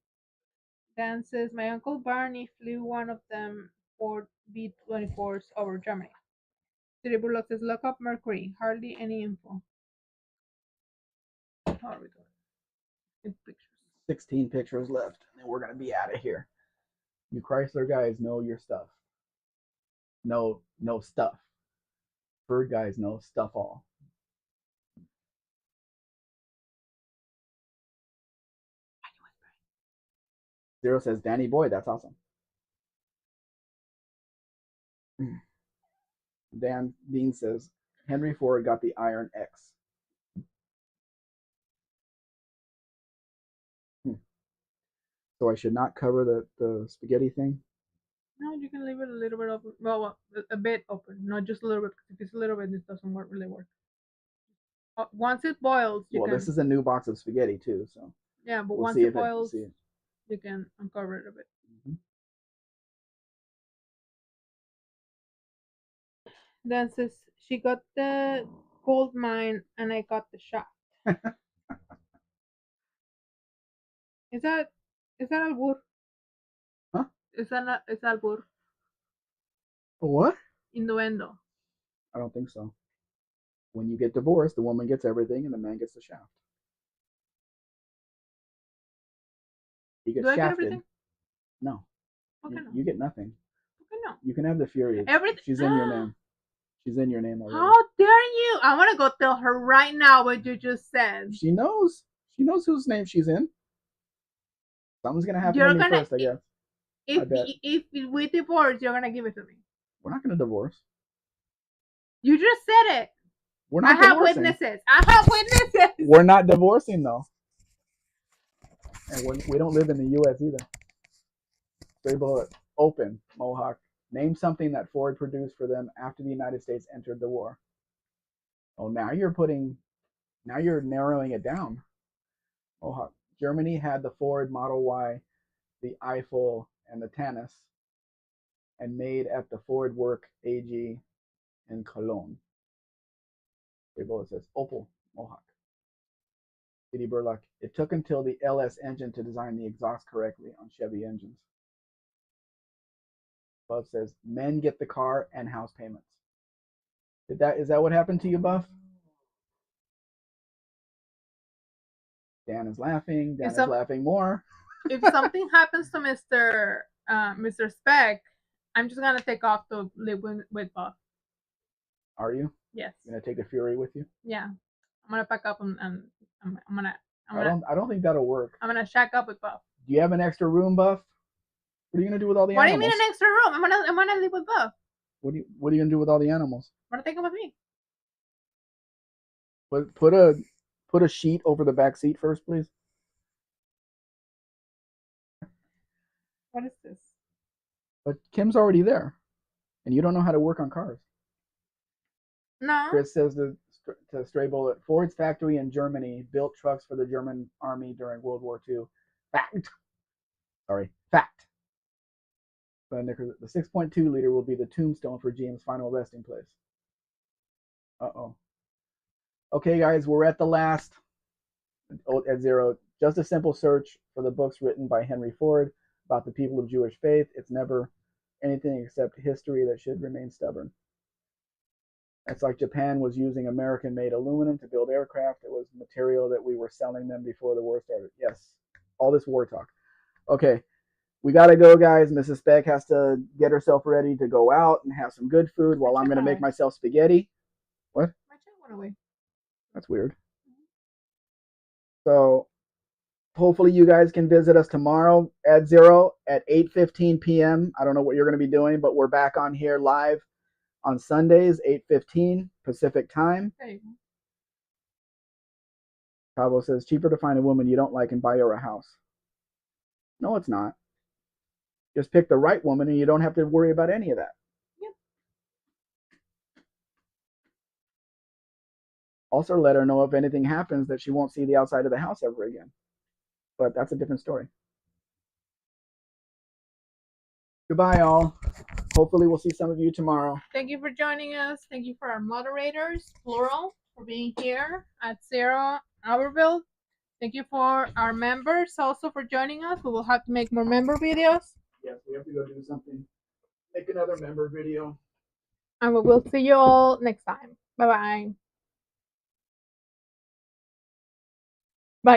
Dan says, my uncle Barney flew one of them Ford B-24s over Germany. City Burlock says, look up Mercury. Hardly any info. How are we doing? In pictures. 16 pictures left, and we're gonna be out of here. You Chrysler guys know your stuff. No stuff. Bird guys know stuff all. Zero says, Danny Boy, that's awesome. Dan Dean says, Henry Ford got the Iron X. So I should not cover the spaghetti thing. No, you can leave it a little bit open. Well, a bit open, not just a little bit. Because if it's a little bit, it doesn't really work. Once it boils, you Well, can. this is a new box of spaghetti too, so Yeah, but we'll once see it if it. boils, See it. you can uncover it a bit. Mm-hmm. Then says she got the gold mine and I got the shot. Is that albur? Huh? Is that not, is albur? What? Innuendo. I don't think so. When you get divorced, the woman gets everything and the man gets the shaft. He Do gets I get shafted. everything? No. Okay, no. You get nothing. Okay, no. You can have the Fury. Everything. She's in your name. She's in your name already. How dare you! I want to go tell her right now what you just said. She knows. She knows whose name she's in. Something's gonna happen to me first, I guess. If we divorce, you're gonna give it to me. We're not gonna divorce. You just said it. We're not divorcing. I have witnesses. We're not divorcing though. And we don't live in the U.S. either. Stray Bullet, open, Mohawk. Name something that Ford produced for them after the United States entered the war. Oh, now you're narrowing it down. Mohawk. Germany had the Ford Model Y, the Eiffel, and the Tannis, and made at the Ford Work AG in Cologne. Stray Bullet says Opel, Mohawk. City Burlock. It took until the LS engine to design the exhaust correctly on Chevy engines. Buff says men get the car and house payments. Is that what happened to you, Buff? Dan is laughing. Dan is laughing more. If something happens to Mr. Spec, I'm just gonna take off to live with Buff. Are you? Yes. You're gonna take the Fury with you? Yeah. I'm gonna pack up and I'm gonna. I don't think that'll work. I'm gonna shack up with Buff. Do you have an extra room, Buff? What are you gonna do with all the animals? What do you mean an extra room? I'm gonna live with Buff. What are you gonna do with all the animals? I'm gonna take them with me. Put a sheet over the back seat first, please. What is this? But Kim's already there, and you don't know how to work on cars. No. Chris says to Stray Bullet, Ford's factory in Germany built trucks for the German army during World War II. Fact. Sorry, fact. But the 6.2 liter will be the tombstone for GM's final resting place. Uh-oh. Okay, guys, we're at the last at zero. Just a simple search for the books written by Henry Ford about the people of Jewish faith. It's never anything except history that should remain stubborn. It's like Japan was using American-made aluminum to build aircraft. It was material that we were selling them before the war started. Yes, all this war talk. Okay, we got to go, guys. Mrs. Spec has to get herself ready to go out and have some good food while I'm going to make myself spaghetti. What? My check went away. That's weird. So hopefully you guys can visit us tomorrow at 8:15 p.m. I don't know what you're going to be doing, but we're back on here live on Sundays, 8:15 Pacific time. Cabo says, cheaper to find a woman you don't like and buy her a house. No, it's not. Just pick the right woman and you don't have to worry about any of that. Also, let her know if anything happens that she won't see the outside of the house ever again. But that's a different story. Goodbye, all. Hopefully, we'll see some of you tomorrow. Thank you for joining us. Thank you for our moderators, plural, for being here at Sarah Albertville. Thank you for our members also for joining us. We will have to make more member videos. Yes, we have to go do something. Make another member video. And we will see you all next time. Bye bye.